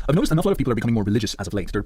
I've noticed an awful lot of people are becoming more religious as of late. They're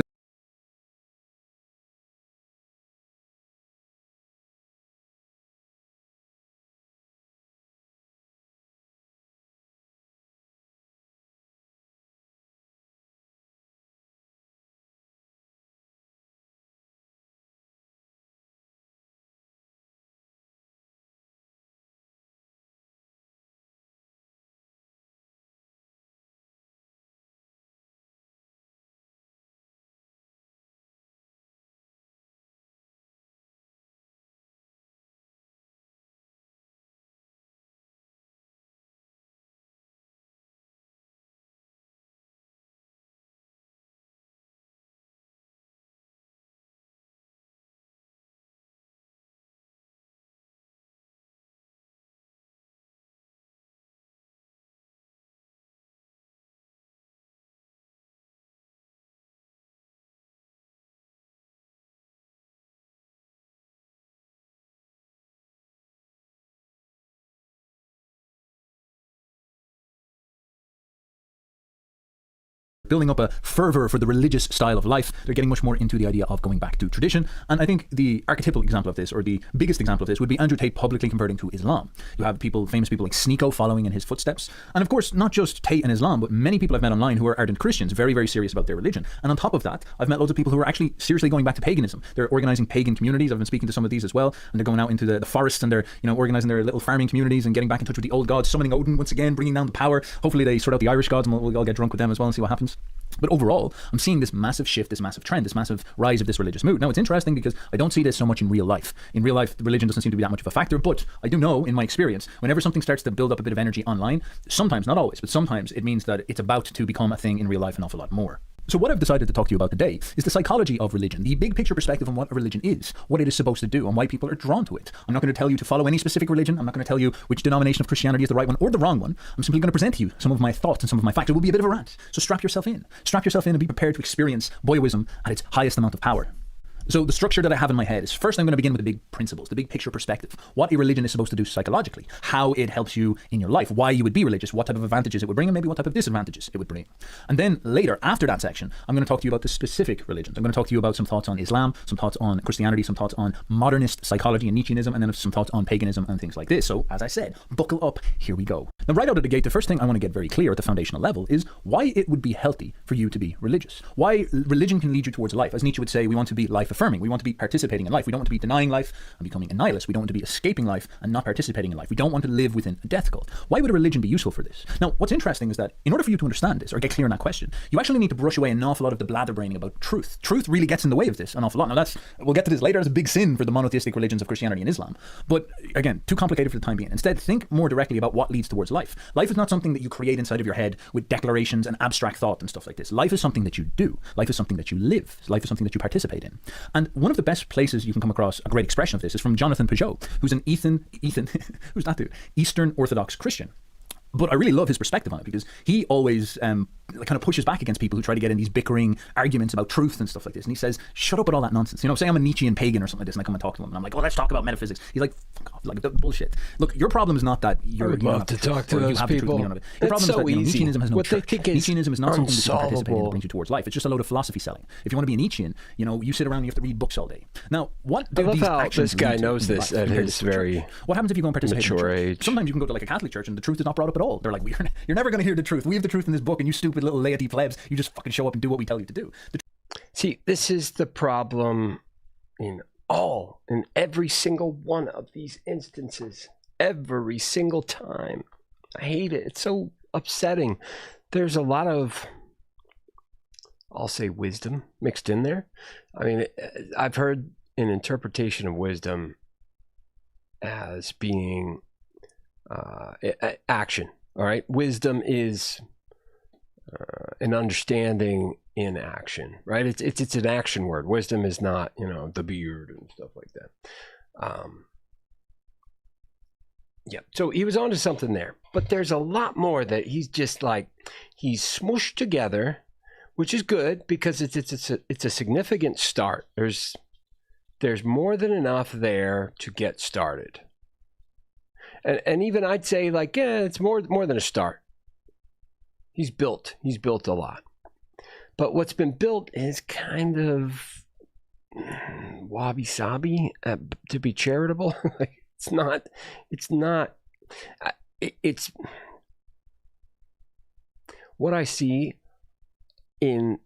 building up a fervor for the religious style of life. They're getting much more into the idea of going back to tradition. And I think the archetypal example of this, or the biggest example of this, would be Andrew Tate publicly converting to Islam. You have famous people like Sneeko following in his footsteps. And of course, not just Tate and Islam, but many people I've met online who are ardent Christians, very, very serious about their religion. And on top of that, I've met loads of people who are actually seriously going back to paganism. They're organizing pagan communities. I've been speaking to some of these as well. And they're going out into the forests and they're, organizing their little farming communities and getting back in touch with the old gods, summoning Odin once again, bringing down the power. Hopefully they sort out the Irish gods and we'll all get drunk with them as well and see what happens. But overall, I'm seeing this massive shift, this massive trend, this massive rise of this religious mood. Now, it's interesting because I don't see this so much in real life. In real life, religion doesn't seem to be that much of a factor, but I do know in my experience, whenever something starts to build up a bit of energy online, sometimes, not always, but sometimes it means that it's about to become a thing in real life an awful lot more. So what I've decided to talk to you about today is the psychology of religion, the big picture perspective on what a religion is, what it is supposed to do, and why people are drawn to it. I'm not going to tell you to follow any specific religion. I'm not going to tell you which denomination of Christianity is the right one or the wrong one. I'm simply going to present to you some of my thoughts and some of my facts. It will be a bit of a rant. So strap yourself in. Strap yourself in and be prepared to experience boyoism at its highest amount of power. So the structure that I have in my head is, first I'm going to begin with the big principles, the big picture perspective, what a religion is supposed to do psychologically, how it helps you in your life, why you would be religious, what type of advantages it would bring, and maybe what type of disadvantages it would bring. And then later, after that section, I'm going to talk to you about the specific religions. I'm going to talk to you about some thoughts on Islam, some thoughts on Christianity, some thoughts on modernist psychology and Nietzscheanism, and then some thoughts on paganism and things like this. So as I said, buckle up, here we go. Now right out of the gate, the first thing I want to get very clear at the foundational level is why it would be healthy for you to be religious. Why religion can lead you towards life. As Nietzsche would say, we want to be life affirming. We want to be participating in life. We don't want to be denying life and becoming a nihilist. We don't want to be escaping life and not participating in life. We don't want to live within a death cult. Why would a religion be useful for this? Now, what's interesting is that in order for you to understand this or get clear on that question, you actually need to brush away an awful lot of the blatherbraining about truth. Truth really gets in the way of this an awful lot. Now we'll get to this later as a big sin for the monotheistic religions of Christianity and Islam. But again, too complicated for the time being. Instead, think more directly about what leads towards life. Life is not something that you create inside of your head with declarations and abstract thought and stuff like this. Life is something that you do. Life is something that you live. Life is something that you participate in. And one of the best places you can come across a great expression of this is from Jonathan Peugeot, who's an who's that dude? Eastern Orthodox Christian. But I really love his perspective on it because he always kind of pushes back against people who try to get in these bickering arguments about truth and stuff like this. And he says, shut up with all that nonsense. Say I'm a Nietzschean pagan or something like this and I come and talk to him and I'm like, oh, let's talk about metaphysics. He's like, fuck off, like bullshit. Look, your problem is not that you're I would love to talk to those people. Your problem is that Nietzscheanism has no church. Nietzscheanism is not something that you can participate in that brings you towards life. It's just a load of philosophy selling. If you want to be a Nietzschean, you sit around and you have to read books all day. Now, what do these actions this guy knows this at his very what happens if you go and participate mature in age? Sometimes you can go to like a Catholic church and the truth is not brought up at all. They're like, you're never going to hear the truth. We have the truth in this book and you stupid little laity plebs, you just fucking show up and do what we tell you to do. See, this is the problem in every single one of these instances, every single time. I hate it. It's so upsetting. There's a lot of, I'll say, wisdom mixed in there. I mean, I've heard an interpretation of wisdom as being action. All right, wisdom is an understanding in action, right? It's an action word. Wisdom is not, the beard and stuff like that. Yeah. So he was onto something there, but there's a lot more that he's just like he's smooshed together, which is good because it's a significant start. There's more than enough there to get started. And even I'd say it's more than a start. He's built a lot. But what's been built is kind of wabi-sabi, to be charitable. It's not, it's what I see in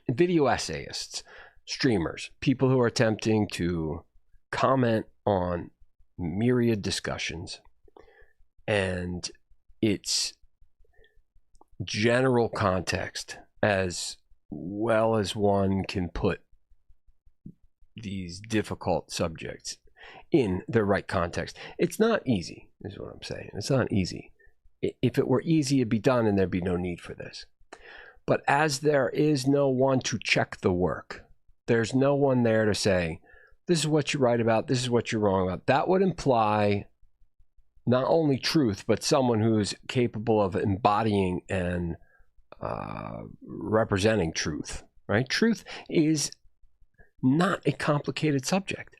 video essayists, streamers, people who are attempting to comment on myriad discussions, and its general context as well as one can put these difficult subjects in their right context. It's not easy, is what I'm saying. It's not easy. If it were easy, it'd be done and there'd be no need for this. But as there is no one to check the work, there's no one there to say, this is what you're right about, this is what you're wrong about. That would imply not only truth, but someone who's capable of embodying and representing truth, right? Truth is not a complicated subject.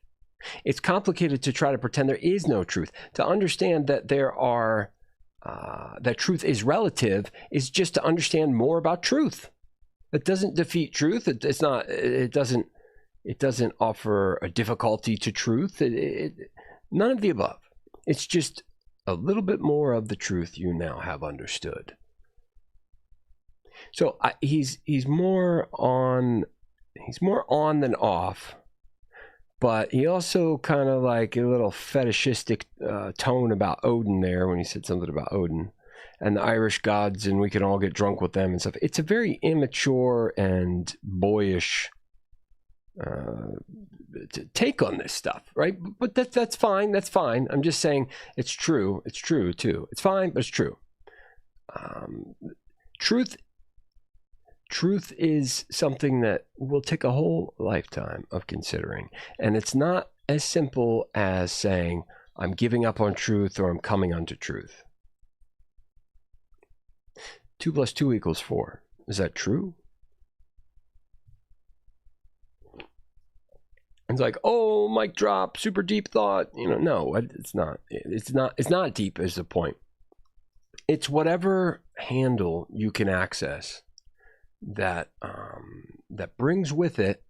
It's complicated to try to pretend there is no truth. To understand that there are, that truth is relative is just to understand more about truth. It doesn't defeat truth. It doesn't offer a difficulty to truth. None of the above. It's just a little bit more of the truth you now have understood. So he's more on than off, but he also kind of like a little fetishistic tone about Odin there when he said something about Odin and the Irish gods, and we can all get drunk with them and stuff. It's a very immature and boyish take on this stuff, right? But that's fine. That's fine. I'm just saying it's true. It's true too. It's fine, but it's true. Truth is something that will take a whole lifetime of considering, and it's not as simple as saying I'm giving up on truth or I'm coming unto truth. 2 + 2 = 4. Is that true? It's like, oh, mic drop, super deep thought. No, it's not. It's not deep is the point. It's whatever handle you can access that brings with it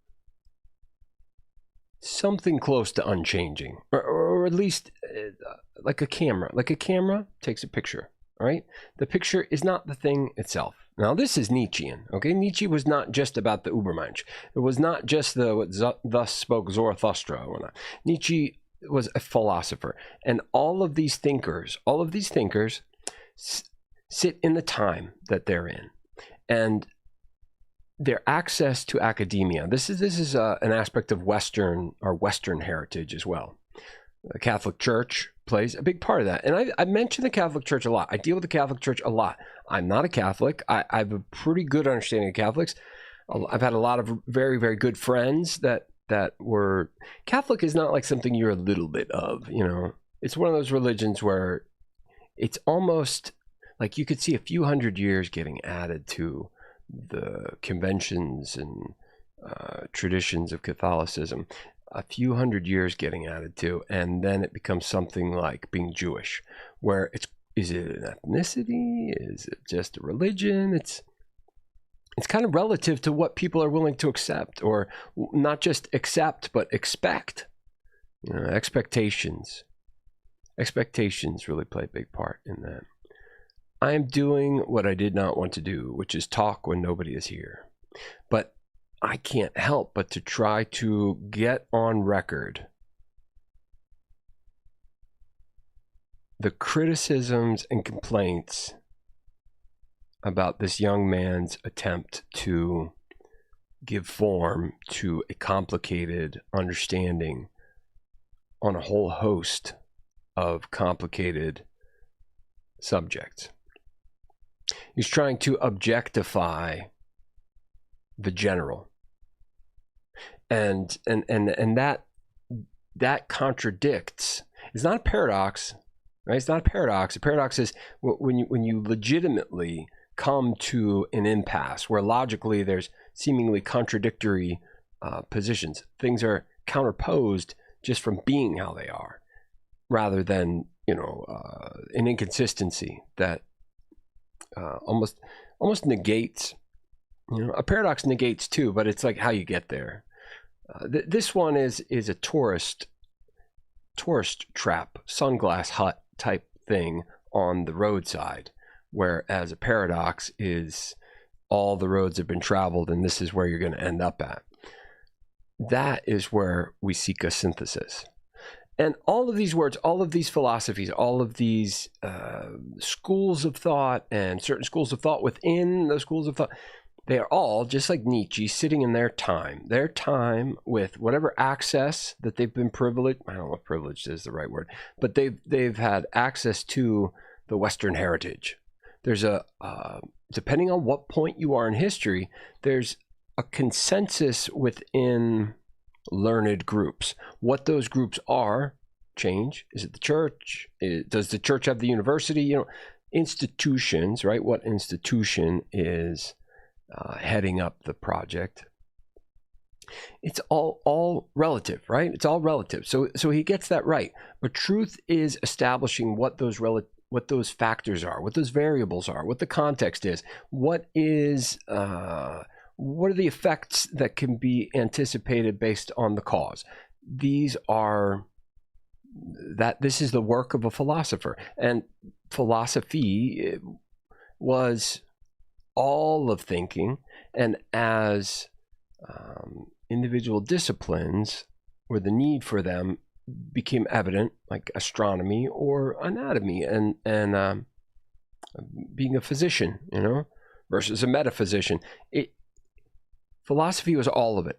something close to unchanging, or at least like a camera. Like a camera takes a picture, right? The picture is not the thing itself. Now, this is Nietzschean, okay? Nietzsche was not just about the Übermensch. It was not just thus spoke Zarathustra. Nietzsche was a philosopher. And all of these thinkers sit in the time that they're in. And their access to academia, this is an aspect of Western heritage as well. The Catholic Church plays a big part of that. And I mention the Catholic Church a lot. I deal with the Catholic Church a lot. I'm not a Catholic. I have a pretty good understanding of Catholics. I've had a lot of very, very good friends that were Catholic. Is not like something you're a little bit of, It's one of those religions where it's almost like you could see a few hundred years getting added to the conventions and traditions of Catholicism. A few hundred years getting added to, and then it becomes something like being Jewish, where is it an ethnicity? Is it just a religion? It's kind of relative to what people are willing to accept, or not just accept, but expect. Expectations really play a big part in that. I am doing what I did not want to do, which is talk when nobody is here. But I can't help but to try to get on record the criticisms and complaints about this young man's attempt to give form to a complicated understanding on a whole host of complicated subjects. He's trying to objectify the general. And that contradicts. It's not a paradox, right? It's not a paradox. A paradox is when you legitimately come to an impasse where logically there's seemingly contradictory positions. Things are counterposed just from being how they are, rather than an inconsistency that almost negates. A paradox negates too, but it's like how you get there. This one is a tourist trap, sunglass hut type thing on the roadside, whereas a paradox is all the roads have been traveled and this is where you're going to end up at. That is where we seek a synthesis. And all of these words, all of these philosophies, all of these schools of thought and certain schools of thought within those schools of thought, they are all, just like Nietzsche, sitting in their time with whatever access that they've been privileged. I don't know if privileged is the right word, but they've had access to the Western heritage. There's depending on what point you are in history, there's a consensus within learned groups. What those groups are change. Is it the church? Does the church have the university? Institutions, right? What institution is heading up the project? It's all relative, right? It's all relative. So he gets that right. But truth is establishing what those factors are, what those variables are, what the context is, what are the effects that can be anticipated based on the cause. This is the work of a philosopher, and philosophy was all of thinking, and as individual disciplines, where the need for them became evident, like astronomy or anatomy, and being a physician, versus a metaphysician. Philosophy was all of it.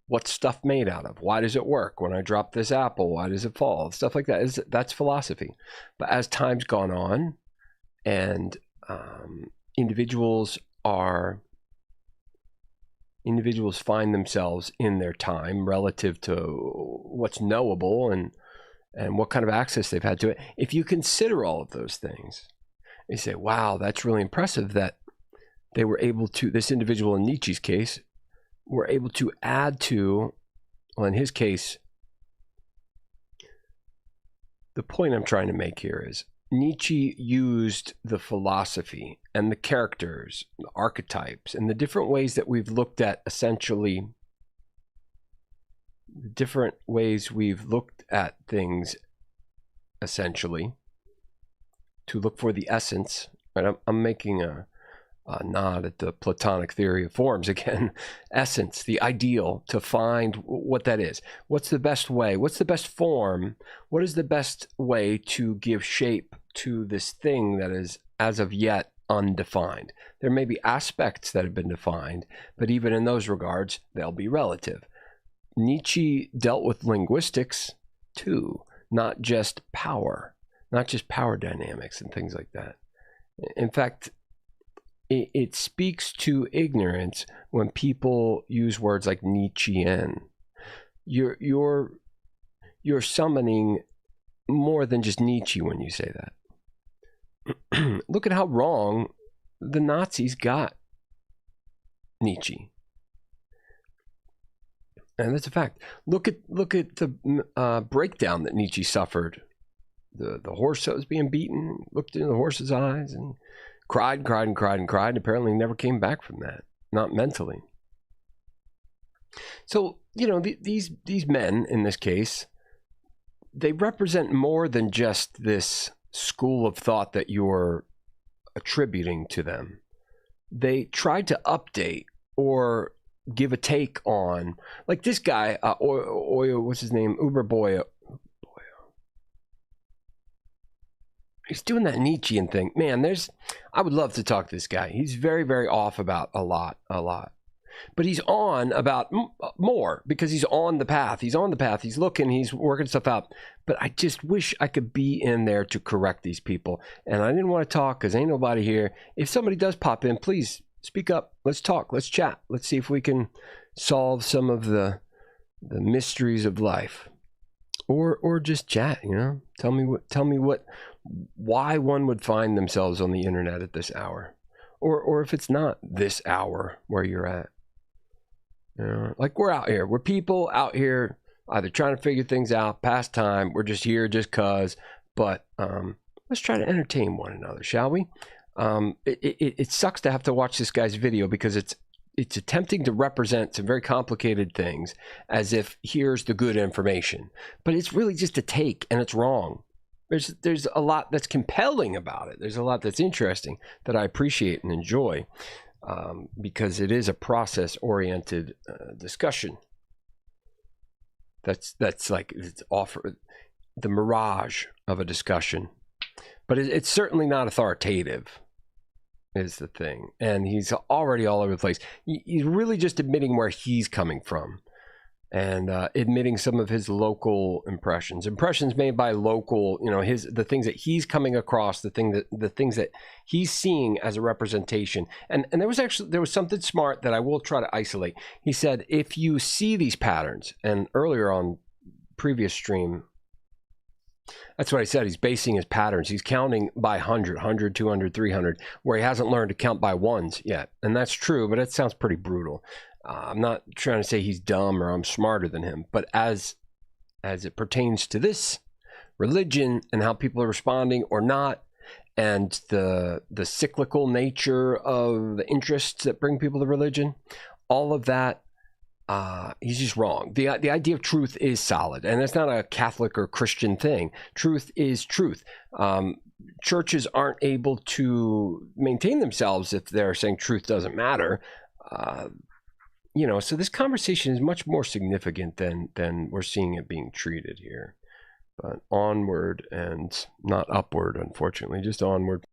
What's stuff made out of? Why does it work? When I drop this apple, why does it fall? Stuff like that. That's philosophy. But as time's gone on, and individuals find themselves in their time relative to what's knowable and what kind of access they've had to it. If you consider all of those things, you say, wow, that's really impressive that they were able to, this individual in Nietzsche's case, were able to add to, well, in his case, the point I'm trying to make here is Nietzsche used the philosophy and the characters, the archetypes, and the different ways that we've looked at things essentially to look for the essence. Right? I'm making a nod at the Platonic theory of forms again. Essence, the ideal, to find what that is. What's the best way? What's the best form? What is the best way to give shape to this thing that is as of yet undefined? There may be aspects that have been defined, but even in those regards, they'll be relative. Nietzsche dealt with linguistics too, not just power dynamics and things like that. In fact, it speaks to ignorance when people use words like Nietzschean. You're summoning more than just Nietzsche when you say that. Look at how wrong the Nazis got Nietzsche, and that's a fact. Look at the breakdown that Nietzsche suffered. The horse that was being beaten looked into the horse's eyes and cried, and apparently never came back from that, not mentally. So, these men in this case, they represent more than just this school of thought that you're attributing to them. They tried to update or give a take on, like this guy, what's his name? Uberboy. He's doing that Nietzschean thing. Man, I would love to talk to this guy. He's very, very off about a lot. But he's on about more because he's on the path. He's looking, he's working stuff out. But I just wish I could be in there to correct these people. And I didn't want to talk because ain't nobody here. If somebody does pop in, please speak up. Let's talk. Let's chat. Let's see if we can solve some of the mysteries of life. Or just chat, Tell me why one would find themselves on the internet at this hour, or if it's not this hour where you're at. Like we're out here, we're people out here either trying to figure things out, past time. We're just here just cause. But let's try to entertain one another, shall we? It sucks to have to watch this guy's video because it's attempting to represent some very complicated things as if here's the good information, but it's really just a take, and it's wrong. There's a lot that's compelling about it. There's a lot that's interesting that I appreciate and enjoy, because it is a process-oriented discussion. That's like it's the mirage of a discussion, but it's certainly not authoritative, is the thing. And he's already all over the place. He's really just admitting where he's coming from, and admitting some of his local impressions made by local, the things that he's coming across, the things that he's seeing as a representation. And there was something smart that I will try to isolate. He said, if you see these patterns, and earlier on previous stream, that's what I said. He's basing his patterns. He's counting by 100, 200, 300, where he hasn't learned to count by ones yet. And that's true, but it sounds pretty brutal. I'm not trying to say he's dumb or I'm smarter than him, but as it pertains to this religion and how people are responding or not, and the cyclical nature of the interests that bring people to religion, all of that, he's just wrong. The idea of truth is solid, and it's not a Catholic or Christian thing. Truth is truth. Churches aren't able to maintain themselves if they're saying truth doesn't matter. So this conversation is much more significant than we're seeing it being treated here. But onward, and not upward, unfortunately, just onward.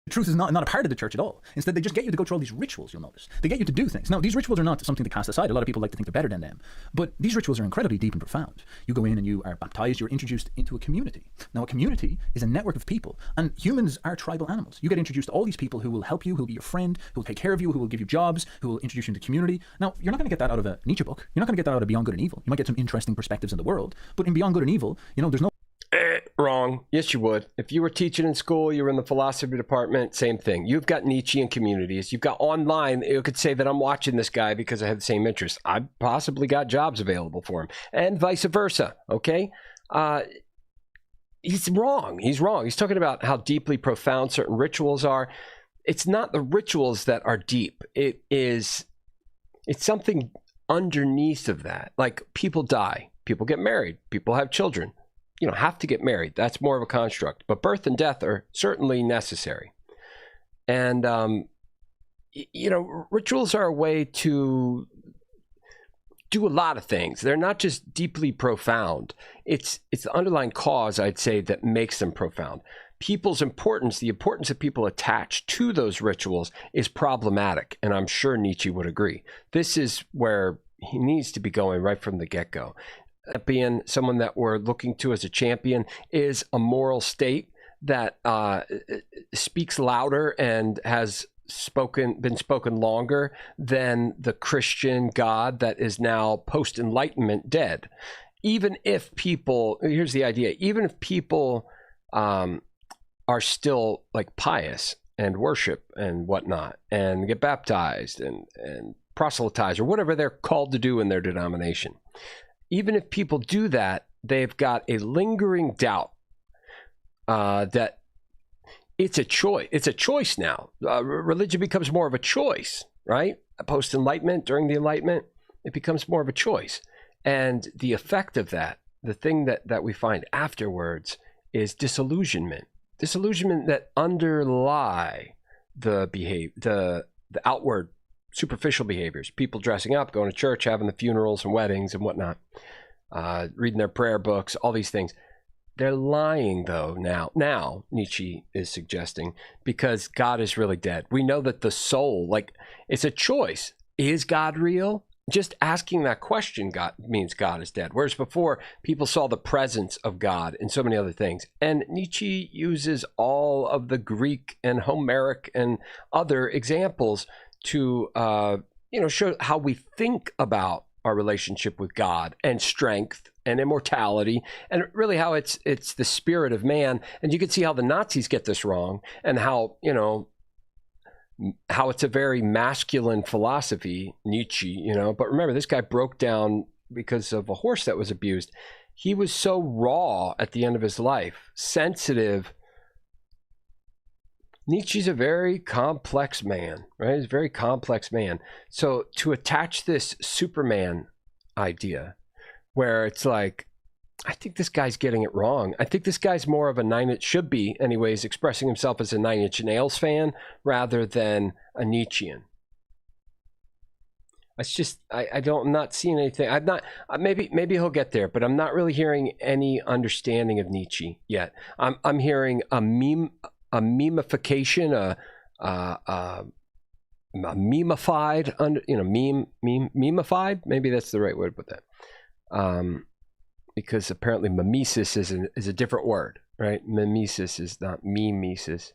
Truth is not a part of the church at all. Instead, they just get you to go through all these rituals, you'll notice. They get you to do things. Now, these rituals are not something to cast aside. A lot of people like to think they're better than them. But these rituals are incredibly deep and profound. You go in and you are baptized, you're introduced into a community. Now, a community is a network of people, and humans are tribal animals. You get introduced to all these people who will help you, who will be your friend, who will take care of you, who will give you jobs, who will introduce you into community. Now, you're not going to get that out of a Nietzsche book. You're not going to get that out of Beyond Good and Evil. You might get some interesting perspectives in the world, but in Beyond Good and Evil, there's no... Wrong. Yes, you would. If you were teaching in school, you were in the philosophy department, same thing. You've got Nietzschean communities. You've got online. You could say that I'm watching this guy because I have the same interests. I've possibly got jobs available for him, and vice versa. Okay? He's wrong. He's wrong. He's talking about how deeply profound certain rituals are. It's not the rituals that are deep. It's something underneath of that. Like, people die. People get married. People have children. You don't have to get married. That's more of a construct. But birth and death are certainly necessary. And, rituals are a way to do a lot of things. They're not just deeply profound. It's the underlying cause, I'd say, that makes them profound. People's importance, the importance that people attach to those rituals is problematic. And I'm sure Nietzsche would agree. This is where he needs to be going right from the get-go. Being someone that we're looking to as a champion is a moral state that speaks louder and has been spoken longer than the Christian God that is now post-Enlightenment dead. Even if people, here's the idea, even if people are still like pious and worship and whatnot and get baptized and proselytize or whatever they're called to do in their denomination, even if people do that, they've got a lingering doubt that it's a choice. It's a choice now. Religion becomes more of a choice, right? Post-Enlightenment, during the Enlightenment, it becomes more of a choice. And the effect of that, the thing that we find afterwards, is disillusionment. Disillusionment that underlie the outward superficial behaviors, people dressing up, going to church, having the funerals and weddings and whatnot, reading their prayer books, all these things. They're lying, though, now, Nietzsche is suggesting, because God is really dead. We know that the soul, it's a choice. Is God real? Just asking that question means God is dead. Whereas before, people saw the presence of God in so many other things. And Nietzsche uses all of the Greek and Homeric and other examples to show how we think about our relationship with God and strength and immortality, and really how it's the spirit of man. And you can see how the Nazis get this wrong, and how it's a very masculine philosophy, Nietzsche, but remember, this guy broke down because of a horse that was abused. He was so raw at the end of his life, sensitive Nietzsche's a very complex man, right? He's a very complex man. So to attach this Superman idea where it's like, I think this guy's getting it wrong. I think this guy's more of a should be anyways, expressing himself as a Nine Inch Nails fan rather than a Nietzschean. It's just, I'm not seeing anything. I'm not, maybe he'll get there, but I'm not really hearing any understanding of Nietzsche yet. I'm hearing a memification, a memified, memified. Maybe that's the right word to put that. Because apparently mimesis is a different word, right? Mimesis is not mimesis.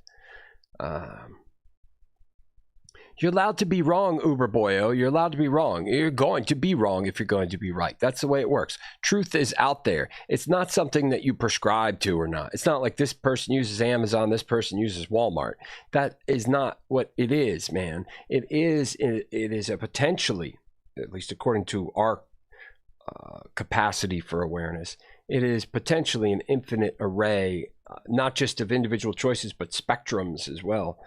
You're allowed to be wrong, Uber Boyo. You're allowed to be wrong. You're going to be wrong if you're going to be right. That's the way it works. Truth is out there. It's not something that you prescribe to or not. It's not like this person uses Amazon, this person uses Walmart. That is not what it is, man. It is a potentially, at least according to our capacity for awareness, it is potentially an infinite array, not just of individual choices, but spectrums as well.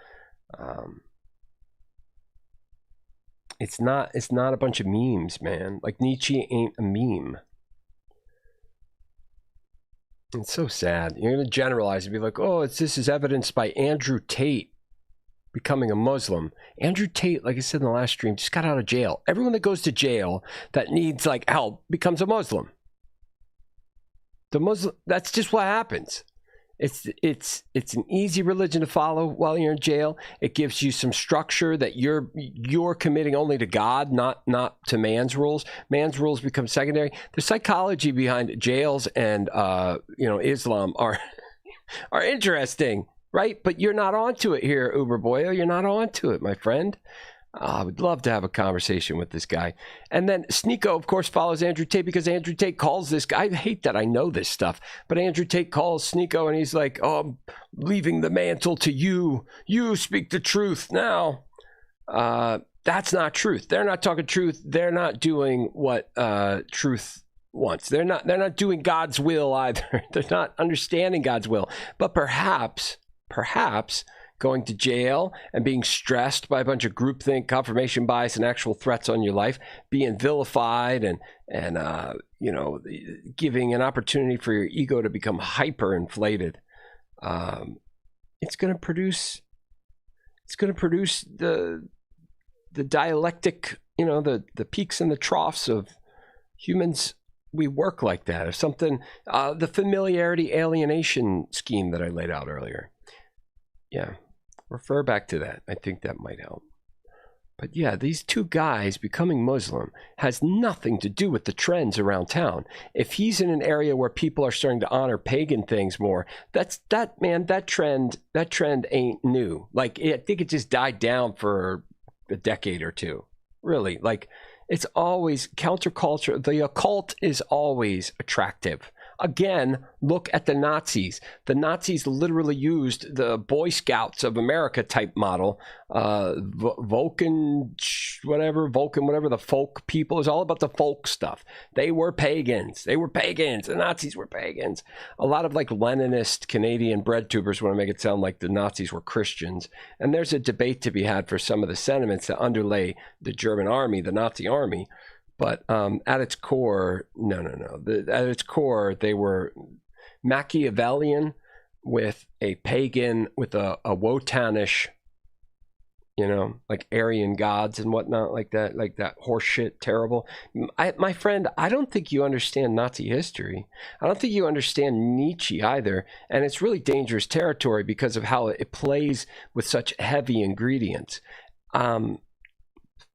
It's not a bunch of memes, man. Like Nietzsche ain't a meme. It's so sad. You're going to generalize and be like, oh, this is evidenced by Andrew Tate becoming a Muslim. Andrew Tate, like I said in the last stream, just got out of jail. Everyone that goes to jail that needs like help becomes a Muslim. That's just what happens. It's an easy religion to follow while you're in jail. It gives you some structure that you're committing only to God, not to man's rules. Man's rules become secondary. The psychology behind jails and Islam are interesting, right? But you're not onto it here, Uber Boyo. You're not onto it, my friend. I would love to have a conversation with this guy. And then Sneeko, of course, follows Andrew Tate because Andrew Tate calls this guy. I hate that I know this stuff, but Andrew Tate calls Sneeko and he's like, oh, I'm leaving the mantle to you. You speak the truth now. That's not truth. They're not talking truth. They're not doing what truth wants. They're not doing God's will either. They're not understanding God's will. But perhaps going to jail and being stressed by a bunch of groupthink, confirmation bias, and actual threats on your life, being vilified and giving an opportunity for your ego to become hyper-inflated. It's going to produce the dialectic, the peaks and the troughs of humans. We work like that. Or something, the familiarity alienation scheme that I laid out earlier. Yeah. Refer back to that. I think that might help. But yeah, these two guys becoming Muslim has nothing to do with the trends around town. If he's in an area where people are starting to honor pagan things more, that trend ain't new. Like, I think it just died down for a decade or two. Really, like, it's always counterculture. The occult is always attractive. Again, look at the Nazis. The Nazis literally used the Boy Scouts of America type model. Vulcan, whatever, the folk people. It's all about the folk stuff. They were pagans. The Nazis were pagans. A lot of like Leninist Canadian bread tubers want to make it sound like the Nazis were Christians. And there's a debate to be had for some of the sentiments that underlay the German army, the Nazi army. But at its core, no. At its core, they were Machiavellian with a pagan, with a Wotanish, like Aryan gods and whatnot, like that horseshit, terrible. My friend, I don't think you understand Nazi history. I don't think you understand Nietzsche either. And it's really dangerous territory because of how it plays with such heavy ingredients.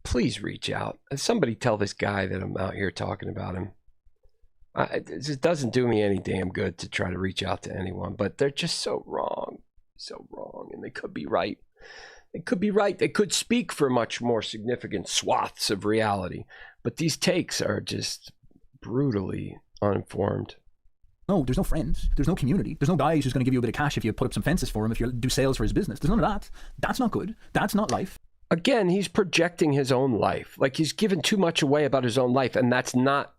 Please reach out. Somebody tell this guy that I'm out here talking about him. It just doesn't do me any damn good to try to reach out to anyone, but they're just so wrong, and they could be right. They could speak for much more significant swaths of reality, but these takes are just brutally uninformed. No, there's no friends. There's no community. There's no guy who's going to give you a bit of cash if you put up some fences for him, if you do sales for his business. There's none of that. That's not good. That's not life. Again, he's projecting his own life. Like, he's given too much away about his own life, and that's not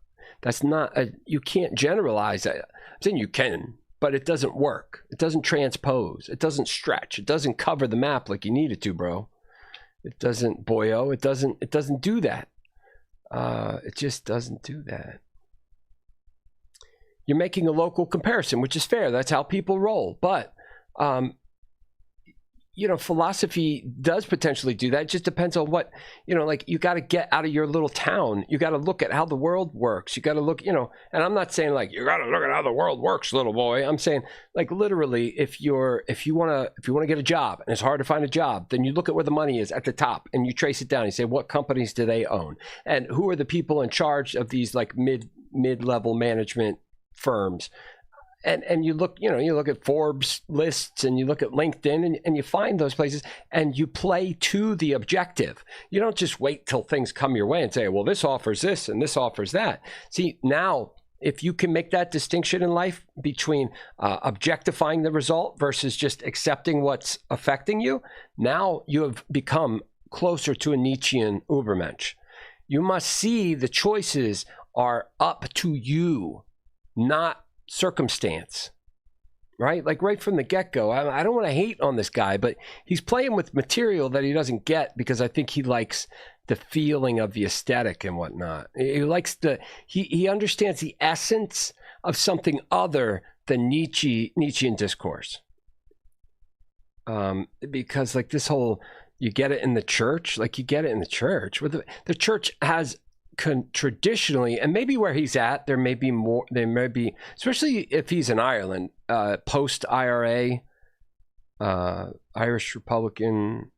you can't generalize that. I'm saying you can. but it doesn't work. It doesn't transpose. It doesn't stretch. It doesn't cover the map like you need it to, bro. It doesn't, boyo. It doesn't do that. It just doesn't do that. You're making a local comparison, which is fair. That's how people roll. But, philosophy does potentially do that. It just depends on what, like you got to get out of your little town. You got to look at how the world works. You got to look, and I'm not saying like, you got to look at how the world works, little boy. I'm saying like literally, if you want to get a job and it's hard to find a job, then you look at where the money is at the top and you trace it down. You say, what companies do they own? And who are the people in charge of these like mid-level management firms? And you look, you look at Forbes lists and you look at LinkedIn and you find those places and you play to the objective. You don't just wait till things come your way and say, well, this offers this and this offers that. See, now, if you can make that distinction in life between objectifying the result versus just accepting what's affecting you, now you have become closer to a Nietzschean Übermensch. You must see the choices are up to you, not circumstance, right? Like right from the get-go. I don't want to hate on this guy, but he's playing with material that he doesn't get because I think he likes the feeling of the aesthetic and whatnot. He likes he understands the essence of something other than Nietzschean discourse. Because like this whole, you get it in the church, like you get it in the church. Where the church has traditionally, and maybe where he's at, there may be, especially if he's in Ireland, post IRA, Irish Republican,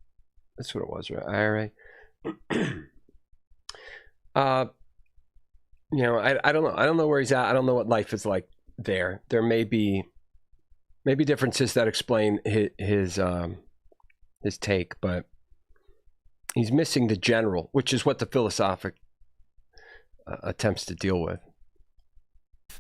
that's what it was, right? IRA. I don't know where he's at. I don't know what life is like there. There may be differences that explain his take, but he's missing the general, which is what the philosophic attempts to deal with.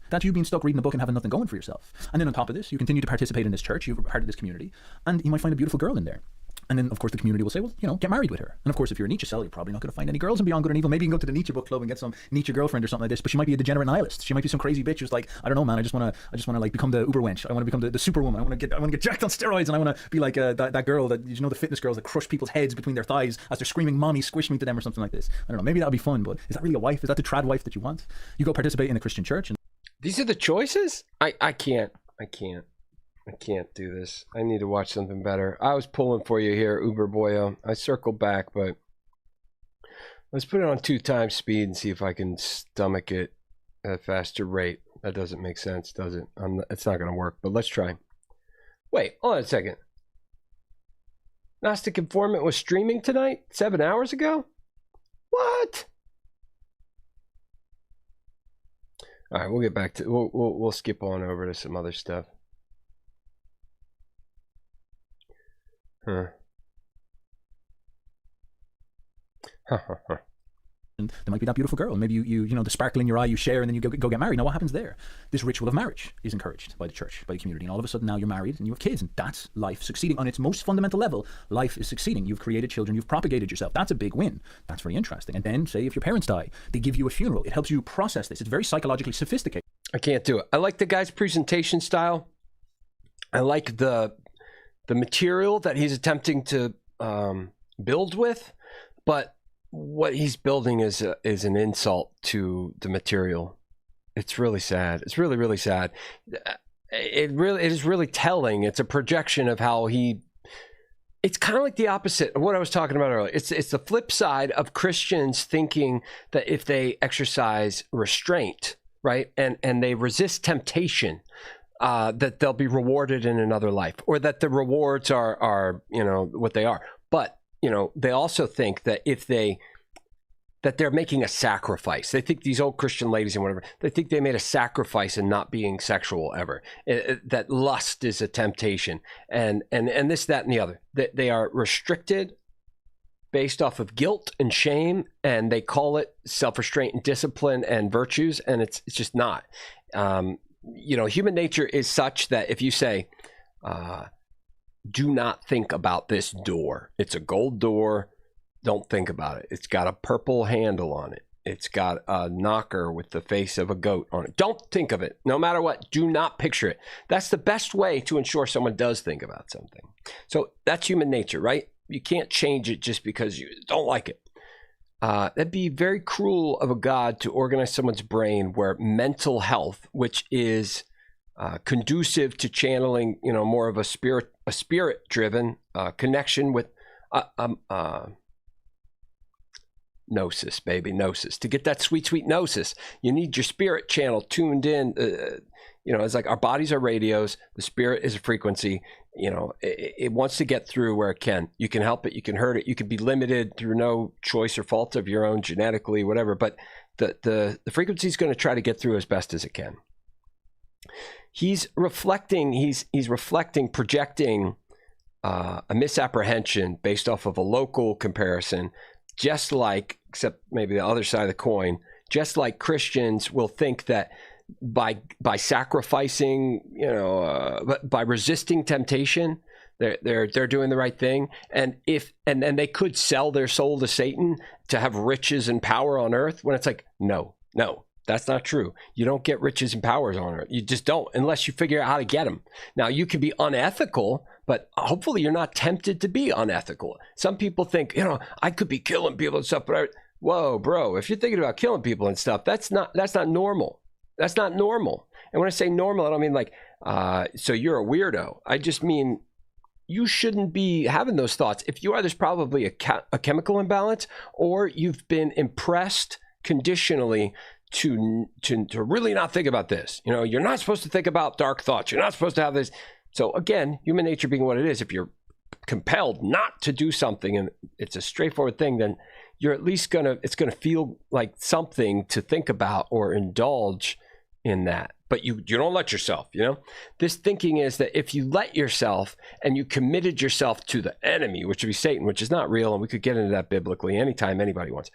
That's you being stuck reading a book and having nothing going for yourself. And then on top of this, you continue to participate in this church, you're part of this community, and you might find a beautiful girl in there. And then, of course, the community will say, well, get married with her. And of course, if you're a Nietzsche seller, you're probably not going to find any girls in Beyond Good and Evil. Maybe you can go to the Nietzsche book club and get some Nietzsche girlfriend or something like this, but she might be a degenerate nihilist. She might be some crazy bitch who's like, I don't know, man, I just want to like become the Uberwench. I want to become the superwoman. I want to get jacked on steroids, and I want to be like that girl that, the fitness girls that crush people's heads between their thighs as they're screaming, mommy, squish me to them or something like this. I don't know, maybe that'll be fun, but is that really a wife? Is that the trad wife that you want? You go participate in a Christian church. And these are the choices? I can't do this. I need to watch something better. I was pulling for you here, Uber Boyo. I circled back, but let's put it on 2x speed and see if I can stomach it at a faster rate. That doesn't make sense, does it? It's not going to work, but let's try. Wait, hold on a second. Gnostic Informant was streaming tonight 7 hours ago? What? All right, we'll get back to we'll skip on over to some other stuff. There might be that beautiful girl. Maybe you the sparkle in your eye you share, and then you go get married. Now what happens there? This ritual of marriage is encouraged by the church, by the community, and all of a sudden now you're married and you have kids, and that's life succeeding on its most fundamental level. Life is succeeding. You've created children. You've propagated yourself. That's a big win. That's very interesting. And then say if your parents die, they give you a funeral. It helps you process this. It's very psychologically sophisticated. I can't do it. I like the guy's presentation style. I like the material that he's attempting to build with, but what he's building is an insult to the material. It's really sad. It's really, really sad. It is really telling. It's a projection of how it's kind of like the opposite of what I was talking about earlier. It's the flip side of Christians thinking that if they exercise restraint, right, and they resist temptation, that they'll be rewarded in another life, or that the rewards are what they are. But they also think that that they're making a sacrifice. They think these old Christian ladies and whatever, they think they made a sacrifice in not being sexual ever. That lust is a temptation, and this, that, and the other. That they are restricted based off of guilt and shame, and they call it self-restraint and discipline and virtues, and it's just not. Human nature is such that if you say, do not think about this door, it's a gold door, don't think about it, it's got a purple handle on it, It's got a knocker with the face of a goat on it. Don't think of it. No matter what, do not picture it. That's the best way to ensure someone does think about something. So that's human nature, right? You can't change it just because you don't like it. That'd be very cruel of a god to organize someone's brain where mental health, which is conducive to channeling, more of a spirit-driven connection with gnosis, baby, gnosis. To get that sweet, sweet gnosis, you need your spirit channel tuned in. It's like our bodies are radios. The spirit is a frequency. It wants to get through where it can. You can help it. You can hurt it. You can be limited through no choice or fault of your own, genetically, whatever. But the frequency is going to try to get through as best as it can. He's reflecting, projecting a misapprehension based off of a local comparison, just like, except maybe the other side of the coin, just like Christians will think that by sacrificing, by resisting temptation, they're doing the right thing, and then they could sell their soul to Satan to have riches and power on earth. When it's like, no, that's not true. You don't get riches and powers on earth. You just don't, unless you figure out how to get them. Now, you can be unethical, but hopefully you're not tempted to be unethical. Some people think, I could be killing people and stuff, but whoa, bro, if you're thinking about killing people and stuff, that's not normal. That's not normal. And when I say normal, I don't mean like, so you're a weirdo. I just mean you shouldn't be having those thoughts. If you are, there's probably a chemical imbalance, or you've been impressed conditionally to really not think about this. You're not supposed to think about dark thoughts. You're not supposed to have this. So again, human nature being what it is, if you're compelled not to do something and it's a straightforward thing, then you're at least it's gonna feel like something to think about or indulge in that. But you don't let yourself, This thinking is that if you let yourself and you committed yourself to the enemy, which would be Satan, which is not real, and we could get into that biblically anytime anybody wants.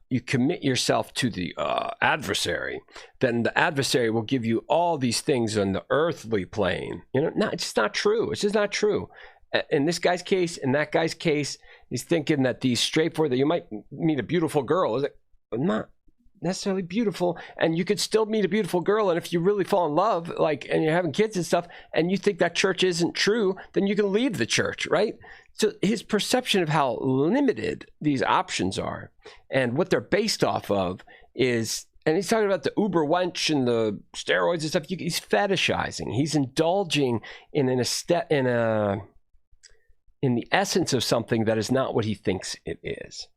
You commit yourself to the adversary, then the adversary will give you all these things on the earthly plane. No, it's just not true. It's just not true. In this guy's case, in that guy's case, he's thinking that these straightforward, that you might meet a beautiful girl. Is it not necessarily beautiful? And you could still meet a beautiful girl. And if you really fall in love, and you're having kids and stuff, and you think that church isn't true, then you can leave the church, right? So his perception of how limited these options are and what they're based off of is, and he's talking about the uber wench and the steroids and stuff. He's fetishizing. He's indulging in the essence of something that is not what he thinks it is.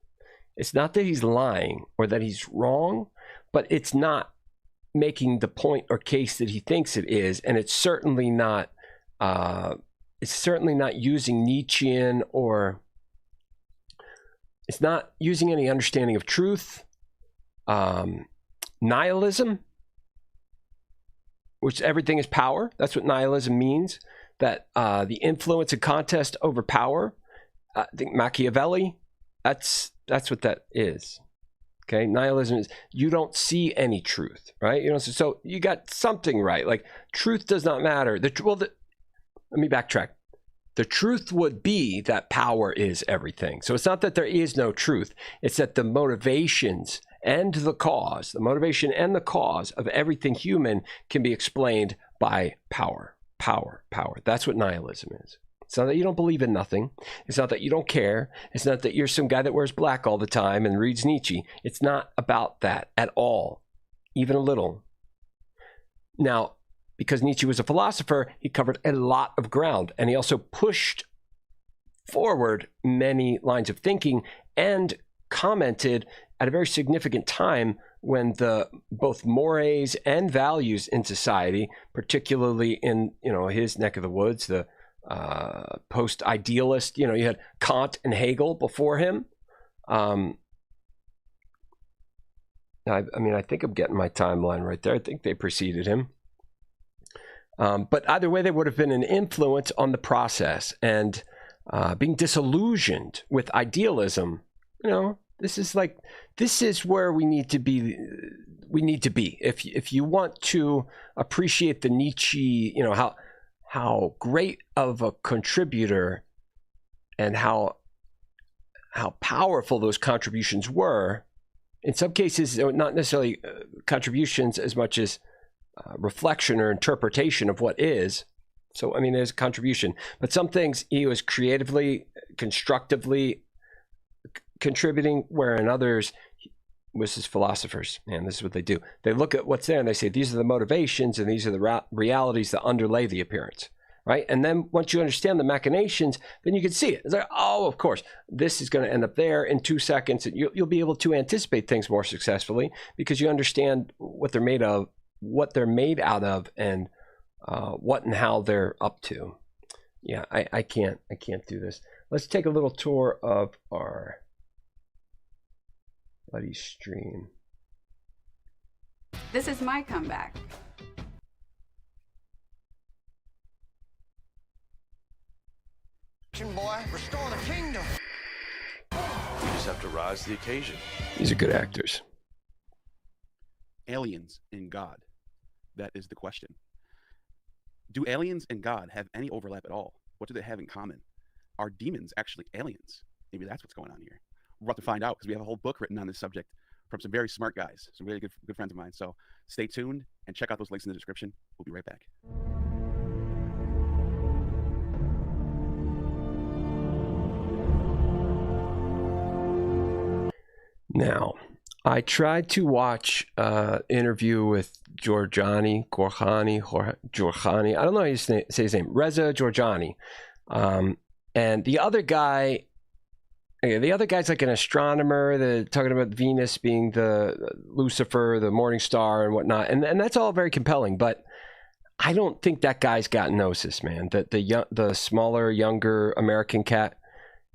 It's not that he's lying or that he's wrong, but it's not making the point or case that he thinks it is, and it's certainly not. It's certainly not using Nietzschean, or it's not using any understanding of truth. Nihilism, which everything is power. That's what nihilism means. That the influence and contest over power. I think Machiavelli. That's what that is. Okay, nihilism is you don't see any truth, right? So you got something right. Like truth does not matter. Let me backtrack. The truth would be that power is everything. So it's not that there is no truth. It's that the motivations and the motivation and the cause of everything human can be explained by power. That's what nihilism is. It's not that you don't believe in nothing. It's not that you don't care. It's not that you're some guy that wears black all the time and reads Nietzsche. It's not about that at all, even a little. Now, because Nietzsche was a philosopher, he covered a lot of ground, and he also pushed forward many lines of thinking and commented at a very significant time when both mores and values in society, particularly in his neck of the woods, the post-idealist, you had Kant and Hegel before him. I think I'm getting my timeline right there. I think they preceded him. But either way, they would have been an influence on the process, and being disillusioned with idealism. This is where we need to be. If you want to appreciate the Nietzsche, how great of a contributor and how powerful those contributions were, In some cases, not necessarily contributions as much as reflection or interpretation of what is. So, I mean, there's a contribution. But some things he was creatively, constructively contributing, where in others was his philosophers. And this is what they do. They look at what's there and they say, these are the motivations and these are the realities that underlay the appearance. Right? And then once you understand the machinations, then you can see it. It's like, oh, of course, this is going to end up there in 2 seconds. And you'll be able to anticipate things more successfully because you understand what they're made of, what they're made out of, and what and how they're up to. Yeah, I can't do this. Let's take a little tour of our buddy stream. This is my comeback. Boy, restore the kingdom. You just have to rise to the occasion. These are good actors. Aliens and God. That is the question. Do aliens and God have any overlap at all? What do they have in common? Are demons actually aliens? Maybe that's what's going on here. We're about to find out because we have a whole book written on this subject from some very smart guys, some really good friends of mine. So stay tuned and check out those links in the description. We'll be right back. Now, I tried to watch an interview with Jorjani. I don't know how you say his name. Reza Jorjani. And the other guy's like an astronomer. They're talking about Venus being the Lucifer, the morning star and whatnot. And that's all very compelling. But I don't think that guy's got gnosis, man. The smaller, younger American cat,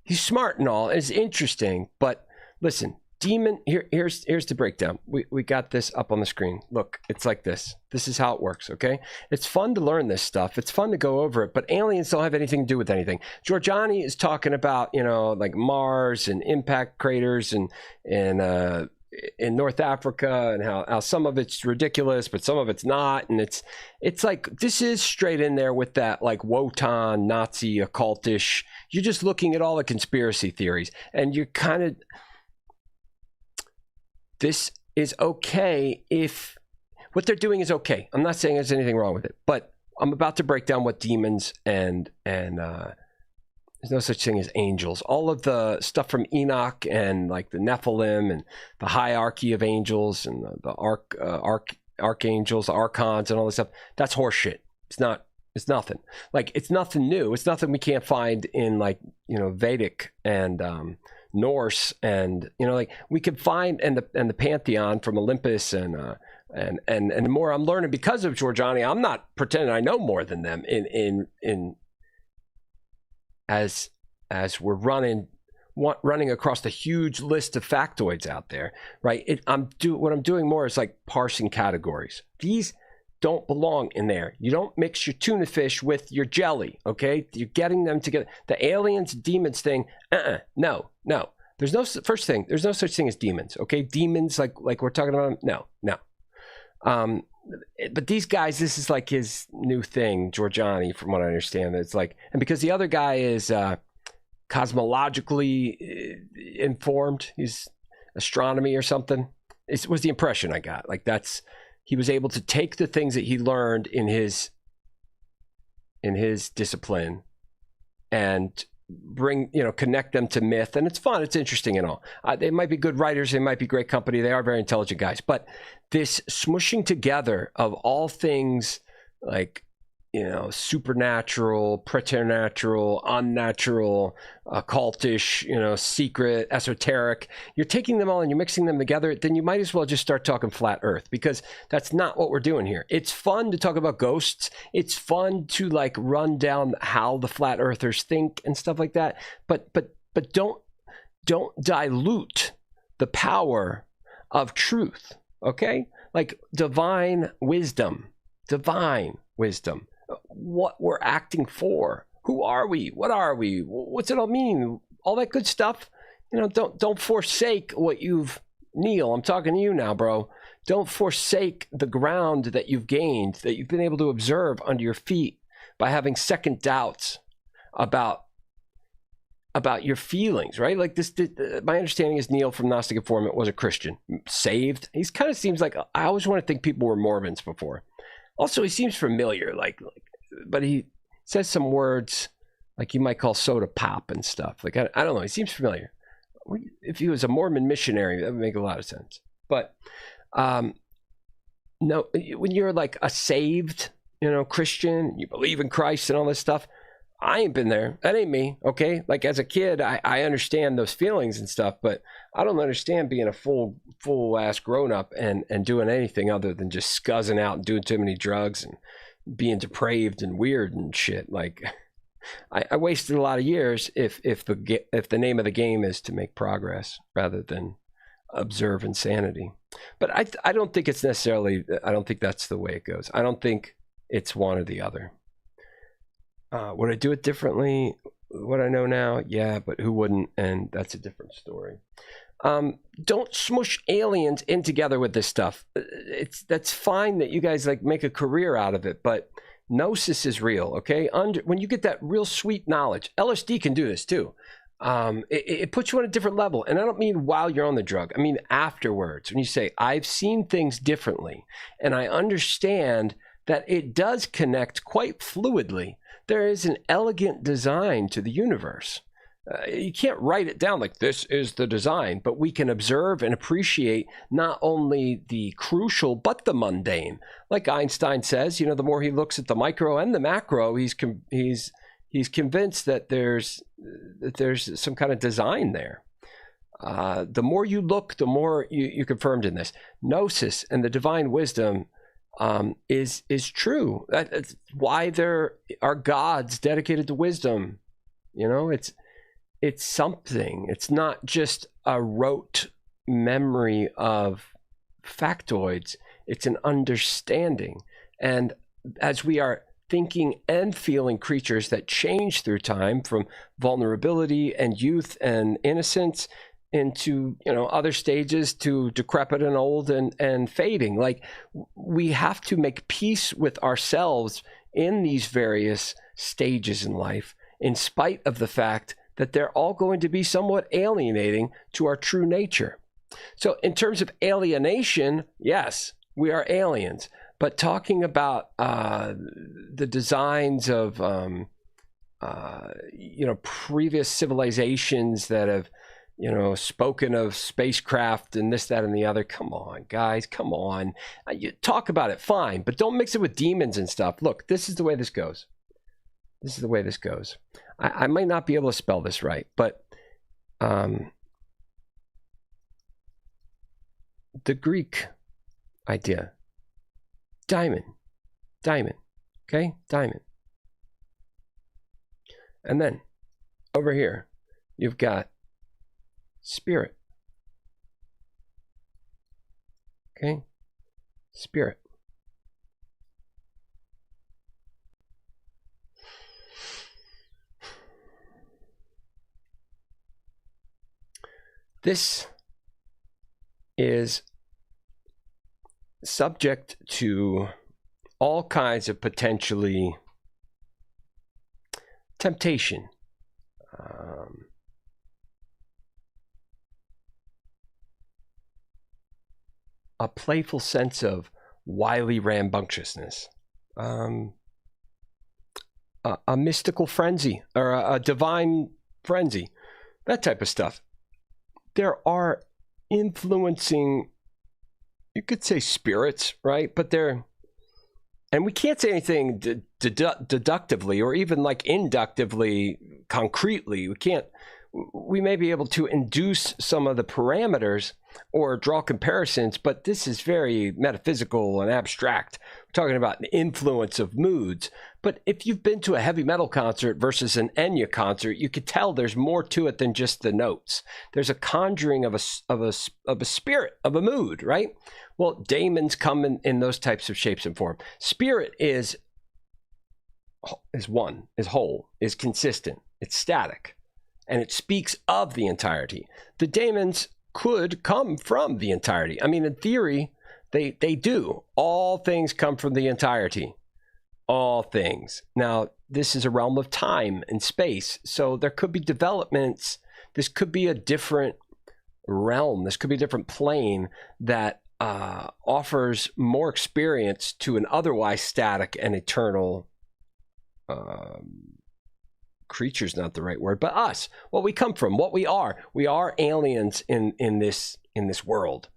he's smart and all. It's interesting. But listen. Demon, here's the breakdown. We got this up on the screen. Look, it's like this. This is how it works, okay? It's fun to learn this stuff. It's fun to go over it, but aliens don't have anything to do with anything. Jorjani is talking about, like Mars and impact craters and in North Africa and how some of it's ridiculous, but some of it's not. And it's like, this is straight in there with that like Wotan, Nazi, occultish. You're just looking at all the conspiracy theories and you're kind of... This is okay if what they're doing is okay. I'm not saying there's anything wrong with it, but I'm about to break down what demons and there's no such thing as angels. All of the stuff from Enoch and like the Nephilim and the hierarchy of angels and the archangels, the archons and all this stuff. That's horseshit. It's nothing. Like it's nothing new. It's nothing we can't find in like, Vedic and Norse and like we can find and the pantheon from Olympus and the more I'm learning because of Jorjani. I'm not pretending I know more than them in as we're running across the huge list of factoids out there, right? What I'm doing more is like parsing categories. These don't belong in there. You don't mix your tuna fish with your jelly, okay? You're getting them together. The aliens, demons thing, no. There's no such thing as demons, okay? Demons like we're talking about, no. But these guys, this is like his new thing, Jorjani, from what I understand. It's like, and because the other guy is cosmologically informed, he's astronomy or something. It was the impression I got. Like he was able to take the things that he learned in his discipline and connect them to myth. And it's fun. It's interesting and all. They might be good writers. They might be great company. They are very intelligent guys. But this smushing together of all things like, supernatural, preternatural, unnatural, occultish, secret, esoteric. You're taking them all and you're mixing them together. Then you might as well just start talking flat earth because that's not what we're doing here. It's fun to talk about ghosts. It's fun to like run down how the flat earthers think and stuff like that. But don't dilute the power of truth. Okay? Like divine wisdom. What we're acting for. Who are we? What are we? What's it all mean? All that good stuff. Don't forsake what you've... Neil, I'm talking to you now, bro. Don't forsake the ground that you've gained, that you've been able to observe under your feet by having second doubts about about your feelings, right? Like this, my understanding is Neil from Gnostic Informant was a Christian, saved. He kind of seems like, I always want to think people were Mormons before. Also, he seems familiar, but he says some words like you might call soda pop and stuff. Like, I don't know. He seems familiar. If he was a Mormon missionary, that would make a lot of sense. But no, when you're like a saved, Christian, you believe in Christ and all this stuff, I ain't been there. That ain't me. Okay. Like as a kid, I understand those feelings and stuff, but I don't understand being a full ass grown up and doing anything other than just scuzzing out and doing too many drugs and being depraved and weird and shit. Like I wasted a lot of years if the name of the game is to make progress rather than observe insanity. But I don't think it's necessarily, I don't think that's the way it goes. I don't think it's one or the other. Would I do it differently? What I know now? Yeah, but who wouldn't? And that's a different story. Don't smush aliens in together with this stuff. That's fine that you guys like make a career out of it, but gnosis is real, okay? When you get that real sweet knowledge, LSD can do this too. It puts you on a different level. And I don't mean while you're on the drug. I mean afterwards. When you say, I've seen things differently, and I understand that it does connect quite fluidly. There is an elegant design to the universe. You can't write it down like this is the design, but we can observe and appreciate not only the crucial, but the mundane. Like Einstein says, the more he looks at the micro and the macro, he's convinced that there's some kind of design there. The more you look, the more you're confirmed in this. Gnosis and the divine wisdom is true. That's why there are gods dedicated to wisdom. It's something. It's not just a rote memory of factoids. It's an understanding. And as we are thinking and feeling creatures that change through time from vulnerability and youth and innocence into other stages to decrepit and old and fading, like we have to make peace with ourselves in these various stages in life, in spite of the fact that they're all going to be somewhat alienating to our true nature. So in terms of alienation, yes, we are aliens, but talking about the designs of previous civilizations that have spoken of spacecraft and this, that, and the other. Come on, guys, come on. You talk about it, fine, but don't mix it with demons and stuff. Look, this is the way this goes. This is the way this goes. I might not be able to spell this right, but the Greek idea, diamond, okay, diamond. And then over here, you've got spirit. Okay? Spirit. This is subject to all kinds of potentially temptation. A playful sense of wily rambunctiousness, a mystical frenzy, or a divine frenzy, that type of stuff. There are influencing, you could say spirits, right? But and we can't say anything deductively or even like inductively, concretely. We may be able to induce some of the parameters or draw comparisons, but this is very metaphysical and abstract. We're talking about the influence of moods. But if you've been to a heavy metal concert versus an Enya concert, you could tell there's more to it than just the notes. There's a conjuring of a spirit, of a mood, right? Well, daemons come in those types of shapes and form. Spirit is one, is whole, is consistent, it's static, and it speaks of the entirety. The daemons could come from the entirety. I mean, in theory, they do. All things come from the entirety. All things. Now, this is a realm of time and space, so there could be developments. This could be a different realm. This could be a different plane that offers more experience to an otherwise static and eternal creature's not the right word, but us, what we come from, what we are. We are aliens in this world,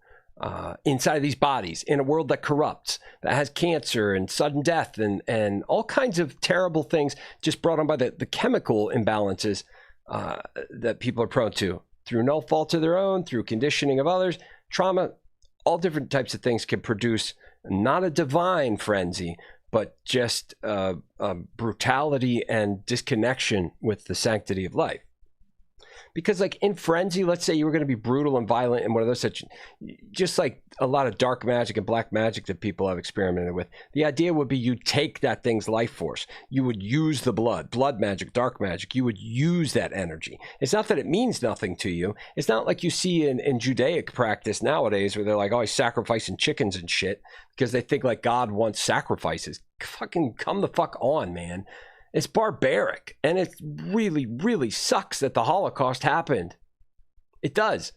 inside of these bodies, in a world that corrupts, that has cancer and sudden death and all kinds of terrible things just brought on by the chemical imbalances that people are prone to through no fault of their own, through conditioning of others, trauma. All different types of things can produce not a divine frenzy, but just brutality and disconnection with the sanctity of life. Because like in frenzy, let's say you were going to be brutal and violent and one of those such, just like a lot of dark magic and black magic that people have experimented with, the idea would be you take that thing's life force. You would use the blood magic, dark magic. You would use that energy. It's not that it means nothing to you. It's not like you see in Judaic practice nowadays where they're like always sacrificing chickens and shit because they think like God wants sacrifices. Fucking come the fuck on, man. It's barbaric, and it really, really sucks that the Holocaust happened. It does.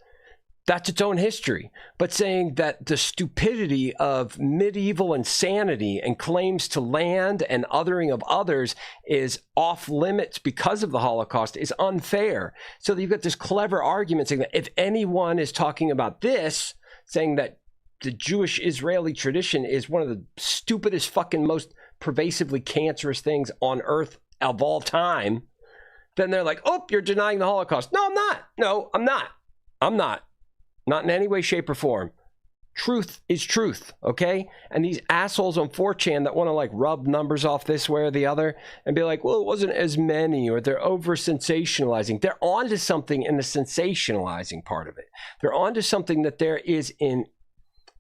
That's its own history. But saying that the stupidity of medieval insanity and claims to land and othering of others is off limits because of the Holocaust is unfair. So you've got this clever argument saying that if anyone is talking about this, saying that the Jewish-Israeli tradition is one of the stupidest fucking most pervasively cancerous things on earth of all time, then they're like, oh, you're denying the Holocaust. No, I'm not. No, I'm not. I'm not. Not in any way, shape, or form. Truth is truth, okay? And these assholes on 4chan that want to like rub numbers off this way or the other and be like, well, it wasn't as many, or they're over sensationalizing. They're onto something in the sensationalizing part of it. They're onto something that there is in.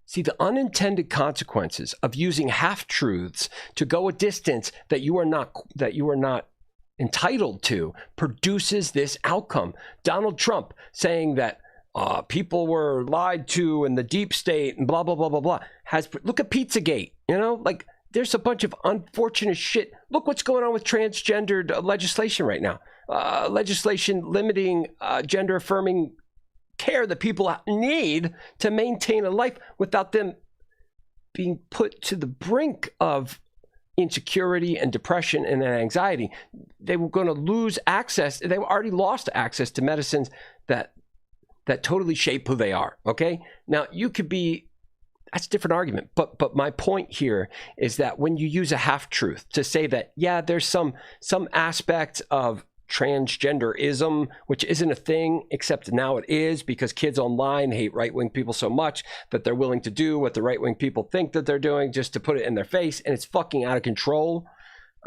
See, the unintended consequences of using half-truths to go a distance that you are not entitled to produces this outcome. Donald Trump saying that people were lied to in the deep state and blah, blah, blah, blah, blah. Look at Pizzagate, you know? Like, there's a bunch of unfortunate shit. Look what's going on with transgendered legislation right now. Legislation limiting gender-affirming care that people need to maintain a life without them being put to the brink of insecurity and depression and anxiety. They were going to lose access. They already lost access to medicines that totally shape who they are. Okay. Now you could be, that's a different argument. But my point here is that when you use a half truth to say that, yeah, there's some aspect of transgenderism, which isn't a thing, except now it is because kids online hate right-wing people so much that they're willing to do what the right-wing people think that they're doing just to put it in their face, and it's fucking out of control.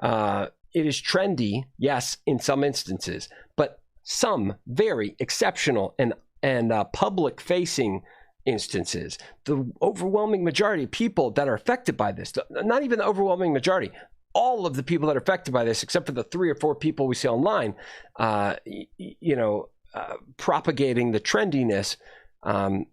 It is trendy, yes, in some instances, but some very exceptional and public-facing instances, the overwhelming majority of people that are affected by this, not even the overwhelming majority, all of the people that are affected by this, except for the 3 or 4 people we see online, propagating the trendiness, the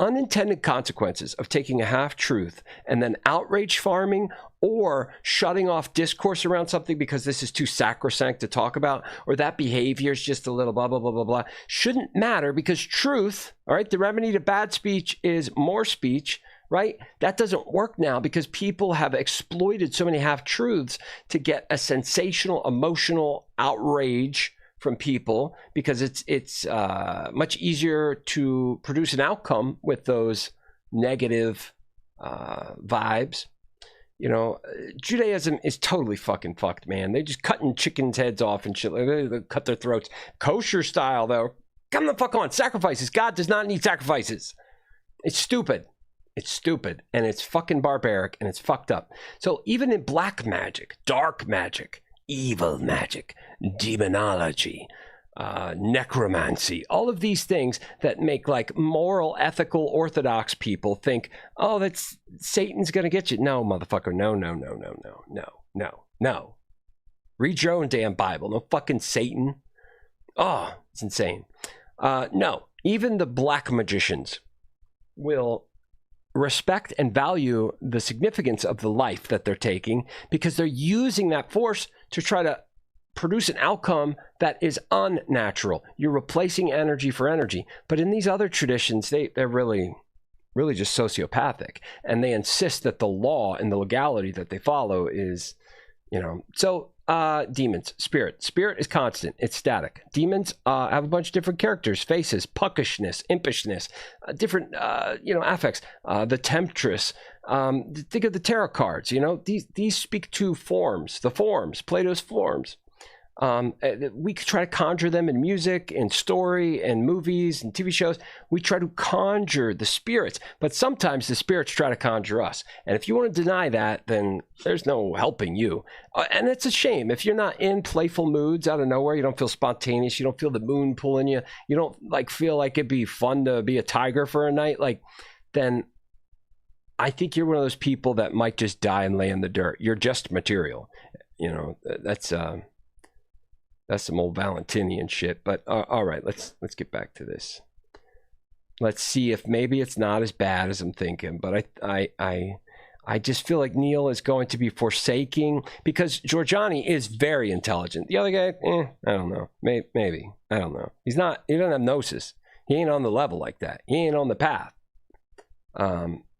unintended consequences of taking a half-truth and then outrage farming or shutting off discourse around something because this is too sacrosanct to talk about, or that behavior is just a little blah, blah, blah, blah, blah, shouldn't matter because truth, all right, the remedy to bad speech is more speech, right? That doesn't work now because people have exploited so many half-truths to get a sensational, emotional outrage from people because it's much easier to produce an outcome with those negative vibes. You know, Judaism is totally fucking fucked, man. They're just cutting chickens' heads off and shit. They cut their throats. Kosher style, though. Come the fuck on. Sacrifices. God does not need sacrifices. It's stupid. It's stupid, and it's fucking barbaric, and it's fucked up. So even in black magic, dark magic, evil magic, demonology, necromancy, all of these things that make like moral, ethical, orthodox people think, oh, that's Satan's gonna get you. No, motherfucker, no. Read your own damn Bible. No fucking Satan. Oh, it's insane. No, even the black magicians will respect and value the significance of the life that they're taking, because they're using that force to try to produce an outcome that is unnatural. You're replacing energy for energy. But in these other traditions, they're really just sociopathic, and they insist that the law and the legality that they follow is, so demons, spirit is constant, it's static. Demons have a bunch of different characters, faces, puckishness, impishness, different affects. The temptress, think of the tarot cards, these speak to forms, Plato's forms. We try to conjure them in music, in story, and movies, and TV shows. We try to conjure the spirits, but sometimes the spirits try to conjure us. And if you want to deny that, then there's no helping you. And it's a shame. If you're not in playful moods out of nowhere, you don't feel spontaneous, you don't feel the moon pulling you, you don't feel like it'd be fun to be a tiger for a night, then I think you're one of those people that might just die and lay in the dirt. You're just material. That's some old Valentinian shit. But all right, let's get back to this. Let's see if maybe it's not as bad as I'm thinking. But I just feel like Neil is going to be forsaking, because Giorgiani is very intelligent. The other guy, I don't know. Maybe. I don't know. He doesn't have gnosis. He ain't on the level like that. He ain't on the path.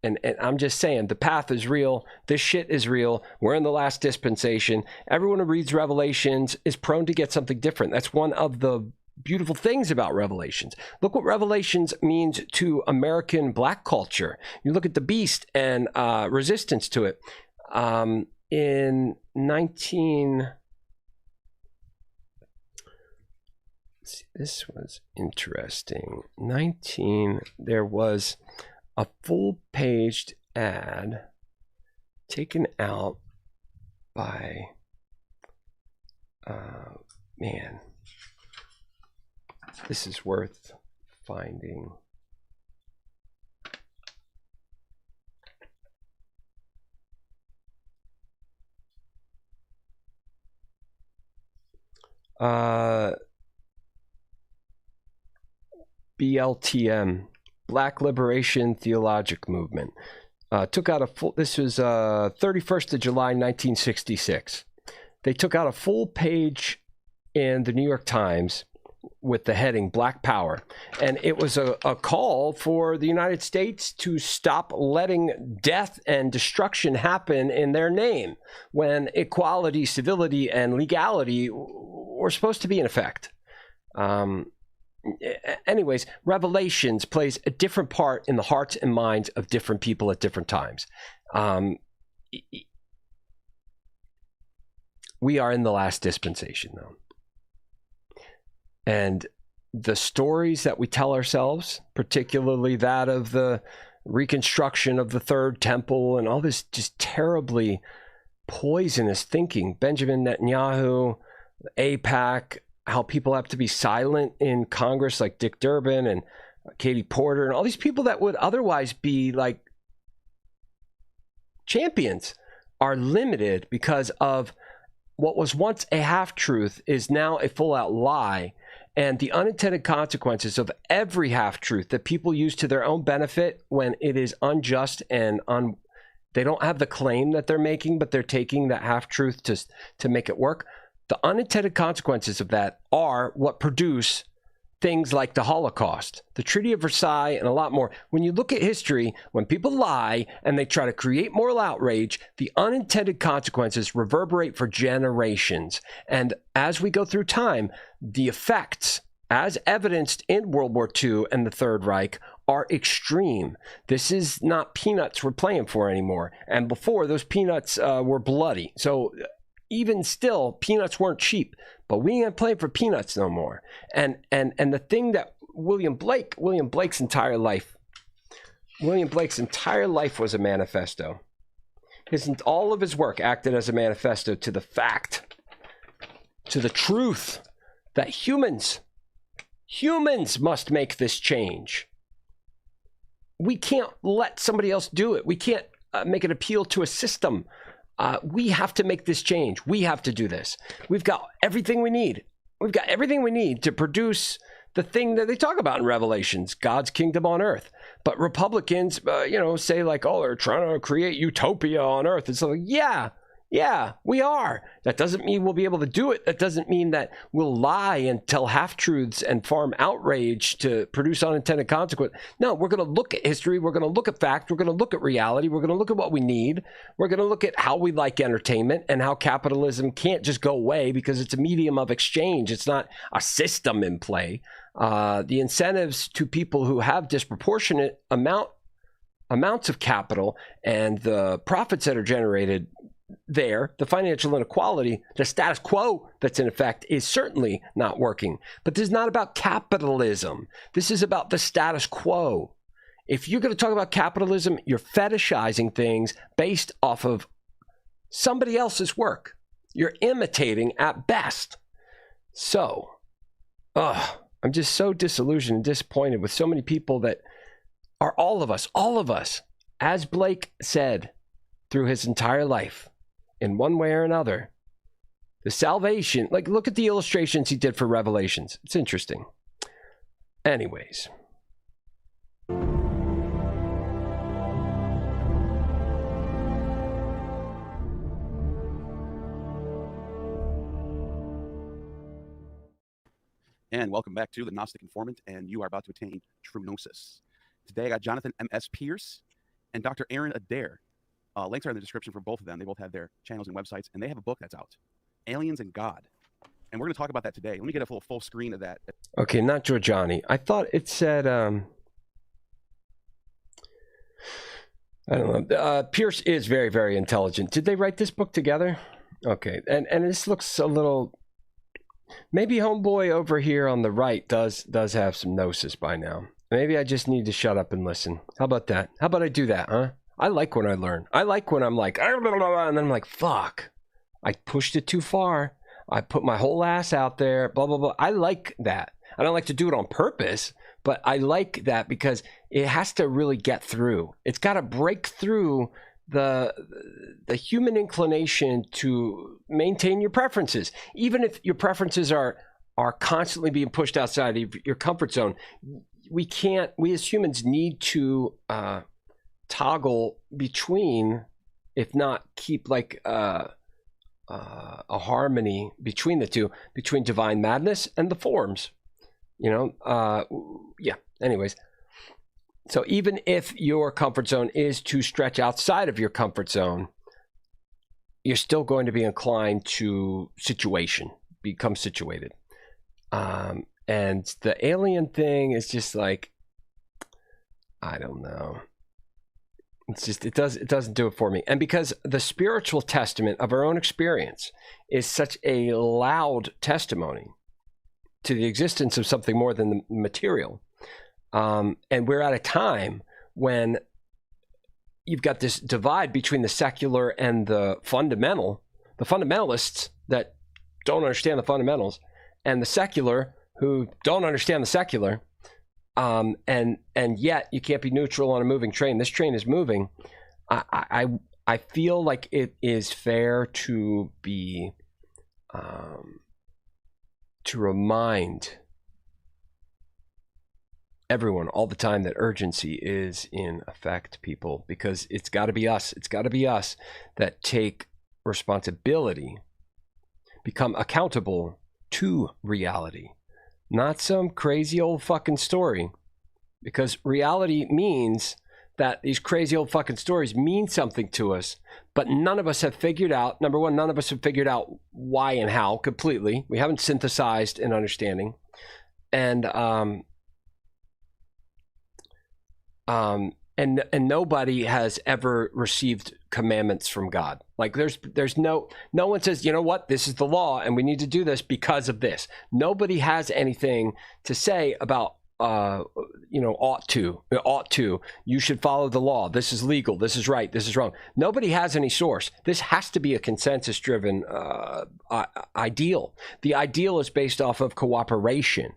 And I'm just saying, the path is real. This shit is real. We're in the last dispensation. Everyone who reads Revelations is prone to get something different. That's one of the beautiful things about Revelations. Look what Revelations means to American black culture. You look at the beast and resistance to it. In 19... This was interesting. There was a full-paged ad taken out by, man, this is worth finding. BLTM, Black Liberation Theologic Movement, took out a full, this was 31st of July, 1966. They took out a full page in the New York Times with the heading Black Power. And it was a call for the United States to stop letting death and destruction happen in their name, when equality, civility, and legality were supposed to be in effect. Anyways, Revelations plays a different part in the hearts and minds of different people at different times. We are in the last dispensation, though. And the stories that we tell ourselves, particularly that of the reconstruction of the Third Temple and all this just terribly poisonous thinking, Benjamin Netanyahu, AIPAC, how people have to be silent in Congress, like Dick Durbin and Katie Porter and all these people that would otherwise be like champions, are limited because of what was once a half-truth is now a full-out lie. And the unintended consequences of every half-truth that people use to their own benefit when it is unjust and they don't have the claim that they're making, but they're taking that half-truth to make it work. The unintended consequences of that are what produce things like the Holocaust, the Treaty of Versailles, and a lot more. When you look at history, when people lie and they try to create moral outrage, the unintended consequences reverberate for generations. And as we go through time, the effects, as evidenced in World War II and the Third Reich, are extreme. This is not peanuts we're playing for anymore. And before, those peanuts were bloody. So even still, peanuts weren't cheap, but we ain't playing for peanuts no more. And the thing that William Blake's entire life was a manifesto. All of his work acted as a manifesto to the fact, to the truth that humans must make this change. We can't let somebody else do it. We can't make an appeal to a system. We have to make this change. We have to do this. We've got everything we need. We've got everything we need to produce the thing that they talk about in Revelations, God's kingdom on earth. But Republicans, say like, oh, they're trying to create utopia on earth. It's like, yeah, we are. That doesn't mean we'll be able to do it. That doesn't mean that we'll lie and tell half-truths and farm outrage to produce unintended consequence. No, we're going to look at history. We're going to look at fact. We're going to look at reality. We're going to look at what we need. We're going to look at how we like entertainment and how capitalism can't just go away because it's a medium of exchange. It's not a system in play. The incentives to people who have disproportionate amounts of capital and the profits that are generated there, the financial inequality, the status quo that's in effect is certainly not working. But this is not about capitalism. This is about the status quo. If you're going to talk about capitalism, you're fetishizing things based off of somebody else's work. You're imitating at best. So, I'm just so disillusioned and disappointed with so many people that are all of us, as Blake said through his entire life, in one way or another, the salvation, like look at the illustrations he did for Revelations. It's interesting. Anyways. And welcome back to the Gnostic Informant, and you are about to attain true gnosis. Today I got Jonathan M.S. Pierce and Dr. Aaron Adair. Links are in the description for both of them. They both have their channels and websites, and they have a book that's out, Aliens and God. And we're going to talk about that today. Let me get a full screen of that. Okay, not Giorgiani. I thought it said, I don't know. Pierce is very, very intelligent. Did they write this book together? Okay, and this looks a little... Maybe homeboy over here on the right does have some gnosis by now. Maybe I just need to shut up and listen. How about that? How about I do that, huh? I like when I learn. I like when I'm like, and then I'm like, fuck, I pushed it too far. I put my whole ass out there, blah, blah, blah. I like that. I don't like to do it on purpose, but I like that because it has to really get through. It's got to break through the human inclination to maintain your preferences. Even if your preferences are constantly being pushed outside of your comfort zone, we as humans need to toggle between, if not keep like a harmony between the two, between divine madness and the forms, anyways. So even if your comfort zone is to stretch outside of your comfort zone, you're still going to be inclined to become situated. And the alien thing is just like, I don't know. It's just, it doesn't do it for me. And because the spiritual testament of our own experience is such a loud testimony to the existence of something more than the material. And we're at a time when you've got this divide between the secular and the fundamentalists that don't understand the fundamentals, and the secular who don't understand the secular. And yet you can't be neutral on a moving train. This train is moving. I feel like it is fair to be to remind everyone all the time that urgency is in effect, people, because it's got to be us. It's got to be us that take responsibility, become accountable to reality, not some crazy old fucking story, because reality means that these crazy old fucking stories mean something to us, but none of us have figured out, number one, none of us have figured out why and how completely. We haven't synthesized an understanding. And nobody has ever received commandments from God. Like there's no one says, you know what, this is the law and we need to do this because of this. Nobody has anything to say about ought to, you should follow the law. This is legal. This is right. This is wrong. Nobody has any source. This has to be a consensus driven ideal. The ideal is based off of cooperation,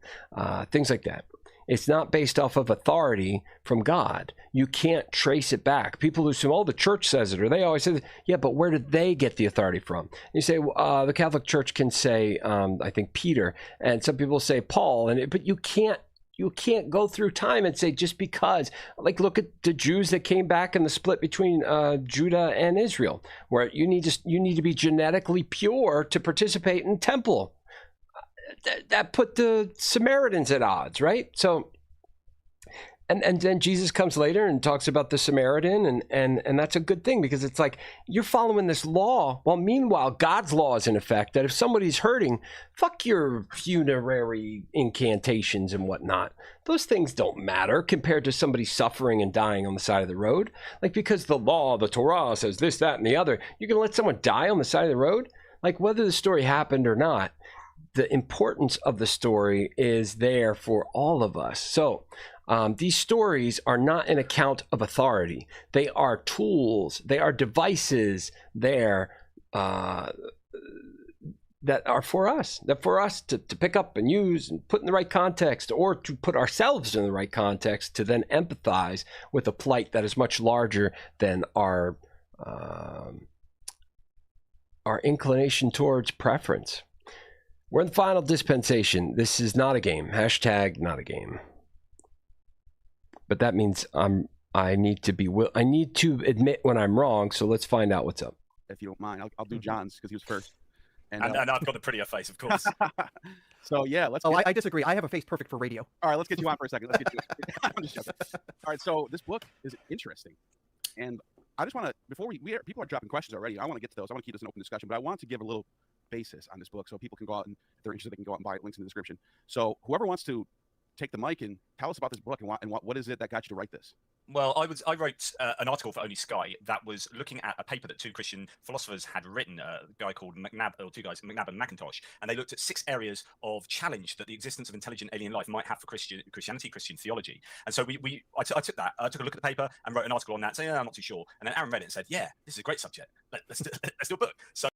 things like that. It's not based off of authority from God. You can't trace it back. People who assume, oh, the church says it, or they always say that. Yeah, but where did they get the authority from? You say, the Catholic Church can say, I think Peter, and some people say Paul, but you can't go through time and say just because, like, look at the Jews that came back in the split between Judah and Israel, where you need to be genetically pure to participate in temple. That put the Samaritans at odds, right? So, and then Jesus comes later and talks about the Samaritan, and that's a good thing, because it's like you're following this law, while meanwhile God's law is in effect that if somebody's hurting, fuck your funerary incantations and whatnot. Those things don't matter compared to somebody suffering and dying on the side of the road. Like, because the law, the Torah says this, that, and the other, you're gonna let someone die on the side of the road? Like, whether the story happened or not, the importance of the story is there for all of us. So these stories are not an account of authority. They are tools. They are devices there that are for us. That for us to pick up and use and put in the right context, or to put ourselves in the right context to then empathize with a plight that is much larger than our inclination towards preference. We're in the final dispensation. This is not a game. Hashtag not a game. But that means I need to admit when I'm wrong. So let's find out what's up. If you don't mind, I'll do John's because he was first. And I've got the prettier face, of course. So yeah, let's. I disagree. I have a face perfect for radio. All right, let's get you on for a second. Let's get you. I'm just joking. All right, so this book is interesting, and I just want to, before people are dropping questions already. I want to get to those. I want to keep this an open discussion, but I want to give a little basis on this book so people can go out, and if they're interested, they can go out and buy it. Links in the description. So whoever wants to take the mic and tell us about this book, and what is it that got you to write this? Well, I wrote an article for Only Sky that was looking at a paper that two Christian philosophers had written, a guy called McNabb and McIntosh, and they looked at 6 areas of challenge that the existence of intelligent alien life might have for Christianity, Christian theology. And so I took a look at the paper and wrote an article on that, saying, I'm not too sure. And then Aaron read it and said, yeah, this is a great subject. Let's do a book. So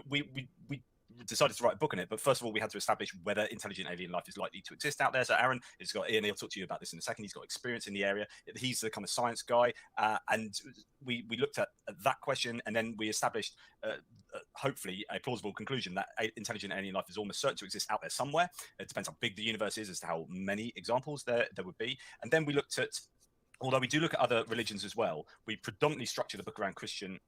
we decided to write a book on it, but first of all, we had to establish whether intelligent alien life is likely to exist out there. So Aaron has got, Ian, he'll talk to you about this in a second. He's got experience in the area. He's the kind of science guy, and we looked at that question, and then we established, hopefully, a plausible conclusion that intelligent alien life is almost certain to exist out there somewhere. It depends how big the universe is as to how many examples there would be. And then we looked at, although we do look at other religions as well, we predominantly structure the book around Christian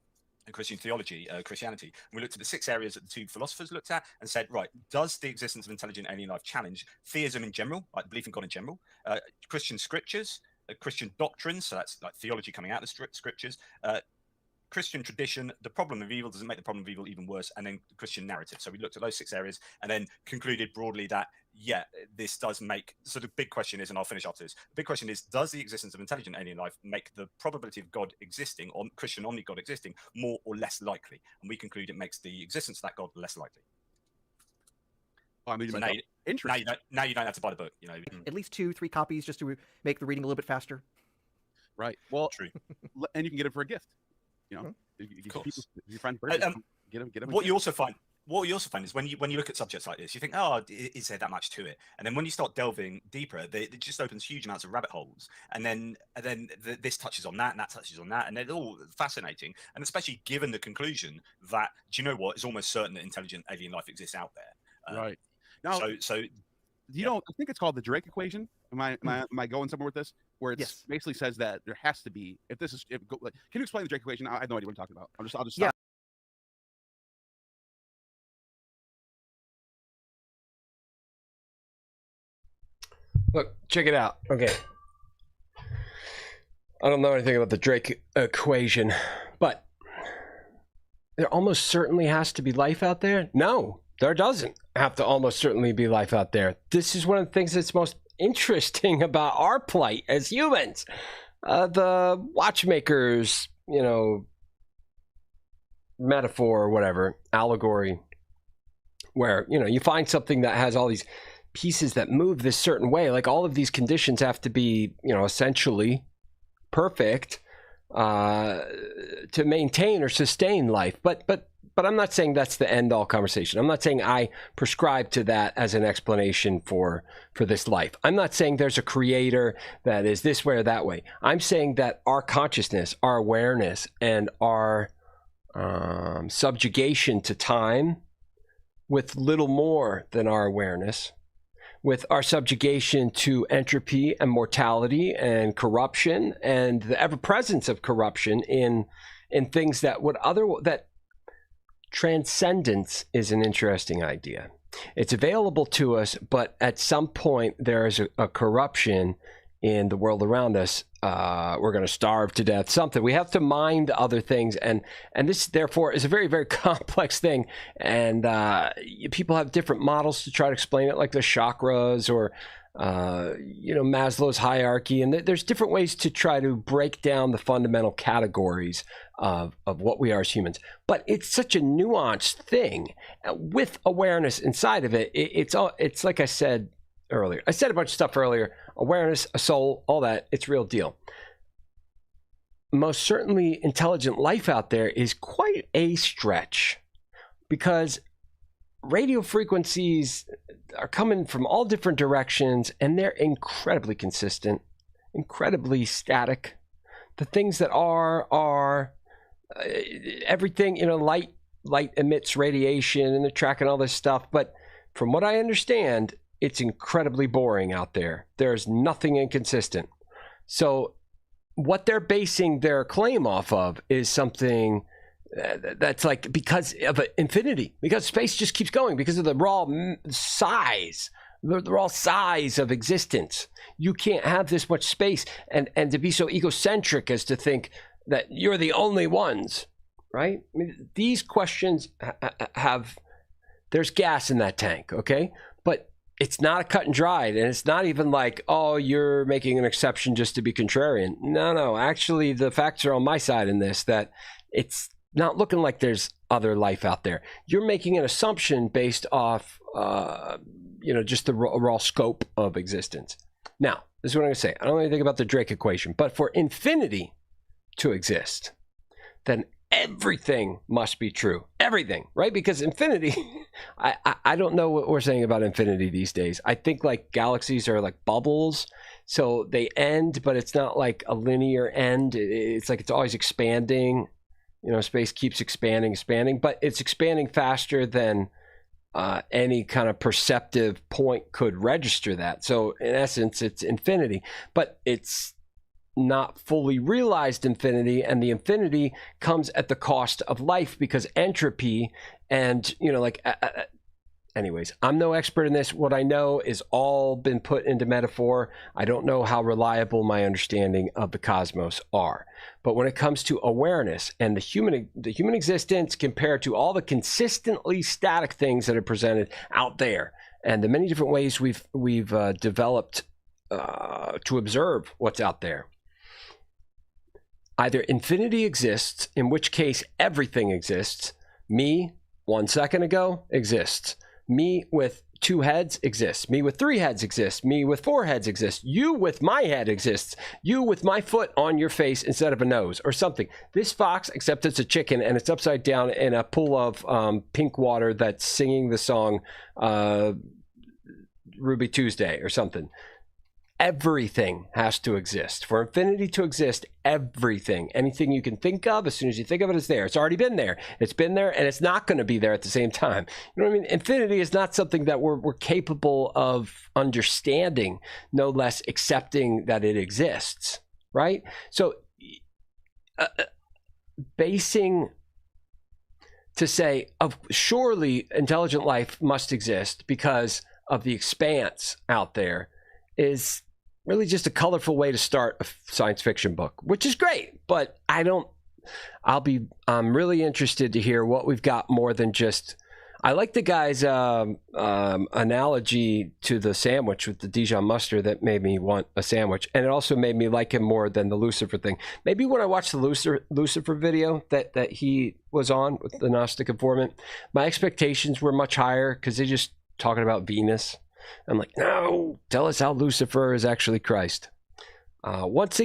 theology, Christianity. And we looked at the 6 areas that the two philosophers looked at and said, right, does the existence of intelligent alien life challenge theism in general, like belief in God in general, Christian scriptures, Christian doctrines, so that's like theology coming out of the scriptures, Christian tradition, the problem of evil, does it make the problem of evil even worse, and then Christian narrative. So we looked at those 6 areas and then concluded broadly that, yeah, this does make, so the big question is, and I'll finish after this, the big question is, does the existence of intelligent alien life make the probability of God existing, or Christian omni-God existing, more or less likely? And we conclude it makes the existence of that God less likely. Oh, I mean, so interesting. Now you don't have to buy the book, you know. At least 2-3 copies just to make the reading a little bit faster. Right. Well, true. And you can get it for a gift. You know, if your friend get them. What you also find is when you look at subjects like this, you think, oh, is there that much to it? And then when you start delving deeper, it just opens huge amounts of rabbit holes. And then this touches on that, and that touches on that, and they're all fascinating. And especially given the conclusion that, do you know what? It's almost certain that intelligent alien life exists out there. Right. Now, so you know, I think it's called the Drake equation. Am I going somewhere with this? Where it basically says that there has to be, can you explain the Drake equation? I have no idea what I'm talking about. I'll just stop. Look, check it out. Okay. I don't know anything about the Drake equation, but there almost certainly has to be life out there. No, there doesn't have to almost certainly be life out there. This is one of the things that's most interesting about our plight as humans. The watchmakers, metaphor or whatever, allegory, where, you find something that has all these pieces that move this certain way. Like, all of these conditions have to be, essentially perfect to maintain or sustain life. But but I'm not saying that's the end all conversation. I'm not saying I prescribe to that as an explanation for this life. I'm not saying there's a creator that is this way or that way. I'm saying that our consciousness, our awareness, and our subjugation to time with little more than our awareness, with our subjugation to entropy and mortality and corruption and the ever-presence of corruption in things that that transcendence is an interesting idea. It's available to us, but at some point there is a corruption in the world around us. We're going to starve to death, something. We have to mind other things. And this, therefore, is a very, very complex thing. And people have different models to try to explain it, like the chakras or, Maslow's hierarchy. And there's different ways to try to break down the fundamental categories of what we are as humans. But it's such a nuanced thing with awareness inside of it. It's like I said earlier. I said a bunch of stuff earlier. Awareness, a soul, all that, it's real deal. Most certainly intelligent life out there is quite a stretch, because radio frequencies are coming from all different directions, and they're incredibly consistent, incredibly static. The things that are everything, light emits radiation, and they're tracking all this stuff. But from what I understand, it's incredibly boring out there. There's nothing inconsistent. So what they're basing their claim off of is something that's like, because of infinity, because space just keeps going, because of the raw size, the raw size of existence. You can't have this much space and to be so egocentric as to think that you're the only ones, right? I mean, these questions there's gas in that tank, okay? But it's not a cut and dried, and it's not even like, oh, you're making an exception just to be contrarian. No, actually the facts are on my side in this, that it's not looking like there's other life out there. You're making an assumption based off, just the raw scope of existence. Now, this is what I'm going to say. I don't know anything about the Drake equation, but for infinity to exist, then everything must be true. Everything, right? Because infinity, I don't know what we're saying about infinity these days. I think like galaxies are like bubbles. So they end, but it's not like a linear end. It's like it's always expanding. Space keeps expanding, but it's expanding faster than any kind of perceptive point could register that. So in essence, it's infinity, but it's not fully realized infinity, and the infinity comes at the cost of life, because entropy and anyways, I'm no expert in this. What I know is all been put into metaphor. I don't know how reliable my understanding of the cosmos are, but when it comes to awareness and the human existence compared to all the consistently static things that are presented out there, and the many different ways we've developed to observe what's out there, either infinity exists, in which case everything exists. Me, 1 second ago, exists. Me with 2 heads exists. Me with 3 heads exists. Me with 4 heads exists. You with my head exists. You with my foot on your face instead of a nose or something. This fox, except it's a chicken and it's upside down in a pool of pink water that's singing the song Ruby Tuesday or something. Everything has to exist. For infinity to exist, everything, anything you can think of, as soon as you think of it, is there. It's already been there. It's been there, and it's not going to be there at the same time. You know what I mean? Infinity is not something that we're capable of understanding, no less accepting that it exists, right? So basing to say, surely intelligent life must exist because of the expanse out there is really just a colorful way to start a science fiction book, which is great, but I'm really interested to hear what we've got more than just, I like the guy's analogy to the sandwich with the Dijon mustard that made me want a sandwich. And it also made me like him more than the Lucifer thing. Maybe when I watched the Lucifer video that he was on with the Gnostic informant, my expectations were much higher because they're just talking about Venus. I'm like, no, tell us how Lucifer is actually Christ. Once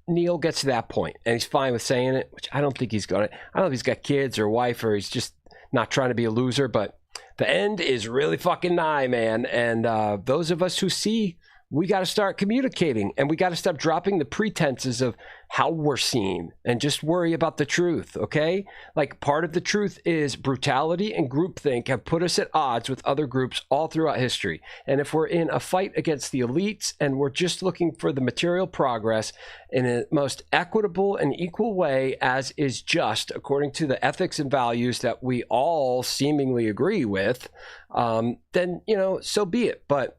Neil gets to that point and he's fine with saying it, which I don't think he's going to. I don't know if he's got kids or wife or he's just not trying to be a loser, but the end is really fucking nigh, man. And those of us who see, we got to start communicating and we got to stop dropping the pretenses of how we're seen and just worry about the truth, okay? Like, part of the truth is brutality and groupthink have put us at odds with other groups all throughout history. And if we're in a fight against the elites and we're just looking for the material progress in a most equitable and equal way as is just according to the ethics and values that we all seemingly agree with, then, you know, so be it. But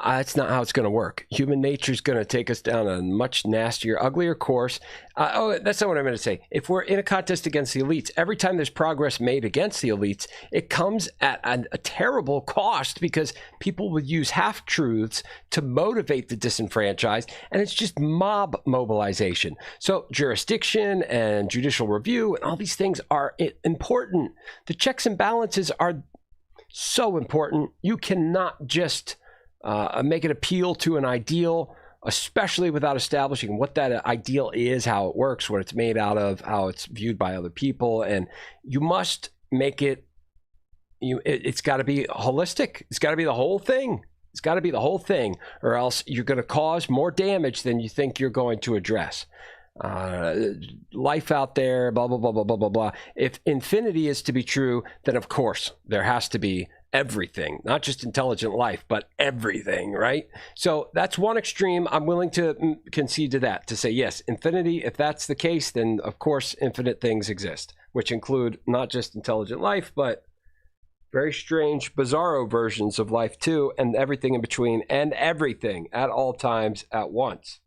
it's not how it's going to work. Human nature is going to take us down a much nastier, uglier course. That's not what I'm going to say. If we're in a contest against the elites, every time there's progress made against the elites, it comes at a terrible cost because people will use half-truths to motivate the disenfranchised, and it's just mob mobilization. So jurisdiction and judicial review and all these things are important. The checks and balances are so important. You cannot just make an appeal to an ideal, especially without establishing what that ideal is, how it works, what it's made out of, how it's viewed by other people. And you must make it, it's got to be holistic. It's got to be the whole thing. It's got to be the whole thing, or else you're going to cause more damage than you think you're going to address. Life out there, blah, blah, blah, blah, blah, blah, blah. If infinity is to be true, then of course there has to be everything, not just intelligent life, but everything, right? So that's one extreme. I'm willing to concede to that, to say, yes, infinity, if that's the case, then of course infinite things exist, which include not just intelligent life, but very strange, bizarro versions of life too, and everything in between, and everything at all times at once.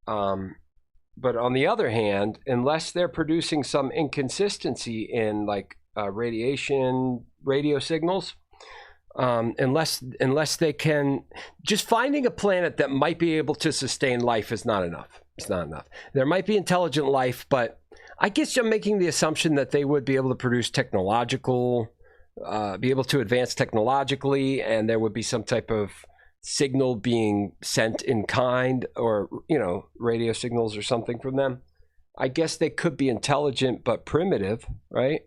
But on the other hand, unless they're producing some inconsistency in like radiation, radio signals, unless they can, just finding a planet that might be able to sustain life is not enough. It's not enough. There might be intelligent life, but I guess I'm making the assumption that they would be able to produce technological, be able to advance technologically, and there would be some type of signal being sent in kind, or, you know, radio signals or something from them. I guess they could be intelligent but primitive, right?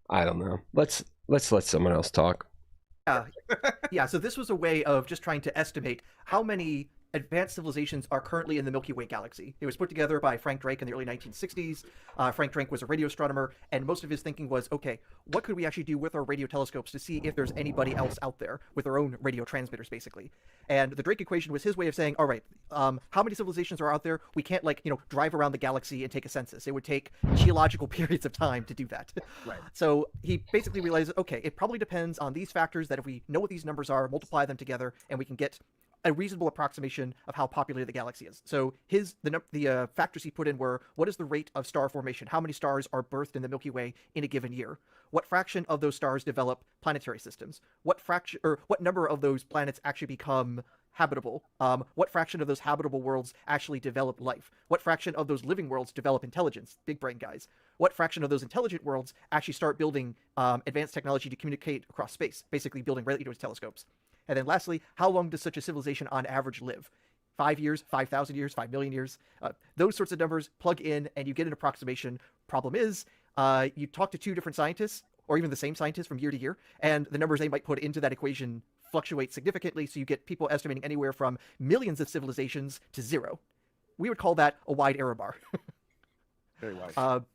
I don't know. Let's let someone else talk. Yeah, so this was a way of just trying to estimate how many advanced civilizations are currently in the Milky Way galaxy. It was put together by Frank Drake in the early 1960s. Frank Drake was a radio astronomer, and most of his thinking was, okay, what could we actually do with our radio telescopes to see if there's anybody else out there with their own radio transmitters, basically. And the Drake equation was his way of saying, all right, how many civilizations are out there? We can't, like, you know, drive around the galaxy and take a census. It would take geological periods of time to do that. Right. So he basically realized, okay, it probably depends on these factors, that if we know what these numbers are, multiply them together, and we can get a reasonable approximation of how populated the galaxy is. So the factors he put in were, what is the rate of star formation? How many stars are birthed in the Milky Way in a given year? What fraction of those stars develop planetary systems? What number of those planets actually become habitable? What fraction of those habitable worlds actually develop life? What fraction of those living worlds develop intelligence? Big brain guys. What fraction of those intelligent worlds actually start building advanced technology to communicate across space, basically building radio telescopes? And then lastly, how long does such a civilization on average live? 5 years, 5,000 years, 5 million years? Those sorts of numbers plug in and you get an approximation. Problem is, you talk to two different scientists, or even the same scientist from year to year, and the numbers they might put into that equation fluctuate significantly, so you get people estimating anywhere from millions of civilizations to zero. We would call that a wide error bar. Very wide.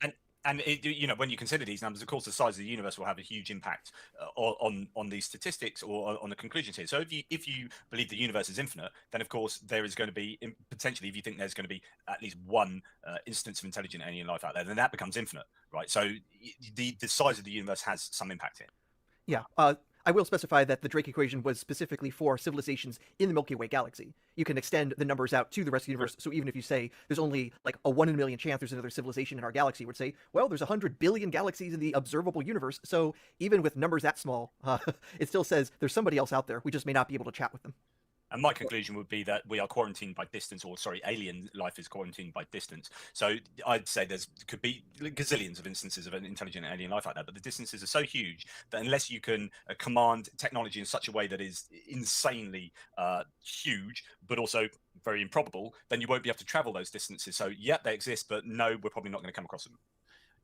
And it, you know, when you consider these numbers, of course, the size of the universe will have a huge impact on these statistics, or on the conclusions here. So if you believe the universe is infinite, then of course there is going to be, potentially, if you think there's going to be at least one instance of intelligent alien life out there, then that becomes infinite, right? So the size of the universe has some impact here. Yeah. I will specify that the Drake equation was specifically for civilizations in the Milky Way galaxy. You can extend the numbers out to the rest of the universe. So even if you say there's only like a 1 in a million chance there's another civilization in our galaxy, would say, well, there's 100 billion galaxies in the observable universe. So even with numbers that small, it still says there's somebody else out there. We just may not be able to chat with them. And my conclusion would be that we are quarantined by distance, or sorry, alien life is quarantined by distance. So I'd say could be gazillions of instances of an intelligent alien life like that, but the distances are so huge that unless you can command technology in such a way that is insanely huge, but also very improbable, then you won't be able to travel those distances. So yeah, they exist, but no, we're probably not going to come across them.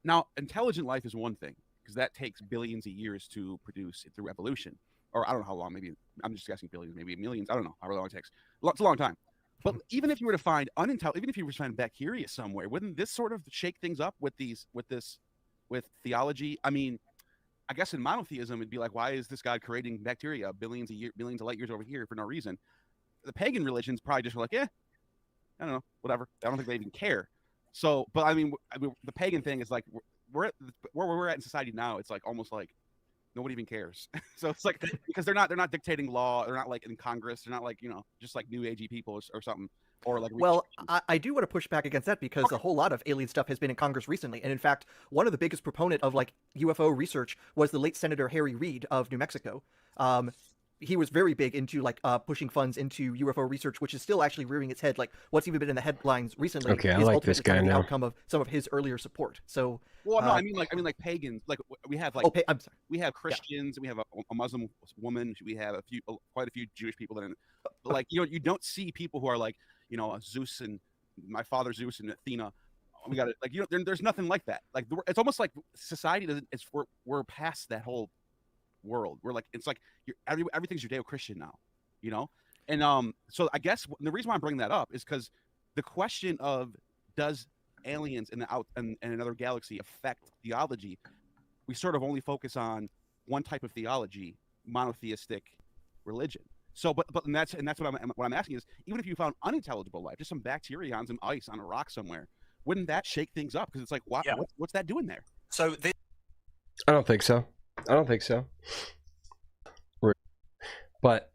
Now, intelligent life is one thing, because that takes billions of years to produce through evolution. Or I don't know how long, maybe I'm just guessing billions, maybe millions. I don't know how long it takes. It's a long time. But even if you were to find even if you were to find bacteria somewhere, wouldn't this sort of shake things up with theology? I mean, I guess in monotheism, it'd be like, why is this God creating bacteria billions of light years over here for no reason? The pagan religions probably just were like, yeah, I don't know, whatever. I don't think they even care. So, but I mean, the pagan thing is like, where we're at in society now, it's like almost like nobody even cares. So it's like, because they're not dictating law, they're not like in Congress, they're not like, just like new agey people or something, or like. Well, I do want to push back against that, because a whole lot of alien stuff has been in Congress recently, and in fact, one of the biggest proponent of like UFO research was the late Senator Harry Reid of New Mexico. He was very big into like pushing funds into UFO research, which is still actually rearing its head. Like what's even been in the headlines recently. Okay, I is like this guy the now. outcome of some of his earlier support. So, well, no, I mean like pagans. Like we have like, I'm sorry. We have Christians, we have a Muslim woman, we have quite a few Jewish people that are like, you don't see people who are like, Zeus and my father Zeus and Athena. We got it. Like, there's nothing like that. Like it's almost like society doesn't. We're past that whole world. We're like, it's like everything's Judeo-Christian now, and so I guess the reason why I'm bringing that up is because the question of does aliens in another galaxy affect theology, we sort of only focus on one type of theology, monotheistic religion. So but that's what I'm asking is, even if you found unintelligible life, just some bacteria on some ice on a rock somewhere, wouldn't that shake things up? Because it's like, what's that doing there? So I don't think so. But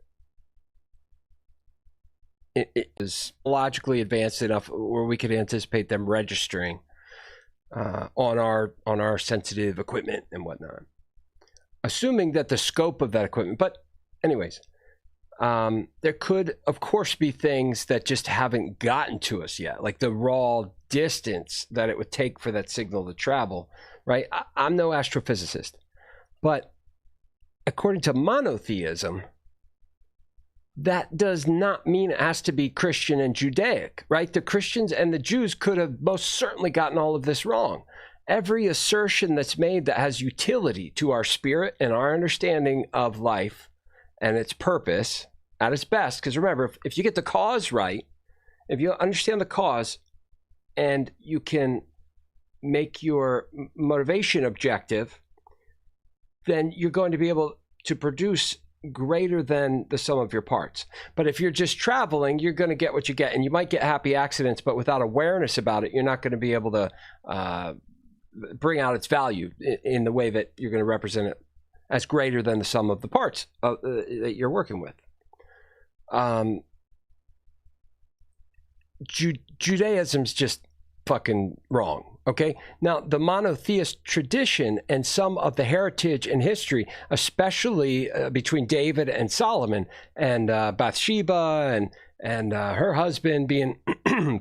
it is logically advanced enough where we could anticipate them registering on our sensitive equipment and whatnot, assuming that the scope of that equipment. But anyways, there could of course be things that just haven't gotten to us yet, like the raw distance that it would take for that signal to travel, right? I'm no astrophysicist, but according to monotheism, that does not mean it has to be Christian and Judaic, right? The Christians and the Jews could have most certainly gotten all of this wrong. Every assertion that's made that has utility to our spirit and our understanding of life and its purpose at its best, because remember, if you get the cause right, if you understand the cause and you can make your motivation objective, then you're going to be able to produce greater than the sum of your parts. But if you're just traveling, you're going to get what you get, and you might get happy accidents, but without awareness about it, you're not going to be able to bring out its value in the way that you're going to represent it as greater than the sum of the parts that you're working with. Judaism's just fucking wrong. Okay, now the monotheist tradition and some of the heritage and history, especially between David and Solomon and Bathsheba and her husband being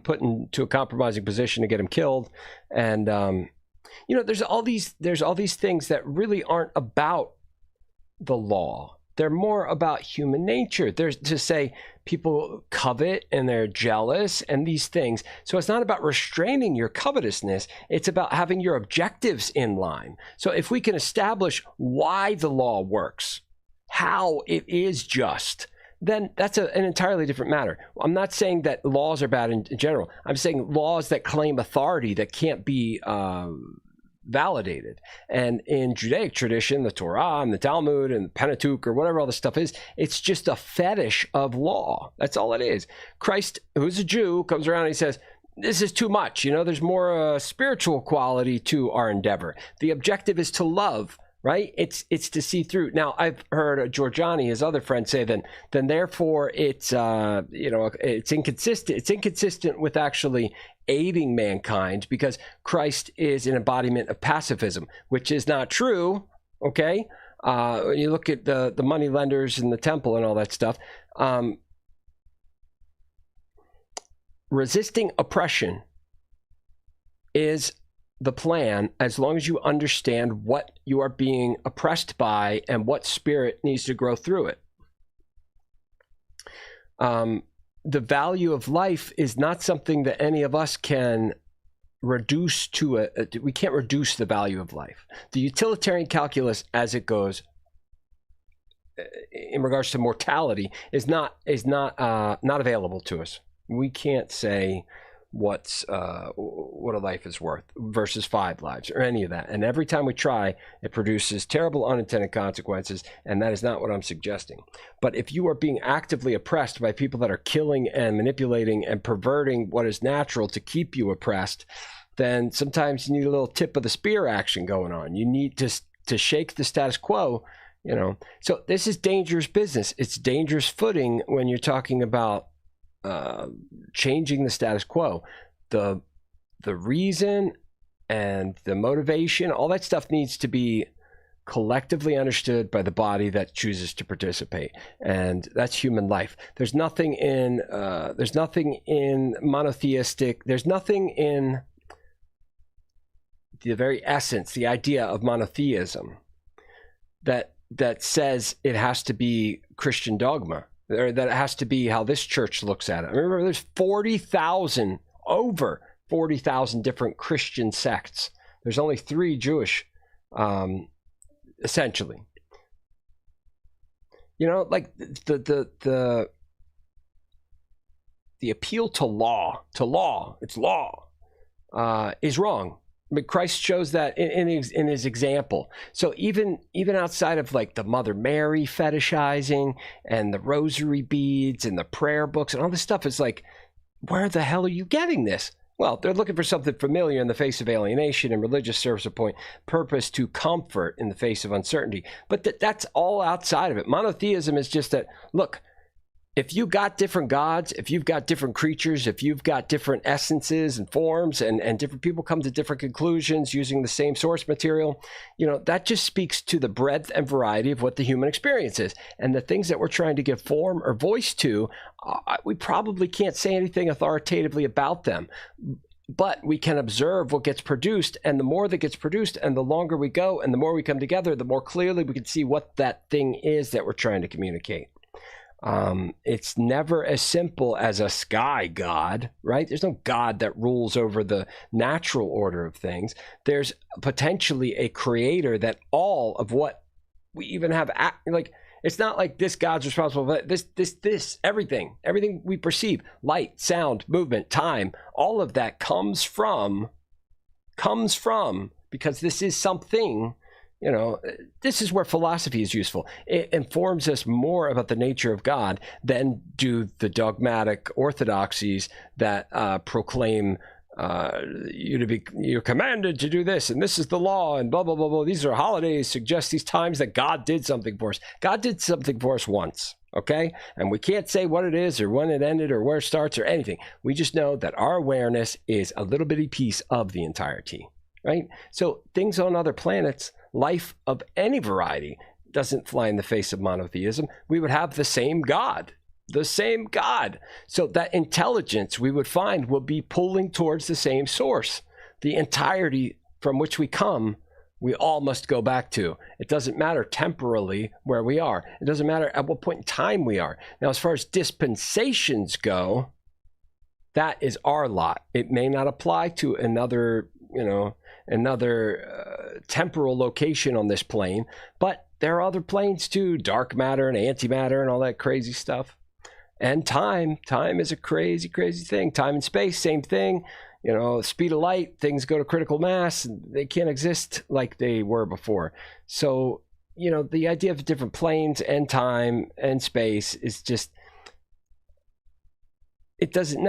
put into a compromising position to get him killed, and there's all these things that really aren't about the law. They're more about human nature. There's to say people covet and they're jealous and these things. So it's not about restraining your covetousness. It's about having your objectives in line. So if we can establish why the law works, how it is just, then that's an entirely different matter. I'm not saying that laws are bad in general. I'm saying laws that claim authority that can't be validated. And in Judaic tradition, the Torah and the Talmud and the Pentateuch or whatever all this stuff is, it's just a fetish of law. That's all it is. Christ, who's a Jew, comes around and he says, this is too much. There's more spiritual quality to our endeavor. The objective is to love, right? It's to see through. Now, I've heard Giorgiani, his other friend, say then therefore it's it's inconsistent. It's inconsistent with actually aiding mankind because Christ is an embodiment of pacifism, which is not true. Okay, when you look at the money lenders in the temple and all that stuff, resisting oppression is the plan, as long as you understand what you are being oppressed by and what spirit needs to grow through it. The value of life is not something that any of us can reduce to we can't reduce the value of life. The utilitarian calculus as it goes in regards to mortality is not available to us. We can't say what a life is worth versus 5 lives or any of that. And every time we try, it produces terrible unintended consequences, and that is not what I'm suggesting. But if you are being actively oppressed by people that are killing and manipulating and perverting what is natural to keep you oppressed, then sometimes you need a little tip of the spear action going on. You need to shake the status quo, you know. So this is dangerous business. It's dangerous footing when you're talking about changing the status quo. The reason and the motivation, all that stuff needs to be collectively understood by the body that chooses to participate, and that's human life. There's nothing in monotheistic. There's nothing in the very essence, the idea of monotheism, that says it has to be Christian dogma, or that it has to be how this church looks at it. Remember, there's over 40,000 different Christian sects. There's only 3 Jewish, essentially. You know, like the appeal to law, it's law, is wrong. But Christ shows that in his example. So even outside of like the Mother Mary fetishizing and the rosary beads and the prayer books and all this stuff, is like, where the hell are you getting this? Well, they're looking for something familiar in the face of alienation, and religious serves a purpose to comfort in the face of uncertainty. But that's all outside of it. Monotheism is just that, look, if you've got different gods, if you've got different creatures, if you've got different essences and forms, and different people come to different conclusions using the same source material, you know, that just speaks to the breadth and variety of what the human experience is. And the things that we're trying to give form or voice to, we probably can't say anything authoritatively about them. But we can observe what gets produced, and the more that gets produced and the longer we go and the more we come together, the more clearly we can see what that thing is that we're trying to communicate. It's never as simple as a sky god, right? There's no god that rules over the natural order of things. There's potentially a creator that all of what we even have, like, it's not like this god's responsible for this, everything we perceive, light, sound, movement, time, all of that comes from, because this is something. You know, this is where philosophy is useful. It informs us more about the nature of God than do the dogmatic orthodoxies that proclaim you're commanded to do this, and this is the law, and blah, blah, blah, blah. These are holidays, suggest these times that God did something for us. God did something for us once, okay? And we can't say what it is or when it ended or where it starts or anything. We just know that our awareness is a little bitty piece of the entirety, right? So things on other planets, life of any variety, doesn't fly in the face of monotheism. We would have the same God. So that intelligence we would find will be pulling towards the same source. The entirety from which we come, we all must go back to. It doesn't matter temporally where we are. It doesn't matter at what point in time we are. Now, as far as dispensations go, that is our lot. It may not apply to another temporal location on this plane, but there are other planes too, dark matter and antimatter and all that crazy stuff. And time is a crazy thing. Time and space, same thing. You know, speed of light, things go to critical mass, and they can't exist like they were before. So, you know, the idea of different planes and time and space is just, it doesn't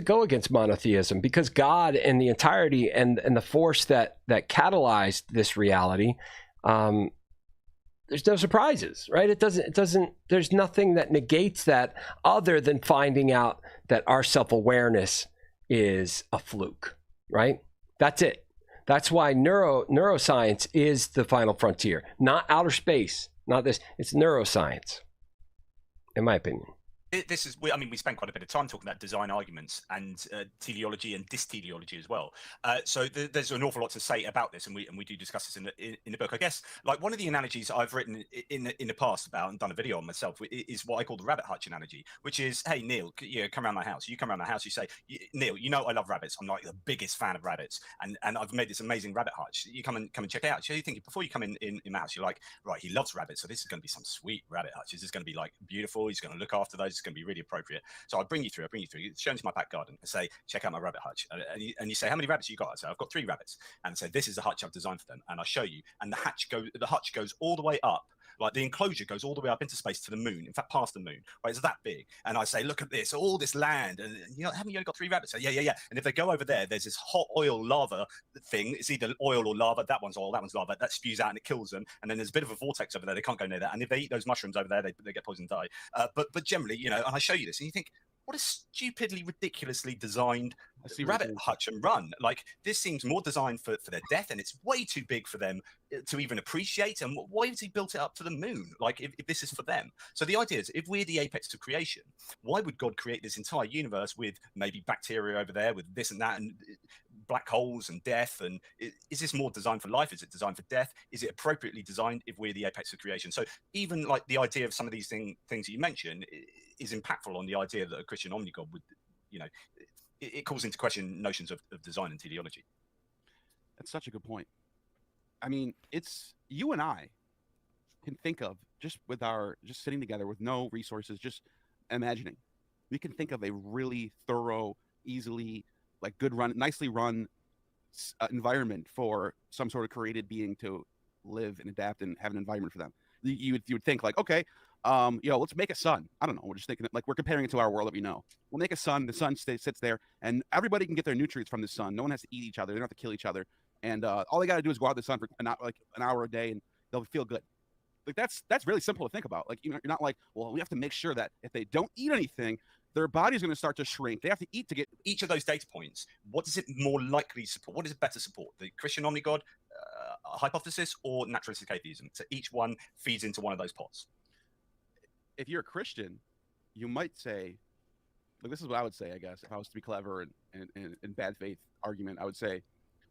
go against monotheism, because God and the entirety and the force that catalyzed this reality, there's no surprises, right? There's nothing that negates that other than finding out that our self-awareness is a fluke, right? That's it. That's why neuroscience is the final frontier, not outer space, not this. It's neuroscience, in my opinion. This is, I mean, we spent quite a bit of time talking about design arguments and teleology and dysteleology as well. So there's an awful lot to say about this, and we do discuss this in the book. I guess, like, one of the analogies I've written in the past about and done a video on myself is what I call the rabbit hutch analogy, which is, hey Neil, come around my house. You come around my house. You say, Neil, you know I love rabbits. I'm like the biggest fan of rabbits, and I've made this amazing rabbit hutch. You come and check it out. So you think before you come in my house, you're like, right, he loves rabbits, so this is going to be some sweet rabbit hutch. This is going to be like beautiful. He's going to look after those. It's going to be really appropriate. So I bring you through. Show into my back garden and say, check out my rabbit hutch. And you say, how many rabbits you got? I say, I've got 3 rabbits. And I say, this is the hutch I've designed for them. And I show you. And the hutch goes all the way up. Like, the enclosure goes all the way up into space to the moon. In fact, past the moon. Right, it's that big. And I say, look at this, all this land. And you know, haven't you only got 3 rabbits? So, yeah. And if they go over there, there's this hot oil lava thing. It's either oil or lava. That one's oil, that one's lava. That spews out and it kills them. And then there's a bit of a vortex over there. They can't go near that. And if they eat those mushrooms over there, they get poisoned and die. But generally, you know, and I show you this, and you think, what a stupidly, ridiculously designed rabbit hutch and run. Like, this seems more designed for their death, and it's way too big for them to even appreciate. And why has he built it up to the moon? Like, if this is for them. So the idea is, if we're the apex of creation, why would God create this entire universe with maybe bacteria over there, with this and that, and black holes and death? And is this more designed for life? Is it designed for death? Is it appropriately designed if we're the apex of creation? So even like the idea of some of these things you mentioned is impactful on the idea that a Christian omnigod would, you know, it calls into question notions of design and teleology. That's such a good point. I mean, it's, you and I can think of, just sitting together with no resources, just imagining, we can think of a really thorough, easily, like, nicely run environment for some sort of created being to live and adapt and have an environment for them. You would think, like, okay, let's make a sun. I don't know. We're just thinking, like, we're comparing it to our world that we know. We'll make a sun. The sun sits there, and everybody can get their nutrients from the sun. No one has to eat each other. They don't have to kill each other. And all they got to do is go out in the sun for an hour a day, and they'll feel good. Like, that's really simple to think about. Like, you're not like, well, we have to make sure that if they don't eat anything, their body's going to start to shrink. They have to eat to get each of those data points. What does it more likely support? What does it better support? The Christian omnigod hypothesis or naturalistic atheism? So each one feeds into one of those pots. If you're a Christian, you might say, like, this is what I would say, I guess, if I was to be clever and in bad faith argument, I would say,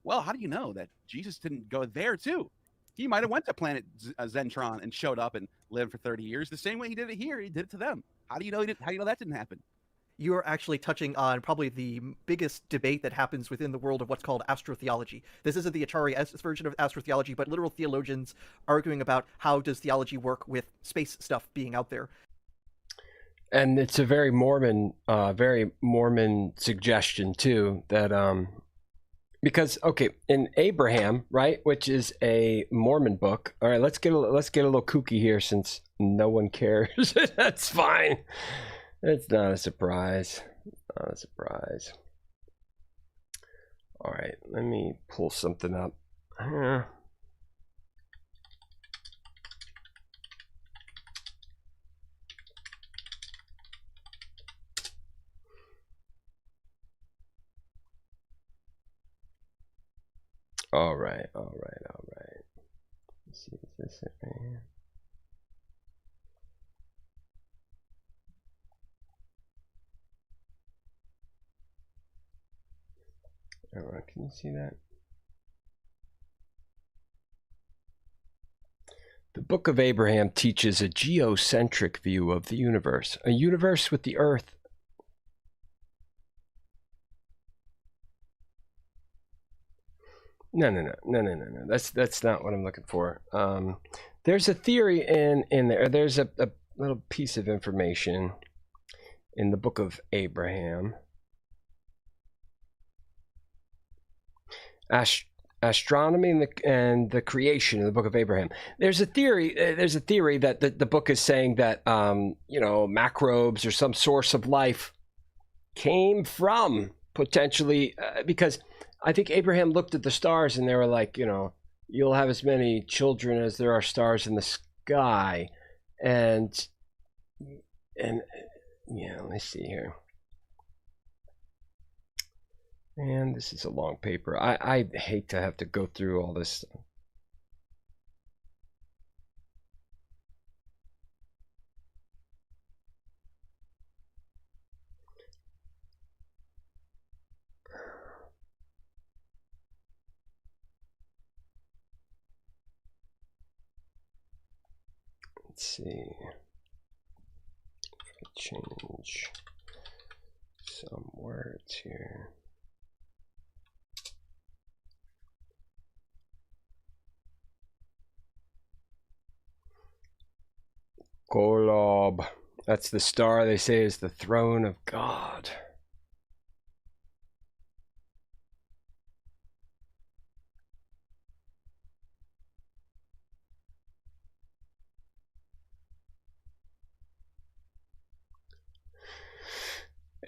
well, how do you know that Jesus didn't go there too? He might have went to planet Zentron and showed up and lived for 30 years the same way he did it here. He did it to them. How do you know how do you know that didn't happen? You are actually touching on probably the biggest debate that happens within the world of what's called astrotheology. This isn't the Atari version of astrotheology, but literal theologians arguing about how does theology work with space stuff being out there. And it's a very Mormon suggestion too, that because, okay, in Abraham, right, which is a Mormon book. All right, let's get a little kooky here, since no one cares. That's fine. It's not a surprise. Not a surprise. All right, let me pull something up. All right. Let's see, is this it right here? All right, can you see that? The Book of Abraham teaches a geocentric view of the universe, a universe with the Earth. No. That's not what I'm looking for. There's a theory in there. There's a little piece of information in the Book of Abraham. Astronomy and the creation in the Book of Abraham. There's a theory that the book is saying that macrobes or some source of life came from potentially because I think Abraham looked at the stars and they were like, you'll have as many children as there are stars in the sky, and let me see here. Man, this is a long paper. I hate to have to go through all this. Let's see. Change some words here. Kolob. That's the star they say is the throne of God.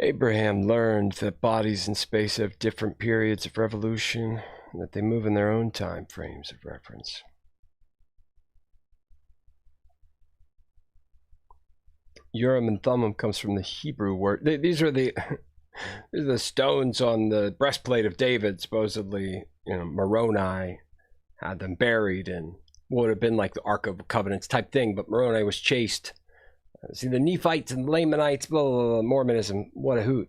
Abraham learned that bodies in space have different periods of revolution and that they move in their own time frames of reference. Urim and Thummim comes from the Hebrew word. These are the stones on the breastplate of David. Supposedly, Moroni had them buried and would have been like the Ark of Covenants type thing, but Moroni was chased. See, the Nephites and Lamanites, blah, blah, blah, Mormonism, what a hoot.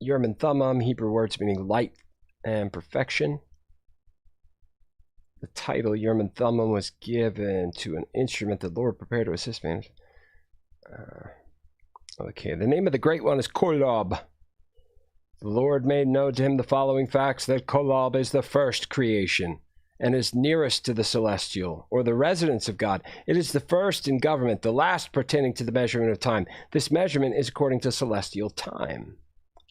Urim and Thummim, Hebrew words meaning light and perfection. The title Urim and Thummim was given to an instrument the Lord prepared to assist man. Okay, the name of the Great One is Kolob. The Lord made known to him the following facts, that Kolob is the first creation and is nearest to the celestial, or the residence of God. It is the first in government, the last pertaining to the measurement of time. This measurement is according to celestial time.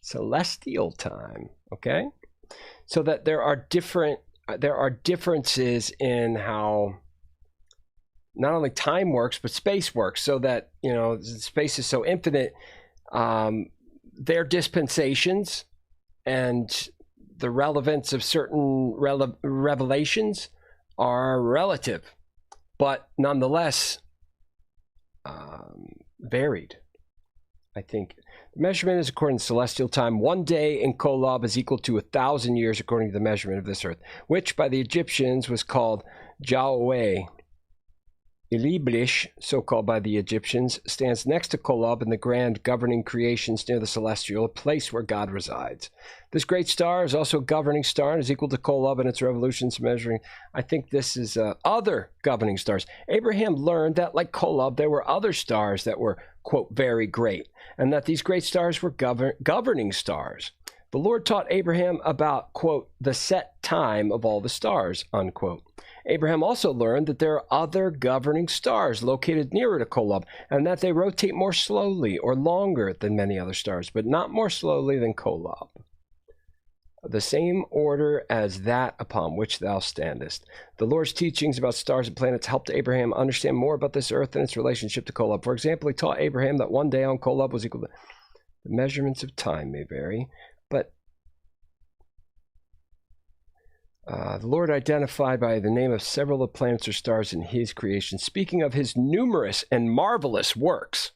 Celestial time, okay? So that there are differences in how not only time works, but space works, so that, space is so infinite. Their dispensations and the relevance of certain revelations are relative, but nonetheless varied. I think the measurement is according to celestial time. 1 day in Kolob is equal to 1,000 years according to the measurement of this earth, which by the Egyptians was called Jahwe. Iliblish, so called by the Egyptians, stands next to Kolob in the grand governing creations near the celestial, a place where God resides. This great star is also a governing star and is equal to Kolob in its revolutions measuring. I think this is other governing stars. Abraham learned that, like Kolob, there were other stars that were, quote, very great, and that these great stars were governing stars. The Lord taught Abraham about, quote, the set time of all the stars, unquote. Abraham also learned that there are other governing stars located nearer to Kolob, and that they rotate more slowly or longer than many other stars, but not more slowly than Kolob. The same order as that upon which thou standest. The Lord's teachings about stars and planets helped Abraham understand more about this earth and its relationship to Kolob. For example, he taught Abraham that 1 day on Kolob was equal to... The measurements of time may vary, but the Lord identified by the name of several of the planets or stars in his creation, speaking of his numerous and marvelous works.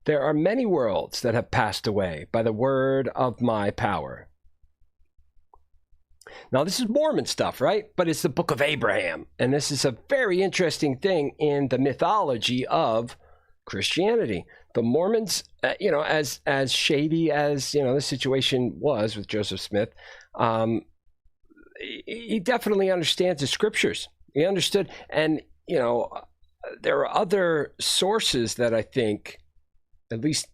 There are many worlds that have passed away by the word of my power. Now, this is Mormon stuff, right? But it's the book of Abraham. And this is a very interesting thing in the mythology of Christianity. The Mormons, as shady as, the situation was with Joseph Smith, he definitely understands the scriptures. He understood. And, there are other sources that I think, at least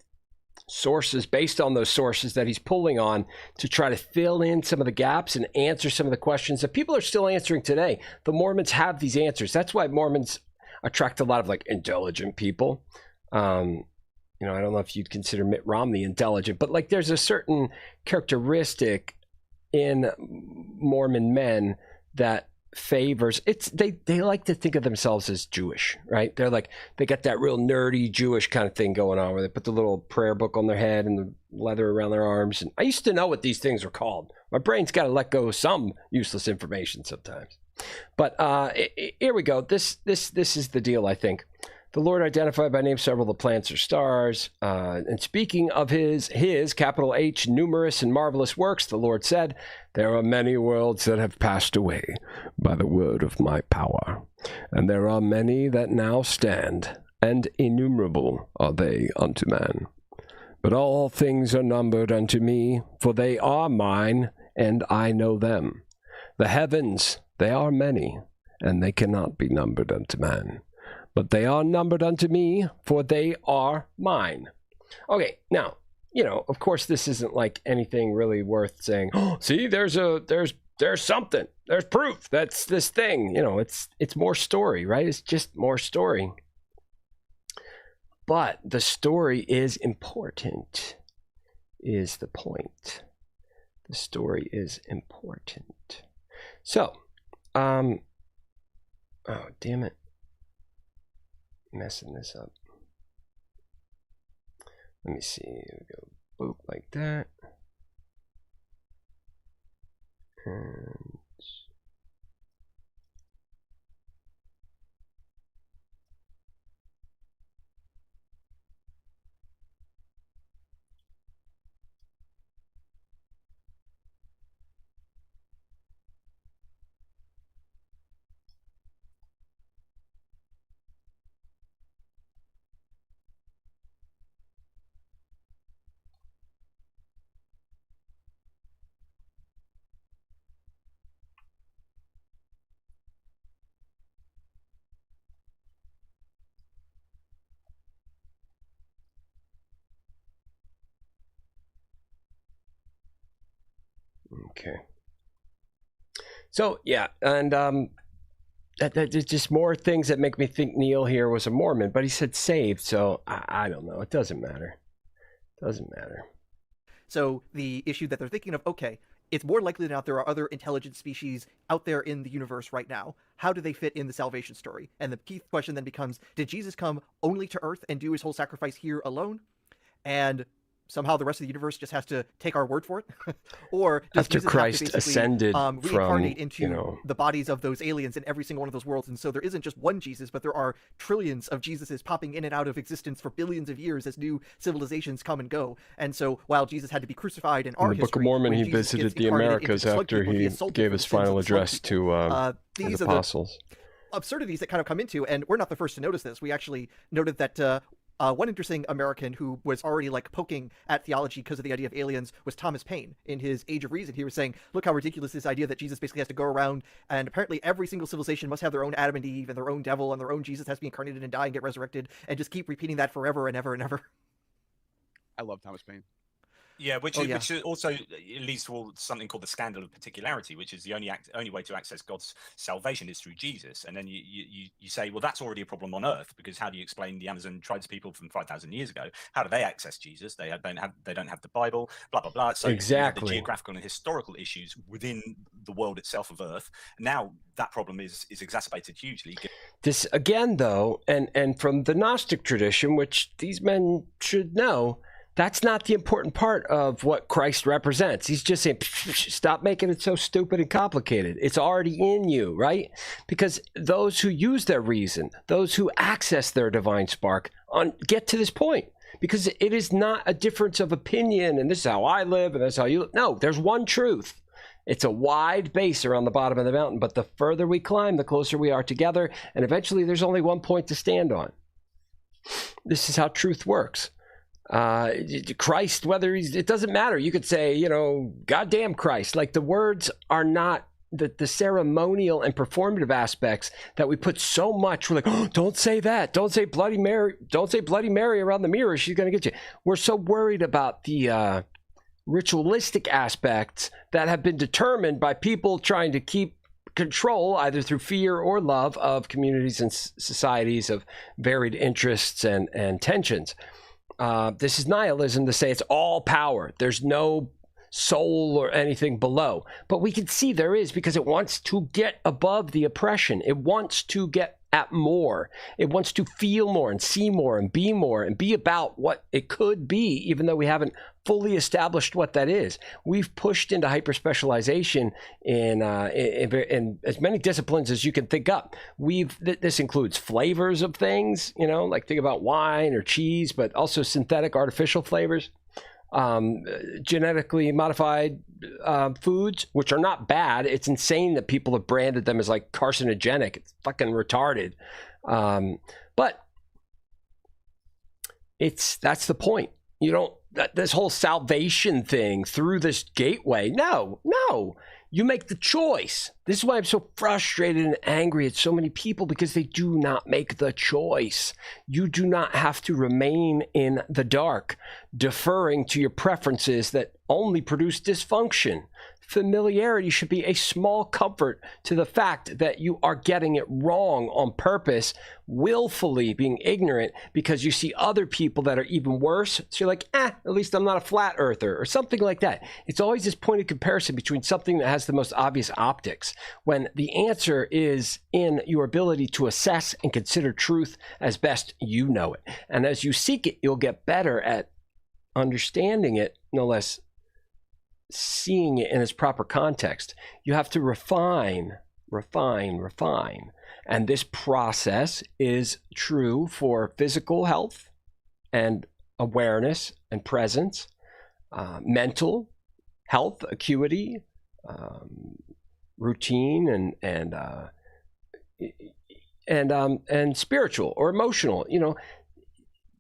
sources based on those sources that he's pulling on to try to fill in some of the gaps and answer some of the questions that people are still answering today. The Mormons have these answers. That's why Mormons attract a lot of intelligent people. I don't know if you'd consider Mitt Romney intelligent, but there's a certain characteristic in Mormon men that favors they like to think of themselves as Jewish, right? They got that real nerdy Jewish kind of thing going on where they put the little prayer book on their head and the leather around their arms. And I used to know what these things were called. My brain's got to let go of some useless information sometimes. But here we go. This is the deal, I think. The Lord identified by name several of the planets or stars. And speaking of his capital H, numerous and marvelous works, the Lord said, there are many worlds that have passed away by the word of my power. And there are many that now stand, and innumerable are they unto man. But all things are numbered unto me, for they are mine, and I know them. The heavens, they are many, and they cannot be numbered unto man. But they are numbered unto me, for they are mine. Okay, now, you know, of course, this isn't like anything really worth saying, oh, see, there's something. There's proof. That's this thing. You know, it's more story, right? It's just more story. But the story is important, is the point. The story is important. So, oh, damn it. Messing this up. Let me see. Here we go. Boop, like that. And okay. So, yeah, and there's just more things that make me think Neil here was a Mormon, but he said saved, so I don't know. It doesn't matter. Doesn't matter. So the issue that they're thinking of, okay, it's more likely than not there are other intelligent species out there in the universe right now. How do they fit in the salvation story? And the key question then becomes, did Jesus come only to Earth and do his whole sacrifice here alone? And somehow the rest of the universe just has to take our word for it? Or does after Jesus Christ have to ascended reincarnate from, into the bodies of those aliens in every single one of those worlds? And so there isn't just one Jesus, but there are trillions of Jesuses popping in and out of existence for billions of years as new civilizations come and go. And so while Jesus had to be crucified in our in the Book of Mormon, he visited the Americas after he gave his final address to his apostles. Absurdities that kind of come into, and we're not the first to notice this. We actually noted that one interesting American who was already like poking at theology because of the idea of aliens was Thomas Paine. In his Age of Reason, he was saying, look how ridiculous this idea that Jesus basically has to go around, and apparently every single civilization must have their own Adam and Eve and their own devil, and their own Jesus has to be incarnated and die and get resurrected, and just keep repeating that forever and ever and ever. I love Thomas Paine. Yeah, which also leads to something called the scandal of particularity, which is the only way to access God's salvation is through Jesus. And then you say, well, that's already a problem on Earth, because how do you explain the Amazon tribespeople from 5,000 years ago? How do they access Jesus? They don't have the Bible, blah blah blah. So exactly, the geographical and historical issues within the world itself of Earth. Now that problem is exacerbated hugely. This again, though, and from the Gnostic tradition, which these men should know, that's not the important part of what Christ represents. He's just saying, stop making it so stupid and complicated. It's already in you, right? Because those who use their reason, those who access their divine spark, get to this point. Because it is not a difference of opinion, and this is how I live, and this is how you live. No, there's one truth. It's a wide base around the bottom of the mountain, but the further we climb, the closer we are together, and eventually there's only one point to stand on. This is how truth works. Christ, it doesn't matter. You could say, goddamn Christ. Like, the words are not the ceremonial and performative aspects that we put so much. We're like, oh, don't say that. Don't say Bloody Mary. Don't say Bloody Mary around the mirror. She's going to get you. We're so worried about the ritualistic aspects that have been determined by people trying to keep control, either through fear or love, of communities and societies of varied interests and tensions. This is nihilism to say it's all power. There's no soul or anything below. But we can see there is, because it wants to get above the oppression. It wants to get at more. It wants to feel more and see more and be about what it could be, even though we haven't fully established what that is. We've pushed into hyper-specialization in as many disciplines as you can think up. This includes flavors of things, like think about wine or cheese, but also synthetic artificial flavors. Genetically modified foods, which are not bad. It's insane that people have branded them as like carcinogenic. It's fucking retarded. But that's the point. You don't this whole salvation thing through this gateway. No. You make the choice. This is why I'm so frustrated and angry at so many people, because they do not make the choice. You do not have to remain in the dark, deferring to your preferences that only produce dysfunction. Familiarity should be a small comfort to the fact that you are getting it wrong on purpose, willfully being ignorant because you see other people that are even worse. So you're like, at least I'm not a flat earther or something like that. It's always this point of comparison between something that has the most obvious optics, when the answer is in your ability to assess and consider truth as best you know it. And as you seek it, you'll get better at understanding it, no less seeing it in its proper context. You have to refine. And this process is true for physical health and awareness and presence, mental health, acuity, routine, and spiritual or emotional. You know,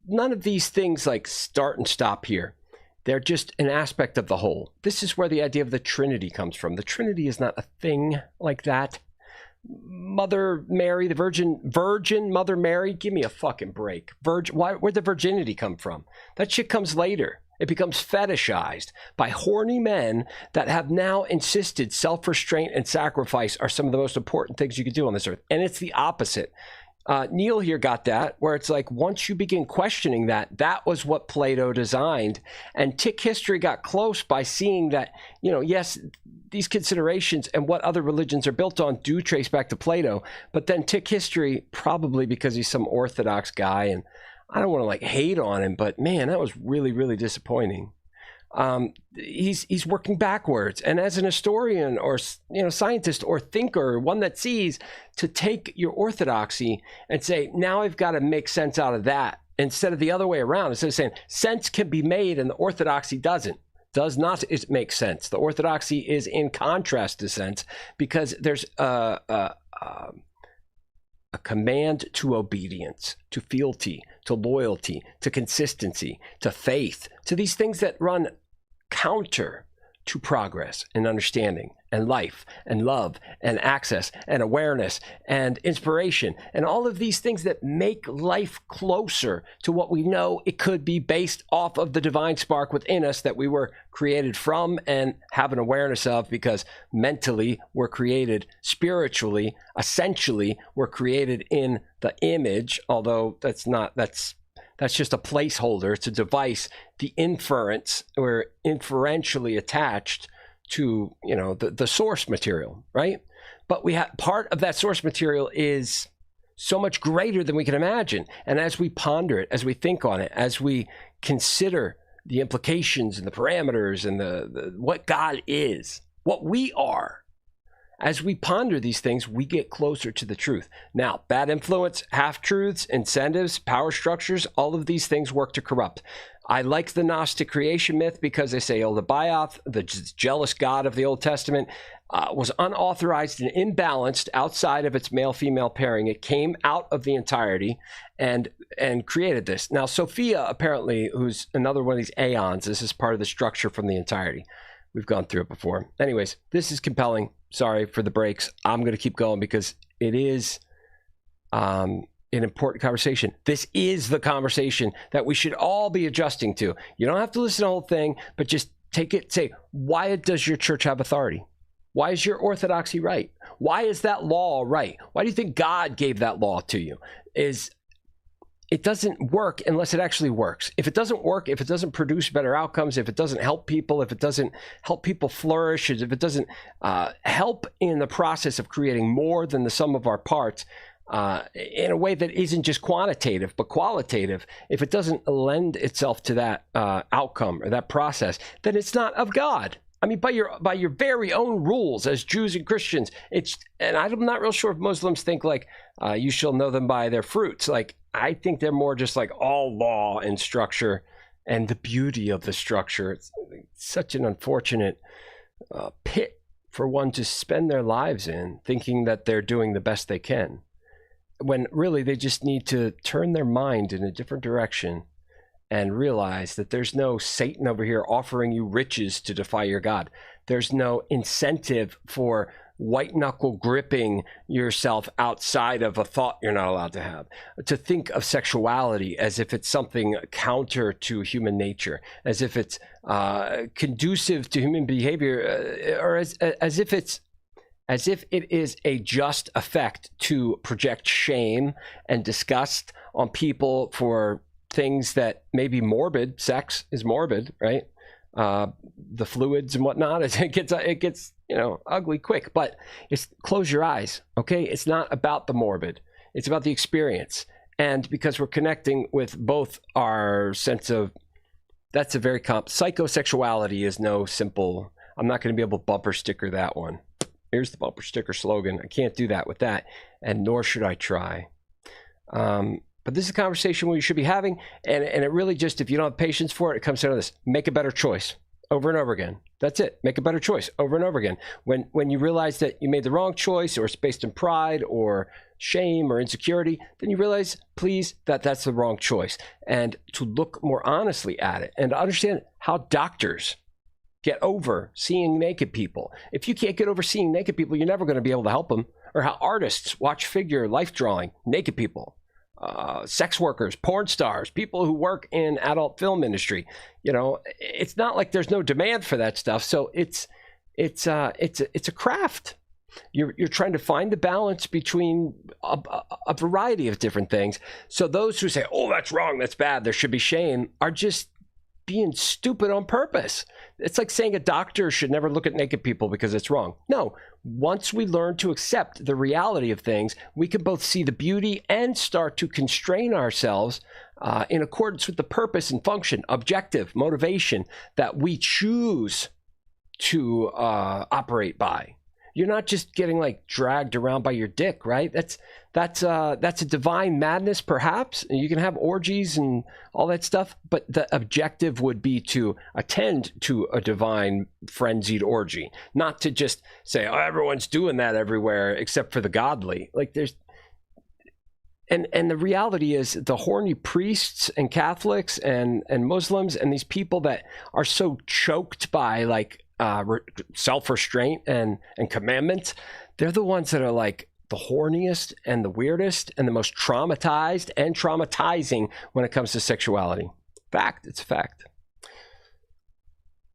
none of these things like start and stop here. They're just an aspect of the whole. This is where the idea of the Trinity comes from. The Trinity is not a thing like that. Mother Mary, the Virgin Mother Mary, give me a fucking break. Where'd the virginity come from? That shit comes later. It becomes fetishized by horny men that have now insisted self-restraint and sacrifice are some of the most important things you can do on this earth. And it's the opposite. Neil here got that, where it's like, once you begin questioning that was what Plato designed. And Tick History got close by seeing that, you know, yes, these considerations and what other religions are built on do trace back to Plato. But then Tick History, probably because he's some Orthodox guy, and I don't want to like hate on him, but man, that was really, really disappointing. He's working backwards, and as an historian or, you know, scientist or thinker, one that sees, to take your orthodoxy and say, now I've got to make sense out of that, instead of the other way around. Instead of saying sense can be made and the orthodoxy does not make sense. The orthodoxy is in contrast to sense, because there's a command to obedience, to fealty, to loyalty, to consistency, to faith, to these things that run counter to progress and understanding and life and love and access and awareness and inspiration and all of these things that make life closer to what we know it could be, based off of the divine spark within us that we were created from and have an awareness of, because mentally we're created, spiritually, essentially we're created in the image, although that's just a placeholder. It's a device. The inference, we're inferentially attached to, you know, the source material, right? But we have part of that source material is so much greater than we can imagine. And as we ponder it, as we think on it, as we consider the implications and the parameters and the what God is, what we are, as we ponder these things, we get closer to the truth. Now, bad influence, half-truths, incentives, power structures, all of these things work to corrupt. I like the Gnostic creation myth because they say, the Bioth, the jealous god of the Old Testament, was unauthorized and imbalanced outside of its male-female pairing. It came out of the entirety and created this. Now, Sophia, apparently, who's another one of these aeons, this is part of the structure from the entirety. We've gone through it before. Anyways, this is compelling. Sorry for the breaks. I'm going to keep going because it is an important conversation. This is the conversation that we should all be adjusting to. You don't have to listen to the whole thing, but just take it. Say, why does your church have authority? Why is your orthodoxy right? Why is that law right? Why do you think God gave that law to you? It doesn't work unless it actually works. If it doesn't work, if it doesn't produce better outcomes, if it doesn't help people, if it doesn't help people flourish, if it doesn't help in the process of creating more than the sum of our parts, in a way that isn't just quantitative but qualitative, if it doesn't lend itself to that outcome or that process, then it's not of God. I mean, by your very own rules as Jews and Christians, and I'm not real sure if Muslims think like you shall know them by their fruits. Like, I think they're more just like all law and structure and the beauty of the structure. It's such an unfortunate pit for one to spend their lives in, thinking that they're doing the best they can, when really they just need to turn their mind in a different direction and realize that there's no Satan over here offering you riches to defy your God. There's no incentive for white knuckle gripping yourself outside of a thought you're not allowed to have. To think of sexuality as if it's something counter to human nature, as if it's conducive to human behavior, or as if it is a just effect to project shame and disgust on people for things that may be morbid. Sex is morbid, right? The fluids and whatnot, it gets ugly quick. But it's close your eyes, okay? It's not about the morbid. It's about the experience. And because we're connecting with both our sense of, that's a very psychosexuality is no simple. I'm not going to be able to bumper sticker that one. Here's the bumper sticker slogan. I can't do that with that, and nor should I try. But this is a conversation we should be having, and it really just, if you don't have patience for it, it comes down to this: make a better choice over and over again. That's it. Make a better choice over and over again. When you realize that you made the wrong choice, or it's based in pride or shame or insecurity, then you realize, please, that that's the wrong choice, and to look more honestly at it and to understand how doctors get over seeing naked people. If you can't get over seeing naked people, you're never going to be able to help them. Or how artists watch figure life drawing naked people. Sex workers, porn stars, people who work in adult film industry. It's not like there's no demand for that stuff. So it's a craft. You're trying to find the balance between a variety of different things. So those who say, "Oh, that's wrong, that's bad, there should be shame," are just being stupid on purpose. It's like saying a doctor should never look at naked people because it's wrong. No, once we learn to accept the reality of things, we can both see the beauty and start to constrain ourselves in accordance with the purpose and function, objective, motivation that we choose to operate by. You're not just getting like dragged around by your dick, right? That's a divine madness, perhaps. You can have orgies and all that stuff, but the objective would be to attend to a divine frenzied orgy, not to just say, "Oh, everyone's doing that everywhere except for the godly." Like and the reality is, the horny priests and Catholics and Muslims and these people that are so choked by like self-restraint and commandments, they're the ones that are like the horniest and the weirdest and the most traumatized and traumatizing when it comes to sexuality. Fact. It's a fact.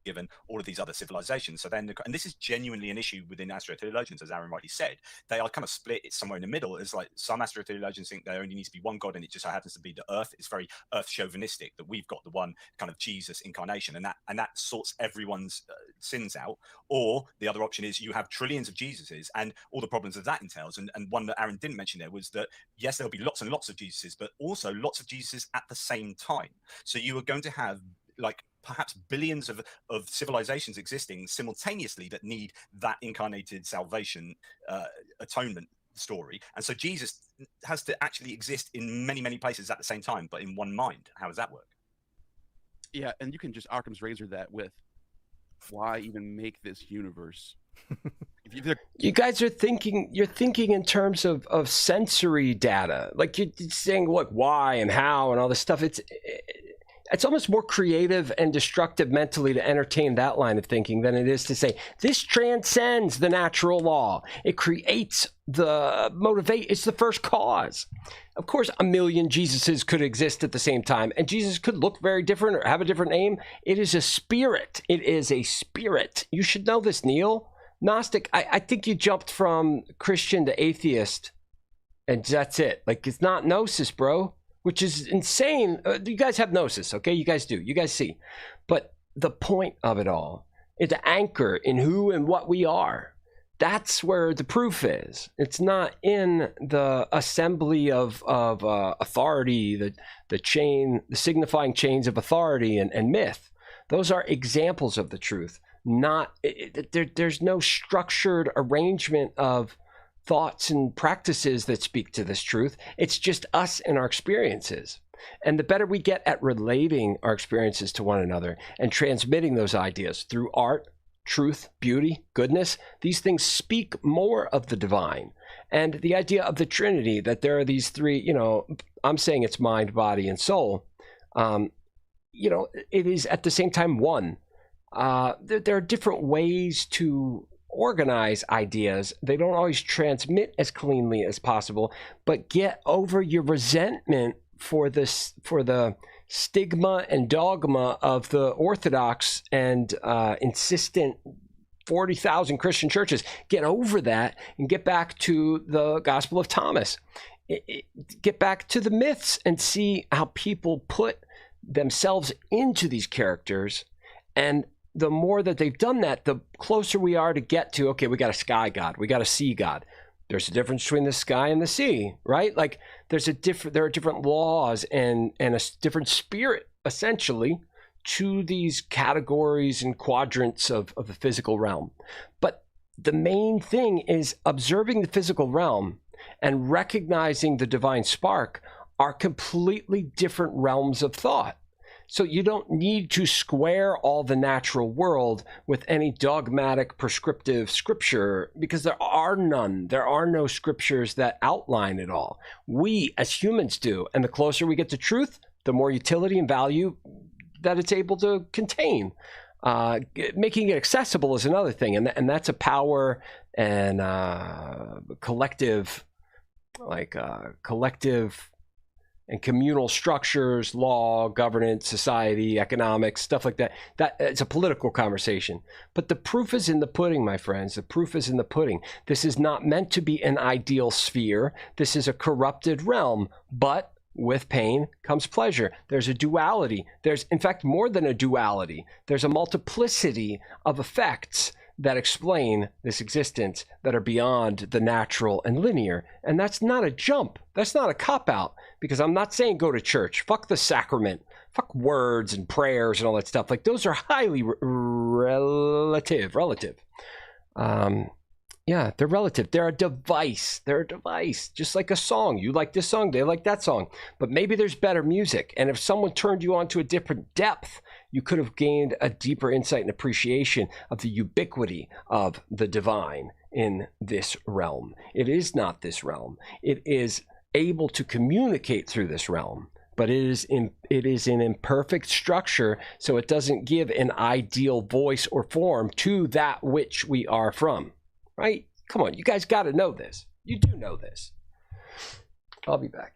Given all of these other civilizations. So then, and this is genuinely an issue within astrotheologians, as Aaron rightly said. They are kind of split. It's somewhere in the middle. It's like some astrotheologians think there only needs to be one God, and it just happens to be the Earth. It's very Earth chauvinistic that we've got the one kind of Jesus incarnation, and that sorts everyone's sins out. Or the other option is you have trillions of Jesuses and all the problems that entails. And one that Aaron didn't mention there was that yes, there'll be lots and lots of Jesuses, but also lots of Jesuses at the same time. So you are going to have like perhaps billions of civilizations existing simultaneously that need that incarnated salvation atonement story. And so Jesus has to actually exist in many, many places at the same time, but in one mind. How does that work? Yeah, and you can just Occam's razor that with why even make this universe? You guys are thinking, you're thinking in terms of sensory data. Like you're saying, look, why and how and all this stuff. It's almost more creative and destructive mentally to entertain that line of thinking than it is to say this transcends the natural law. It creates the motivate. It's the first cause. Of course, a million Jesuses could exist at the same time, and Jesus could look very different or have a different name. It is a spirit. It is a spirit. You should know this, Neil. Gnostic, I think you jumped from Christian to atheist, and that's it. Like, it's not gnosis, bro. Which is insane. You guys have gnosis, okay? You guys do. You guys see. But the point of it all is to anchor in who and what we are. That's where the proof is. It's not in the assembly of authority, the signifying chains of authority and myth. Those are examples of the truth. There's no structured arrangement of thoughts and practices that speak to this truth. It's just us and our experiences. And the better we get at relating our experiences to one another and transmitting those ideas through art, truth, beauty, goodness, these things speak more of the divine. And the idea of the Trinity, that there are these three, I'm saying it's mind, body, and soul. it is at the same time one. There are different ways to organize ideas. They don't always transmit as cleanly as possible, but get over your resentment for the stigma and dogma of the Orthodox and insistent 40,000 Christian churches. Get over that and get back to the Gospel of Thomas. Get back to the myths and see how people put themselves into these characters. And the more that they've done that, the closer we are to get to, okay, we got a sky god, we got a sea god. There's a difference between the sky and the sea, right? Like there are different laws and a different spirit, essentially, to these categories and quadrants of the physical realm. But the main thing is observing the physical realm and recognizing the divine spark are completely different realms of thought. So you don't need to square all the natural world with any dogmatic prescriptive scripture, because there are none. There are no scriptures that outline it all. We as humans do. And the closer we get to truth, the more utility and value that it's able to contain. Making it accessible is another thing. And that's a power and collective and communal structures, law, governance, society, economics, stuff like that. That it's a political conversation. But the proof is in the pudding, my friends. The proof is in the pudding. This is not meant to be an ideal sphere. This is a corrupted realm. But with pain comes pleasure. There's a duality. There's, in fact, more than a duality. There's a multiplicity of effects that explain this existence that are beyond the natural and linear. And that's not a jump. That's not a cop-out, because I'm not saying go to church. Fuck the sacrament. Fuck words and prayers and all that stuff. Like, those are highly relative. Yeah, they're relative. They're a device. Just like a song. You like this song, they like that song. But maybe there's better music. And if someone turned you on to a different depth, you could have gained a deeper insight and appreciation of the ubiquity of the divine in this realm. It is not this realm. It is able to communicate through this realm, but it is in imperfect structure, so it doesn't give an ideal voice or form to that which we are from. Right? Come on, you guys got to know this. You do know this. I'll be back.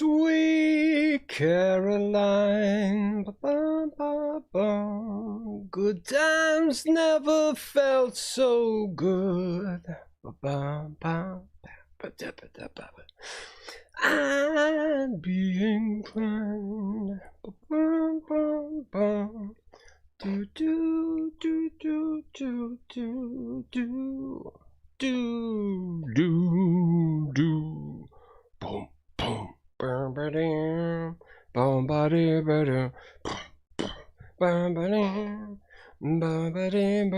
Sweet Caroline, ba-ba-ba-ba. Good times never felt so good. Ba-ba-ba-ba-ba-da-ba-da-ba-ba. I'd be inclined. Ba-ba-ba-ba. Do do do do do do do do do do. Boom boom. Boom ba-dum. Boom ba-dum. Boom ba-dum. Boom ba-dum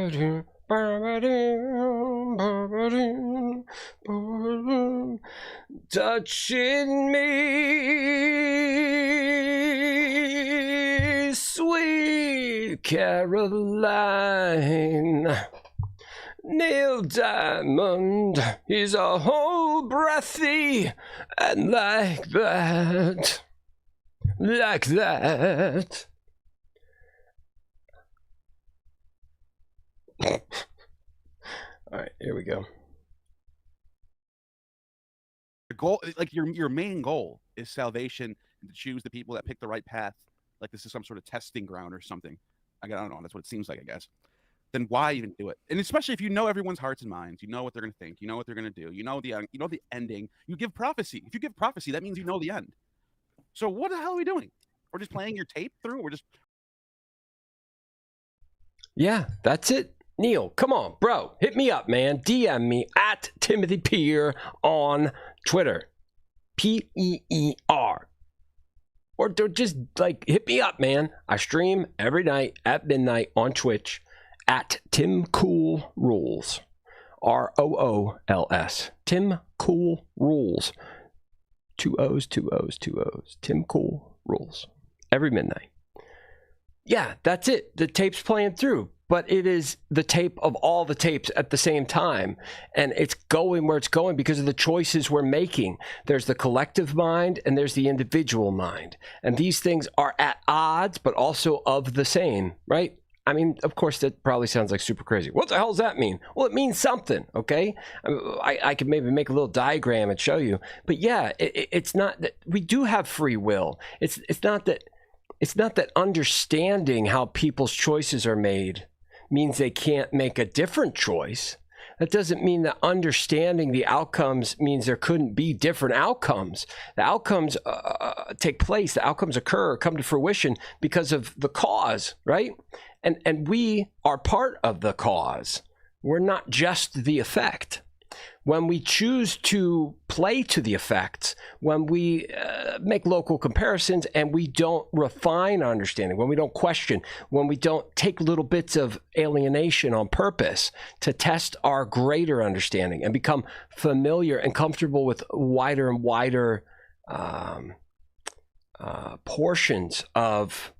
ba-dum. Touching me, sweet Caroline. Neil Diamond, he's a whole breathy, and like that. All right, here we go. The goal, like your main goal, is salvation, and to choose the people that pick the right path. Like this is some sort of testing ground or something. I don't know. That's what it seems like, I guess. Then why even do it? And especially if you know everyone's hearts and minds, you know what they're going to think, you know what they're going to do, you know the ending. You give prophecy. If you give prophecy, that means you know the end. So what the hell are we doing? We're just playing your tape through. Yeah, that's it. Neil, come on, bro. Hit me up, man. DM me at Timothy Peer on Twitter. P-E-E-R. Or just like hit me up, man. I stream every night at midnight on Twitch at Tim Cool Rules. R-O-O-L-S. Tim Cool Rules. 2 O's, 2 O's, 2 O's. Tim Cool Rules. Every midnight. Yeah, that's it. The tape's playing through. But it is the tape of all the tapes at the same time. And it's going where it's going because of the choices we're making. There's the collective mind and there's the individual mind. And these things are at odds, but also of the same, right? I mean, of course, that probably sounds like super crazy. What the hell does that mean? Well, it means something, okay? I could maybe make a little diagram and show you. But yeah, it's not that we do have free will. It's not that understanding how people's choices are made means they can't make a different choice. That doesn't mean that understanding the outcomes means there couldn't be different outcomes. The outcomes take place, the outcomes occur, come to fruition because of the cause, right? And we are part of the cause. We're not just the effect. When we choose to play to the effects, when we make local comparisons and we don't refine our understanding, when we don't question, when we don't take little bits of alienation on purpose to test our greater understanding and become familiar and comfortable with wider and wider portions of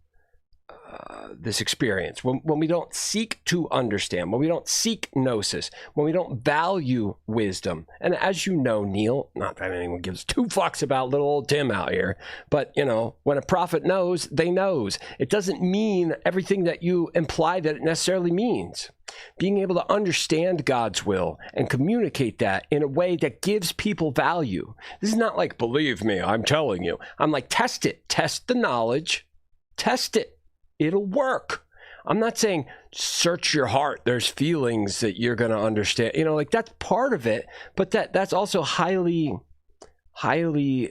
this experience, when we don't seek to understand, when we don't seek gnosis, when we don't value wisdom. And as you know, Neil, not that anyone gives 2 fucks about little old Tim out here, but you know, when a prophet knows, they knows. It doesn't mean everything that you imply that it necessarily means. Being able to understand God's will and communicate that in a way that gives people value. This is not like, believe me, I'm telling you. I'm like, test it, test the knowledge, test it. It'll work. I'm not saying search your heart. There's feelings that you're going to understand. You know, like that's part of it, but that's also highly. Okay,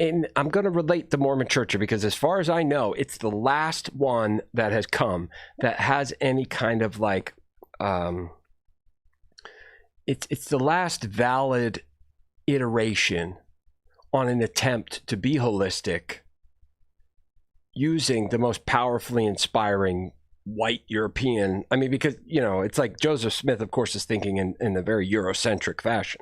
and I'm going to relate the Mormon Church because as far as I know, it's the last one that has come that has any kind of like, it's the last valid iteration on an attempt to be holistic using the most powerfully inspiring white European. I mean, because, you know, it's like Joseph Smith, of course, is thinking in a very Eurocentric fashion.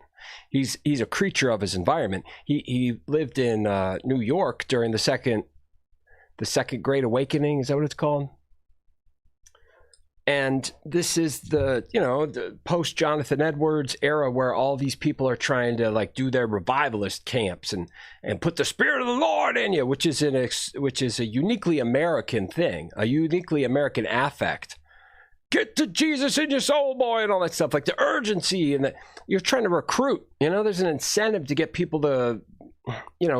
He's a creature of his environment. He lived in New York during the second Great Awakening. Is that what it's called? And this is the post Jonathan Edwards era where all these people are trying to like do their revivalist camps and put the Spirit of the Lord in you, which is a uniquely American thing, a uniquely American affect. Get to Jesus in your soul, boy, and all that stuff, like the urgency and that you're trying to recruit. You know, there's an incentive to get people to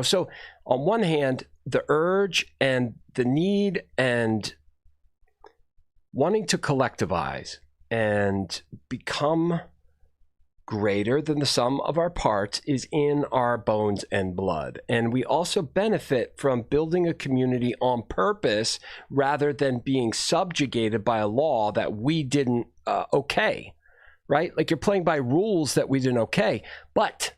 So on one hand, the urge and the need and wanting to collectivize and become greater than the sum of our parts is in our bones and blood. And we also benefit from building a community on purpose rather than being subjugated by a law that we didn't okay, right? Like you're playing by rules that we didn't okay, but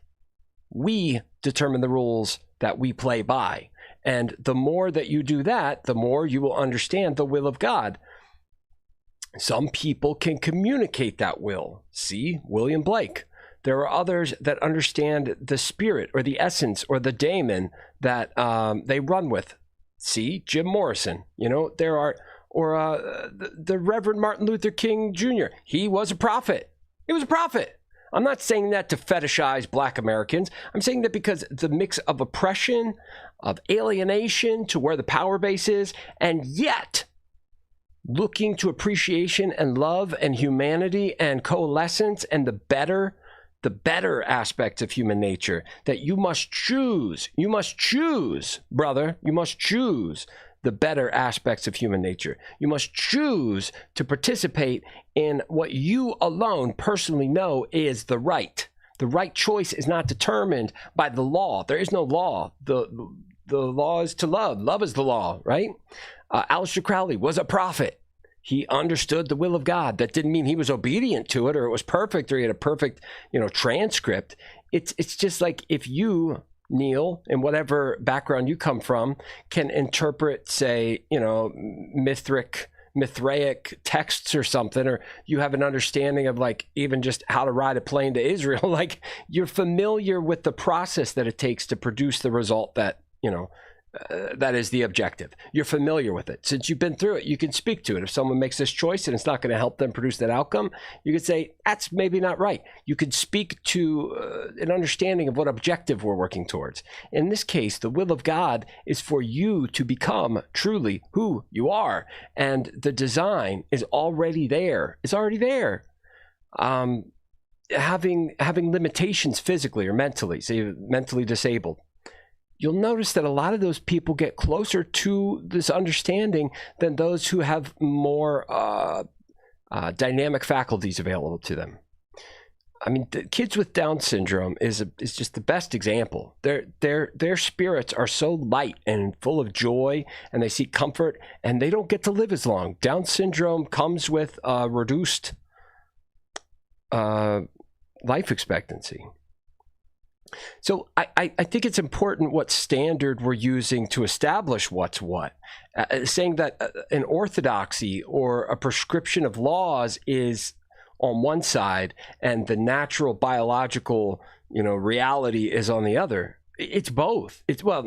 we determine the rules that we play by. And the more that you do that, the more you will understand the will of God. Some people can communicate that will. See William Blake. There are others that understand the spirit or the essence or the daemon that they run with. See Jim Morrison. There are, or the Reverend Martin Luther King Jr. He was a prophet. He was a prophet. I'm not saying that to fetishize Black Americans. I'm saying that because the mix of oppression, of alienation to where the power base is, and yet looking to appreciation and love and humanity and coalescence and the better aspects of human nature, that you must choose, brother, you must choose the better aspects of human nature. You must choose to participate in what you alone personally know is the right. The right choice is not determined by the law. There is no law. The law is to love. Love is the law, right? Aleister Crowley was a prophet. He understood the will of God. That didn't mean he was obedient to it or it was perfect or he had a perfect, transcript. It's just like if you, Neil, in whatever background you come from, can interpret, say, Mithraic texts or something, or you have an understanding of like even just how to ride a plane to Israel, like you're familiar with the process that it takes to produce the result that, that is the objective. You're familiar with it. Since you've been through it, you can speak to it. If someone makes this choice and it's not going to help them produce that outcome, you could say, that's maybe not right. You could speak to an understanding of what objective we're working towards. In this case, the will of God is for you to become truly who you are. And the design is already there. It's already there. Having limitations physically or mentally, say you're mentally disabled, you'll notice that a lot of those people get closer to this understanding than those who have more dynamic faculties available to them. I mean, the kids with Down syndrome is just the best example. Their spirits are so light and full of joy, and they seek comfort, and they don't get to live as long. Down syndrome comes with reduced life expectancy. So I think it's important what standard we're using to establish what's what. Saying that an orthodoxy or a prescription of laws is on one side and the natural biological, reality is on the other. It's both. It's not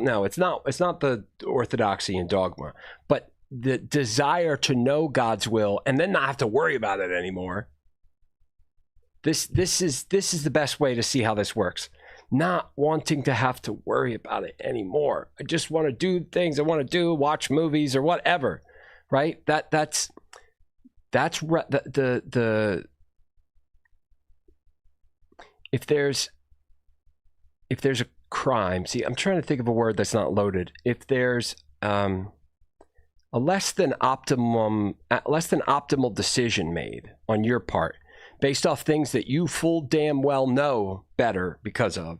the orthodoxy and dogma, but the desire to know God's will and then not have to worry about it anymore. This is the best way to see how this works. Not wanting to have to worry about it anymore. I just want to do things I want to do, watch movies or whatever, right? That's the if there's a crime. See, I'm trying to think of a word that's not loaded. If there's a less than optimal decision made on your part, based off things that you full damn well know better because of,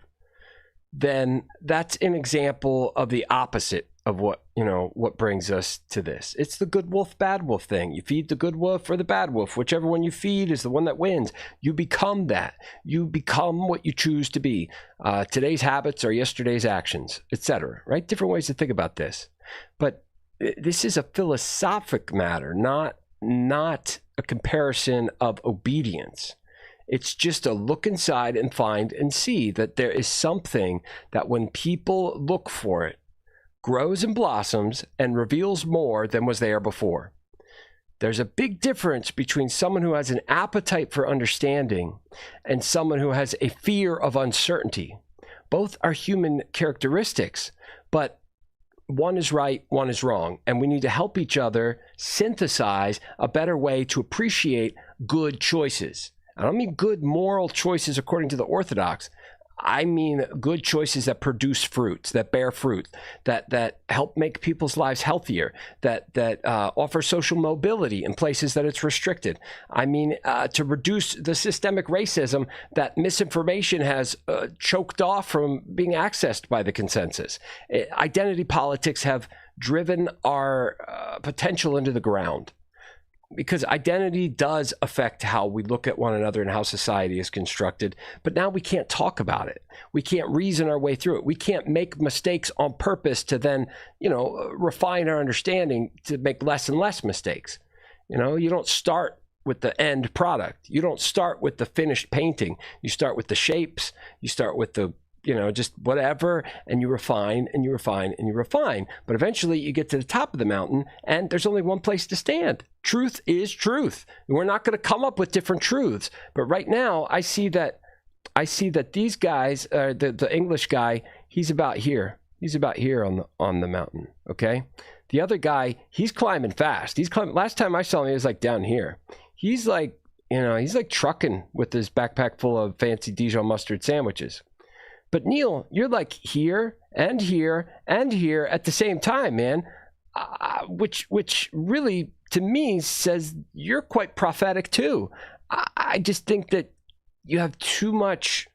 then that's an example of the opposite of what brings us to this. It's the good wolf, bad wolf thing. You feed the good wolf or the bad wolf. Whichever one you feed is the one that wins. You become that. You become what you choose to be. Today's habits are yesterday's actions, etc. Right? Different ways to think about this. But this is a philosophic matter, not a comparison of obedience. It's just a look inside and find and see that there is something that when people look for it, grows and blossoms and reveals more than was there before. There's a big difference between someone who has an appetite for understanding and someone who has a fear of uncertainty. Both are human characteristics, but one is right, one is wrong, and we need to help each other synthesize a better way to appreciate good choices. I don't mean good moral choices according to the Orthodox. I mean good choices that produce fruits, that bear fruit, that help make people's lives healthier, that offer social mobility in places that it's restricted. I mean to reduce the systemic racism that misinformation has choked off from being accessed by the consensus. Identity politics have driven our potential into the ground. Because identity does affect how we look at one another and how society is constructed. But now we can't talk about it. We can't reason our way through it. We can't make mistakes on purpose to then, refine our understanding to make less and less mistakes. You don't start with the end product. You don't start with the finished painting. You start with the shapes. You start with the just whatever, and you refine and you refine and you refine. But eventually you get to the top of the mountain and there's only one place to stand. Truth is truth. We're not going to come up with different truths. But right now I see that these guys, the English guy, he's about here. He's about here on the mountain. Okay. The other guy, he's climbing fast. He's climbing. Last time I saw him, he was like down here. He's like, he's like trucking with his backpack full of fancy Dijon mustard sandwiches. But Neil, you're like here and here and here at the same time, man, which really, to me, says you're quite prophetic too. I just think that you have too much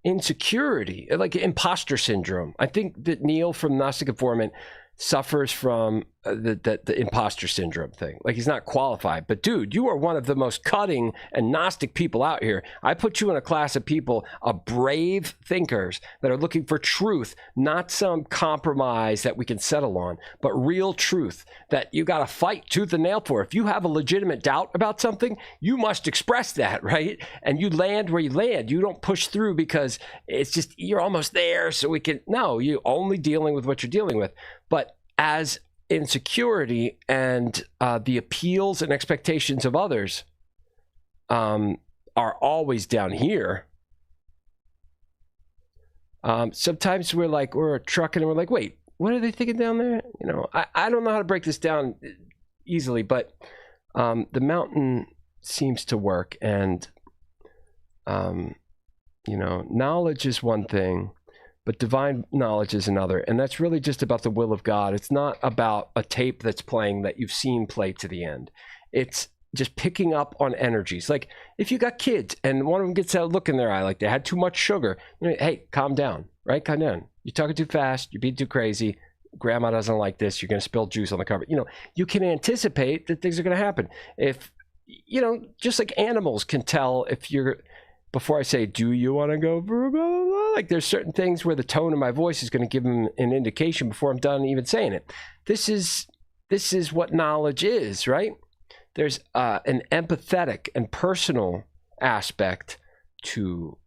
insecurity, like imposter syndrome. I think that Neil from Gnostic Informant suffers from the imposter syndrome thing. Like he's not qualified. But dude, you are one of the most cutting and Gnostic people out here. I put you in a class of people, brave thinkers that are looking for truth, not some compromise that we can settle on, but real truth that you got to fight tooth and nail for. If you have a legitimate doubt about something, you must express that, right? And you land where you land. You don't push through because it's just, you're almost there so we can, no, you're only dealing with what you're dealing with. But as insecurity and the appeals and expectations of others are always down here. Sometimes we're trucking and we're like, wait, what are they thinking down there? I don't know how to break this down easily, but the mountain seems to work, and knowledge is one thing, but divine knowledge is another. And that's really just about the will of God. It's not about a tape that's playing that you've seen play to the end. It's just picking up on energies. Like if you got kids and one of them gets that look in their eye, like they had too much sugar, hey, calm down, right? Calm down. You're talking too fast. You're being too crazy. Grandma doesn't like this. You're going to spill juice on the carpet. You can anticipate that things are going to happen. If, just like animals can tell if you're, before I say, do you want to go blah, blah, blah, like there's certain things where the tone of my voice is going to give them an indication before I'm done even saying it. This is what knowledge is, right? There's an empathetic and personal aspect to,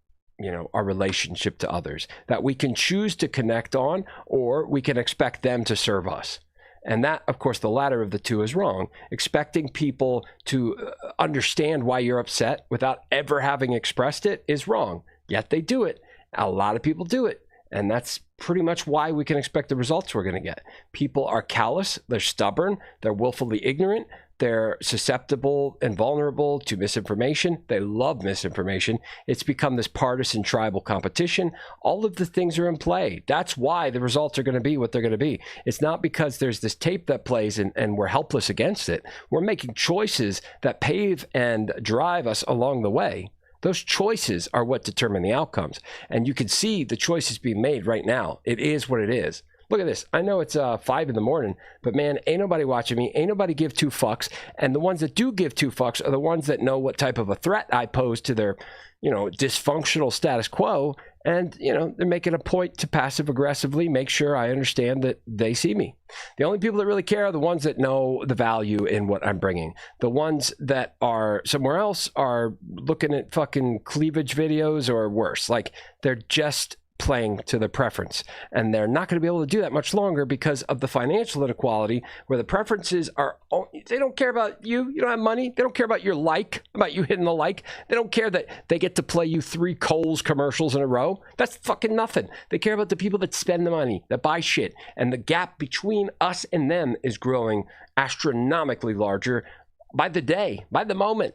our relationship to others that we can choose to connect on, or we can expect them to serve us. And that, of course, the latter of the two is wrong. Expecting people to understand why you're upset without ever having expressed it is wrong. Yet they do it. A lot of people do it. And that's pretty much why we can expect the results we're going to get. People are callous. They're stubborn. They're willfully ignorant. They're susceptible and vulnerable to misinformation. They love misinformation. It's become this partisan tribal competition. All of the things are in play. That's why the results are going to be what they're going to be. It's not because there's this tape that plays and we're helpless against it. We're making choices that pave and drive us along the way. Those choices are what determine the outcomes. And you can see the choices being made right now. It is what it is. Look at this. I know it's 5 in the morning, but man, ain't nobody watching me. Ain't nobody give two fucks. And the ones that do give two fucks are the ones that know what type of a threat I pose to their, dysfunctional status quo. And, they're making a point to passive aggressively make sure I understand that they see me. The only people that really care are the ones that know the value in what I'm bringing. The ones that are somewhere else are looking at fucking cleavage videos or worse. Like they're just playing to their preference, and they're not going to be able to do that much longer because of the financial inequality, where the preferences are, they don't care about you don't have money, they don't care about your about you hitting the like, they don't care that they get to play you 3 Kohl's commercials in a row. That's fucking nothing. They care about the people that spend the money, that buy shit, and the gap between us and them is growing astronomically larger by the day, by the moment.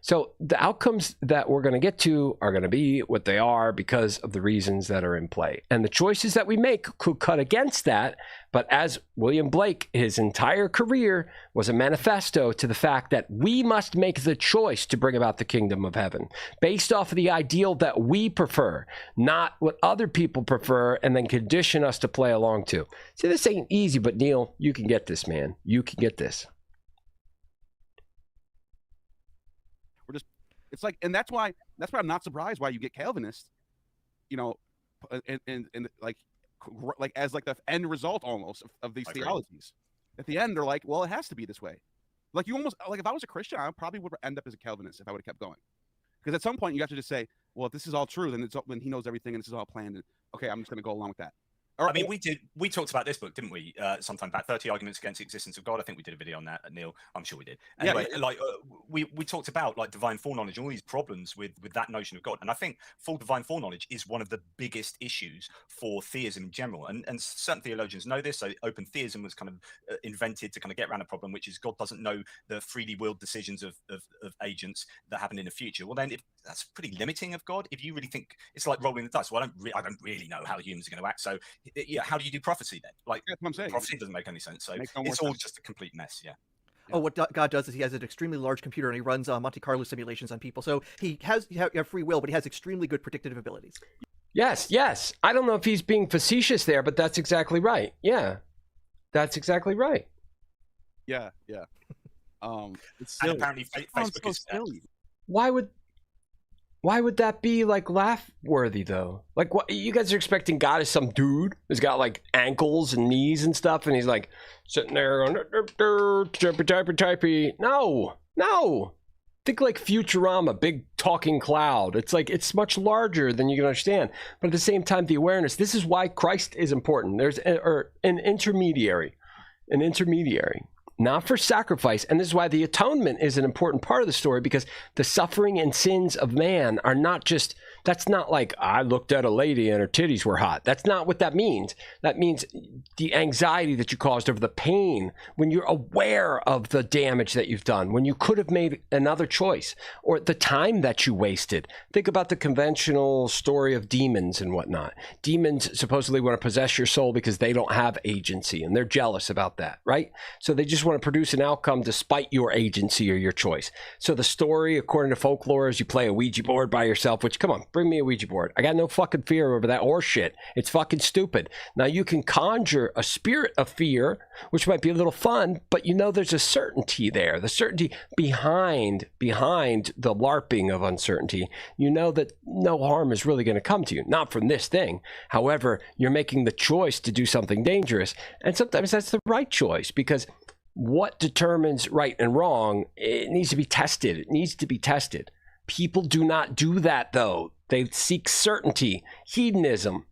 So the outcomes that we're going to get to are going to be what they are because of the reasons that are in play. And the choices that we make could cut against that. But as William Blake, his entire career was a manifesto to the fact that we must make the choice to bring about the kingdom of heaven based off of the ideal that we prefer, not what other people prefer, and then condition us to play along to. See, this ain't easy, but Neil, you can get this, man. You can get this. It's like, and that's why I'm not surprised why you get Calvinists, you know, and like as like the end result almost of these theologies. At the end, they're like, well, it has to be this way. Like you almost like if I was a Christian, I probably would end up as a Calvinist if I would have kept going. Because at some point you have to just say, well, if this is all true, then when he knows everything and this is all planned, and okay, I'm just going to go along with that. I mean, we talked about this book, didn't we? Sometime back, 30 Arguments Against the Existence of God. I think we did a video on that, Neil. I'm sure we did. Anyway, yeah. like we talked about like divine foreknowledge and all these problems with that notion of God. And I think full divine foreknowledge is one of the biggest issues for theism in general. And certain theologians know this. So open theism was kind of invented to kind of get around a problem, which is God doesn't know the freely willed decisions of agents that happen in the future. Well, then that's pretty limiting of God. If you really think it's like rolling the dice, well, I don't really know how humans are going to act. So yeah, how do you do prophecy then? Like, that's what I'm saying. Prophecy doesn't make any sense. So it's all just a complete mess. Yeah. Oh, what God does is he has an extremely large computer and he runs Monte Carlo simulations on people. So he has you have free will, but he has extremely good predictive abilities. Yes. I don't know if he's being facetious there, but that's exactly right. Yeah, that's exactly right. Yeah. It's and apparently Facebook is silly. Why would that be like laugh worthy though? Like what you guys are expecting God is some dude who's got like ankles and knees and stuff, and he's like sitting there going typey. No. Think like Futurama, big talking cloud. It's like it's much larger than you can understand. But at the same time, the awareness. This is why Christ is important. There's an intermediary. Not for sacrifice. And this is why the atonement is an important part of the story, because the suffering and sins of man are not just, that's not like, I looked at a lady and her titties were hot. That's not what that means. That means the anxiety that you caused over the pain, when you're aware of the damage that you've done, when you could have made another choice, or the time that you wasted. Think about the conventional story of demons and whatnot. Demons supposedly want to possess your soul because they don't have agency, and they're jealous about that, right? So they just want to produce an outcome despite your agency or your choice. So the story, according to folklore, is you play a Ouija board by yourself, which, come on, bring me a Ouija board. I got no fucking fear over that horse shit. It's fucking stupid. Now you can conjure a spirit of fear, which might be a little fun, but you know there's a certainty there. The certainty behind the LARPing of uncertainty. You know that no harm is really going to come to you, not from this thing. However, you're making the choice to do something dangerous, and sometimes that's the right choice, because what determines right and wrong, it needs to be tested. People do not do that, though. They seek certainty. Hedonism.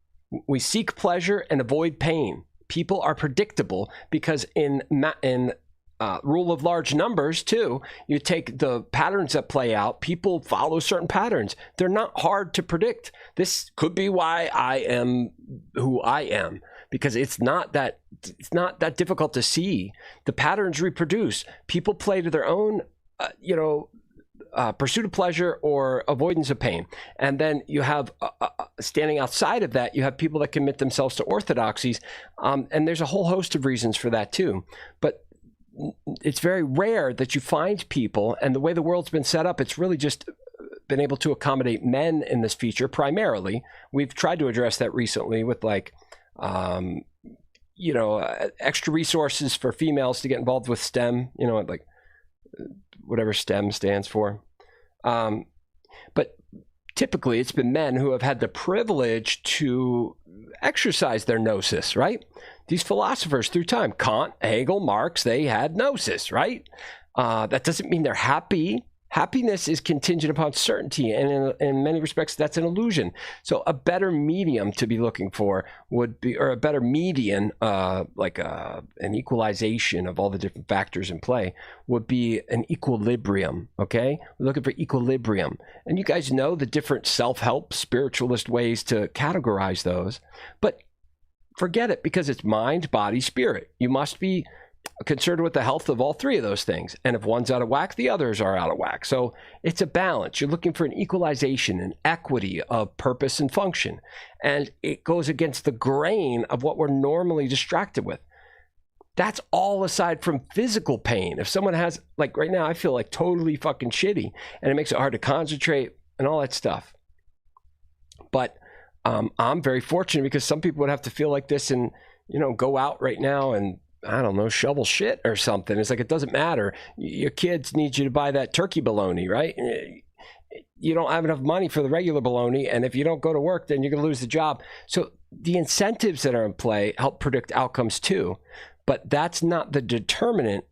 We seek pleasure and avoid pain. People are predictable because in rule of large numbers, too, you take the patterns that play out, people follow certain patterns. They're not hard to predict. This could be why I am who I am, because it's not that difficult to see. The patterns reproduce. People play to their own, pursuit of pleasure or avoidance of pain. And then you have, standing outside of that, you have people that commit themselves to orthodoxies. And there's a whole host of reasons for that too. But it's very rare that you find people, and the way the world's been set up, it's really just been able to accommodate men in this feature primarily. We've tried to address that recently with extra resources for females to get involved with STEM, like whatever STEM stands for. But typically it's been men who have had the privilege to exercise their gnosis, right? These philosophers through time, Kant, Hegel, Marx, they had gnosis, right? That doesn't mean they're happy. Happiness is contingent upon certainty, and in many respects, that's an illusion. So a better medium to be looking for would be, or a better median, an equalization of all the different factors in play, would be an equilibrium, okay? We're looking for equilibrium. And you guys know the different self-help spiritualist ways to categorize those, but forget it, because it's mind, body, spirit. You must be concerned with the health of all three of those things. And if one's out of whack, the others are out of whack. So it's a balance. You're looking for an equalization, an equity of purpose and function. And it goes against the grain of what we're normally distracted with. That's all aside from physical pain. If someone has, like right now, I feel like totally fucking shitty and it makes it hard to concentrate and all that stuff. But I'm very fortunate because some people would have to feel like this and, you know, go out right now and, I don't know, shovel shit or something. It's like, it doesn't matter. Your kids need you to buy that turkey bologna, right? You don't have enough money for the regular bologna. And if you don't go to work, then you're going to lose the job. So the incentives that are in play help predict outcomes too. But that's not the determinant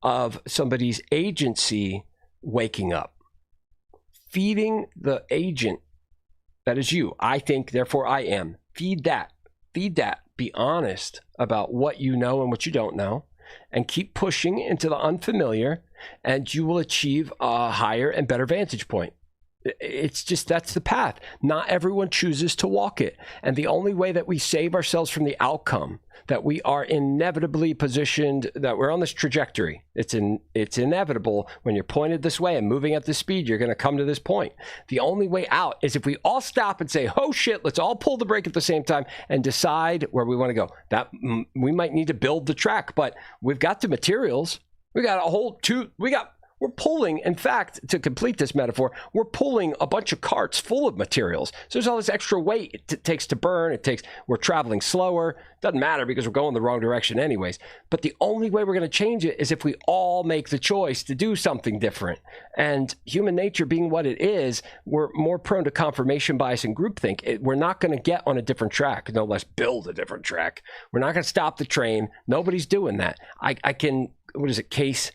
of somebody's agency waking up. Feeding the agent, that is you. I think, therefore I am. Feed that. Feed that. Be honest about what you know and what you don't know, and keep pushing into the unfamiliar, and you will achieve a higher and better vantage point. It's just, that's the path. Not everyone chooses to walk it. And the only way that we save ourselves from the outcome, that we are inevitably positioned, that we're on this trajectory, it's inevitable when you're pointed this way and moving at this speed, you're going to come to this point. The only way out is if we all stop and say, oh shit, let's all pull the brake at the same time and decide where we want to go. That we might need to build the track, but we've got the materials. We got a whole we're pulling, in fact, to complete this metaphor, we're pulling a bunch of carts full of materials. So there's all this extra weight it takes to burn. We're traveling slower. Doesn't matter because we're going the wrong direction anyways. But the only way we're going to change it is if we all make the choice to do something different. And human nature being what it is, we're more prone to confirmation bias and groupthink. We're not going to get on a different track. No, let's build a different track. We're not going to stop the train. Nobody's doing that. I can, what is it, case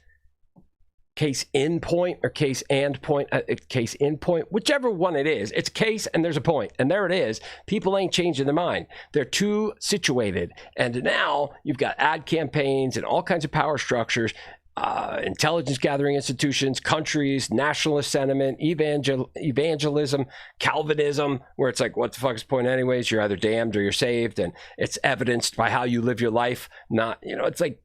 in point or case and point, case in point, whichever one it is, it's case and there's a point, and there it is. People ain't changing their mind. They're too situated. And now you've got ad campaigns and all kinds of power structures, intelligence gathering institutions, countries, nationalist sentiment, evangelism, Calvinism, where it's like, what the fuck is the point anyways? You're either damned or you're saved. And it's evidenced by how you live your life. Not, you know, it's like,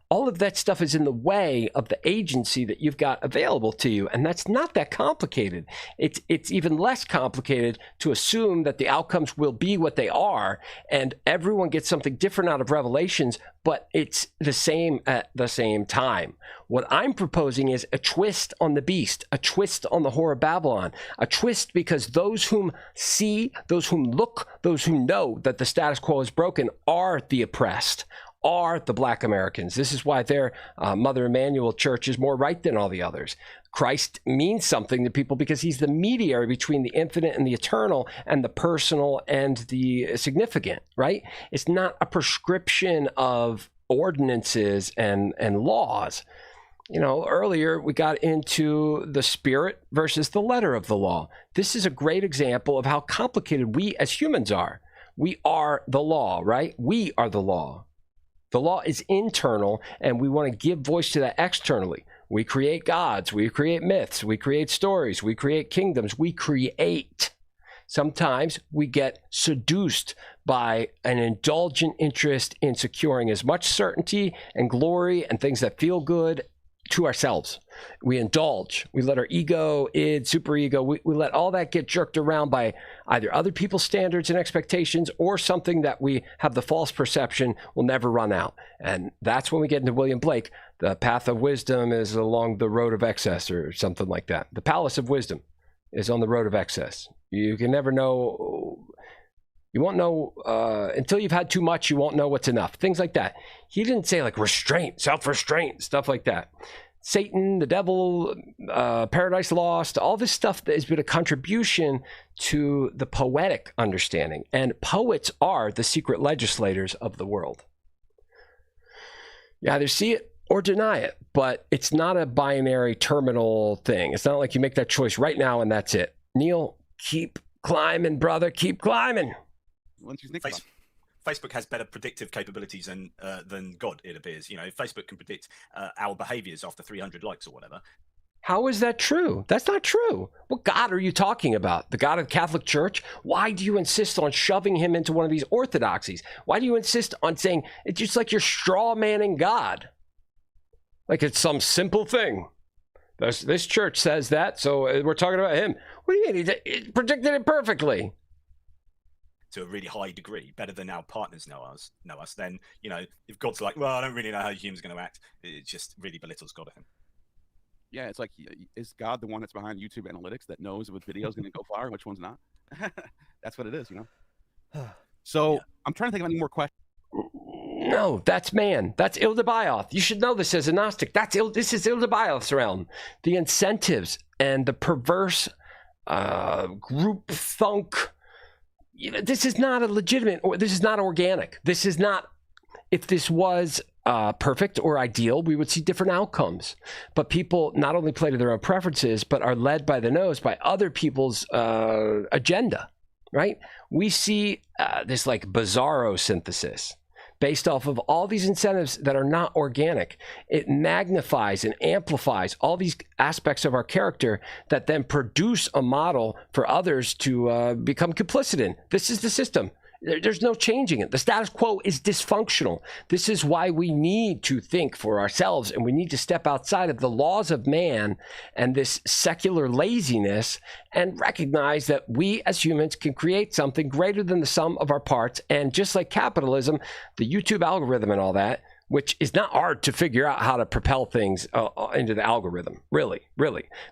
all of that stuff is in the way of the agency that you've got available to you. And that's not that complicated. It's even less complicated to assume that the outcomes will be what they are, and everyone gets something different out of revelations, but it's the same at the same time. What I'm proposing is a twist on the beast, a twist on the whore of Babylon, a twist because those whom see, those whom look, those who know that the status quo is broken are the oppressed, are the Black Americans. This is why their Mother Emanuel Church is more right than all the others. Christ means something to people because he's the mediator between the infinite and the eternal, and the personal and the significant, right? It's not a prescription of ordinances and laws. You know, earlier we got into the spirit versus the letter of the law. This is a great example of how complicated we as humans are. We are the law, right? We are the law. The law is internal, and we want to give voice to that externally. We create gods, we create myths, we create stories, we create kingdoms, we create. Sometimes we get seduced by an indulgent interest in securing as much certainty and glory and things that feel good to ourselves. We indulge. We let our ego, id, superego, we let all that get jerked around by either other people's standards and expectations or something that we have the false perception will never run out. And that's when we get into William Blake. The path of wisdom is along the road of excess, or something like that. The palace of wisdom is on the road of excess. You can never know. You won't know until you've had too much. You won't know what's enough. Things like that. He didn't say like restraint, self-restraint, stuff like that. Satan, the devil, Paradise Lost, all this stuff that has been a contribution to the poetic understanding. And poets are the secret legislators of the world. You either see it or deny it, but it's not a binary terminal thing. It's not like you make that choice right now and that's it. Neil, keep climbing, brother, keep climbing. Once you think about it. Facebook has better predictive capabilities than God, it appears. You know, if Facebook can predict our behaviors after 300 likes or whatever, How is that true? That's not true. What God are you talking about? The God of the Catholic Church? Why do you insist on shoving him into one of these orthodoxies? Why do you insist on saying it's just like you're straw manning God? Like it's some simple thing. This church says that, so we're talking about him. What do you mean? He predicted it perfectly. To a really high degree, better than our partners know us, then, if God's like, well, I don't really know how humans are going to act, it just really belittles God of him. Yeah, it's like, is God the one that's behind YouTube analytics that knows which video is going to go far and which one's not? That's what it is, So yeah. I'm trying to think of any more questions. No, that's man. That's Ildebaoth. You should know this as a Gnostic. This is Ildebaoth's realm. The incentives and the perverse group thunk. This is not a legitimate, or this is not organic. This is not, if this was perfect or ideal, we would see different outcomes. But people not only play to their own preferences, but are led by the nose by other people's agenda, right? We see this like bizarro synthesis based off of all these incentives that are not organic. It magnifies and amplifies all these aspects of our character that then produce a model for others to become complicit in. This is the system. There's no changing it. The status quo is dysfunctional. This is why we need to think for ourselves, and we need to step outside of the laws of man and this secular laziness and recognize that we as humans can create something greater than the sum of our parts. And just like capitalism, the YouTube algorithm and all that, which is not hard to figure out how to propel things into the algorithm. Really.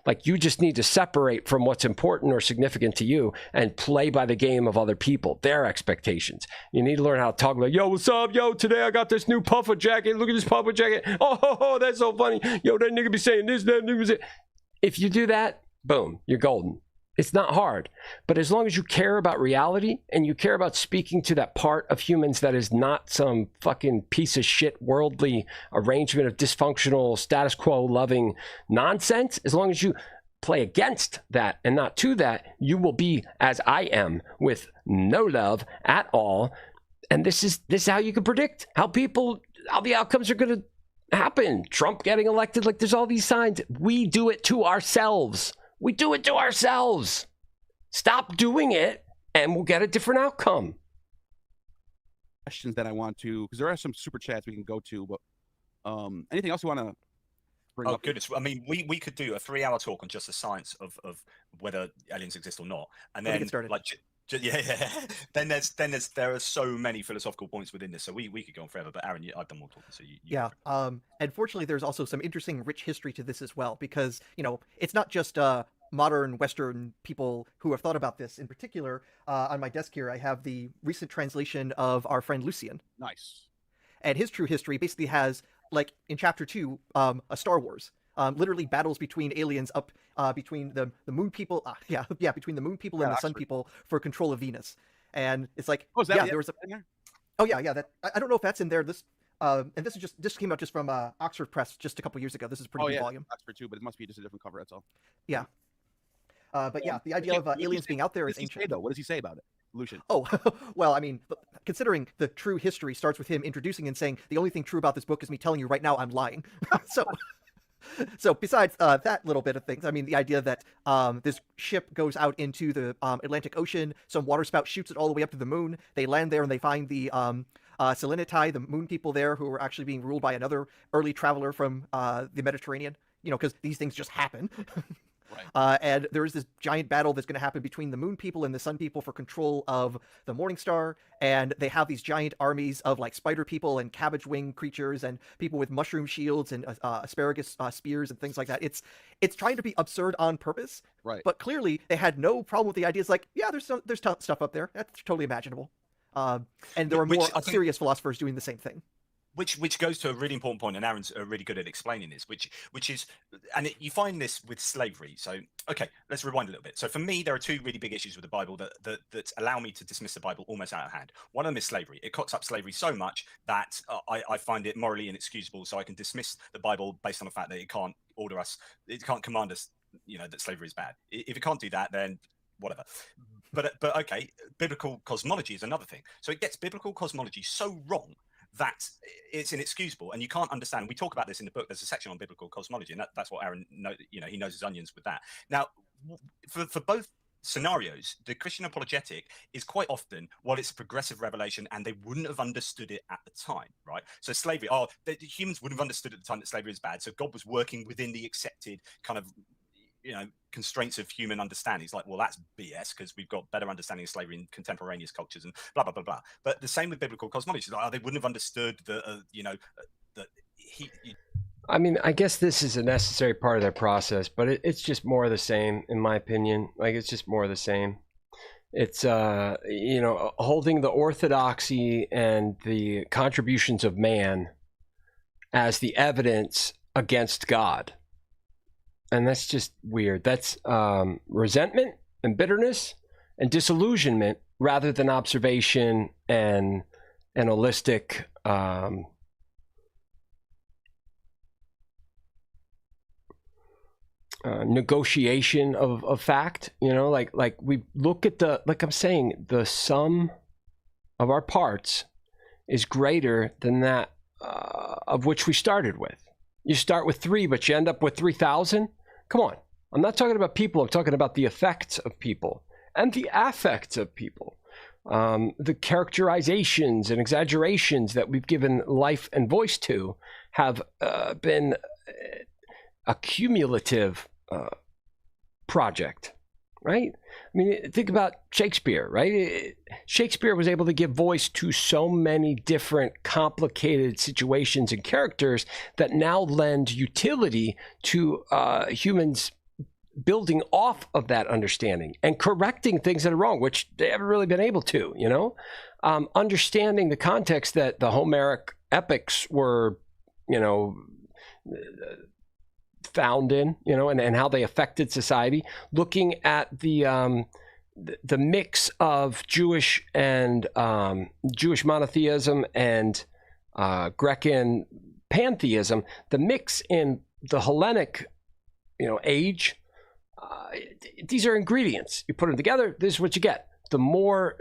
Like, you just need to separate from what's important or significant to you and play by the game of other people, their expectations. You need to learn how to talk like, yo, what's up? Yo, today I got this new puffer jacket. Look at this puffer jacket. Oh, that's so funny. Yo, that nigga be saying this, that nigga be saying. If you do that, boom, you're golden. It's not hard, but as long as you care about reality and you care about speaking to that part of humans that is not some fucking piece of shit worldly arrangement of dysfunctional status quo loving nonsense, as long as you play against that and not to that, you will be as I am, with no love at all. And this is how you can predict how the outcomes are going to happen. Trump getting elected, like, there's all these signs. We do it to ourselves. We do it to ourselves. Stop doing it, and we'll get a different outcome. Questions that I want to, because there are some super chats we can go to, but anything else you want to bring up? Oh, goodness. I mean, we could do a 3-hour talk on just the science of whether aliens exist or not. And then, like, yeah. Then there are so many philosophical points within this, so we could go on forever. But Aaron, I've done more talking, so you yeah. And fortunately, there's also some interesting, rich history to this as well, because it's not just modern Western people who have thought about this. In particular, on my desk here, I have the recent translation of our friend Lucian. Nice. And his true history basically has, like, in chapter 2, a Star Wars. Literally battles between aliens between the moon people, between the moon people and the sun people for control of Venus. And it's like, there was that I don't know if that's in there. This and this came out just from Oxford Press just a couple years ago. This is a pretty good volume. Oxford too, but it must be just a different cover. That's all. Yeah. But yeah, the idea of aliens being out there is ancient. What does he say about it, Lucian? Oh, well, I mean, considering the true history starts with him introducing and saying, the only thing true about this book is me telling you right now I'm lying. So besides that little bit of things, I mean, the idea that this ship goes out into the Atlantic Ocean, some waterspout shoots it all the way up to the moon. They land there and they find the Selenitai, the moon people there, who are actually being ruled by another early traveler from the Mediterranean, because these things just happen. Right. And there is this giant battle that's going to happen between the moon people and the sun people for control of the Morning Star. And they have these giant armies of, like, spider people and cabbage wing creatures and people with mushroom shields and asparagus spears and things like that. It's trying to be absurd on purpose. Right. But clearly they had no problem with the ideas. Like, yeah, there's stuff up there. That's totally imaginable. And there are more serious philosophers doing the same thing. Which goes to a really important point, and Aaron's really good at explaining this, which is, and you find this with slavery. So, okay, let's rewind a little bit. So for me, there are two really big issues with the Bible that allow me to dismiss the Bible almost out of hand. One of them is slavery. It cocks up slavery so much that I find it morally inexcusable. So I can dismiss the Bible based on the fact that it can't order us, it can't command us, that slavery is bad. If it can't do that, then whatever. But okay, biblical cosmology is another thing. So it gets biblical cosmology so wrong that's it's inexcusable, and you can't understand. We talk about this in the book. There's a section on biblical cosmology, and that's what Aaron he knows his onions with that. Now, for both scenarios, the Christian apologetic is quite often, while it's a progressive revelation, and they wouldn't have understood it at the time, right? So slavery, the humans wouldn't have understood at the time that slavery is bad. So God was working within the accepted kind of constraints of human understanding. It's like, well, that's BS, because we've got better understanding of slavery in contemporaneous cultures and blah blah blah blah. But the same with biblical cosmology. It's like, they wouldn't have understood that that he. I mean, I guess this is a necessary part of their process, but it's just more of the same, in my opinion. Like, it's just more of the same. It's holding the orthodoxy and the contributions of man as the evidence against God. And that's just weird. That's resentment and bitterness and disillusionment rather than observation and holistic negotiation of fact. Like we look at I'm saying, the sum of our parts is greater than that of which we started with. You start with 3, but you end up with 3,000. Come on. I'm not talking about people. I'm talking about the effects of people and the affects of people. The characterizations and exaggerations that we've given life and voice to have been a cumulative project, right? I mean, think about Shakespeare, right? Shakespeare was able to give voice to so many different complicated situations and characters that now lend utility to humans building off of that understanding and correcting things that are wrong, which they haven't really been able to, understanding the context that the Homeric epics were, found in, and how they affected society, looking at the mix of Jewish and Jewish monotheism and Grecan pantheism, the mix in the Hellenic, age. These are ingredients. You put them together, this is what you get. The more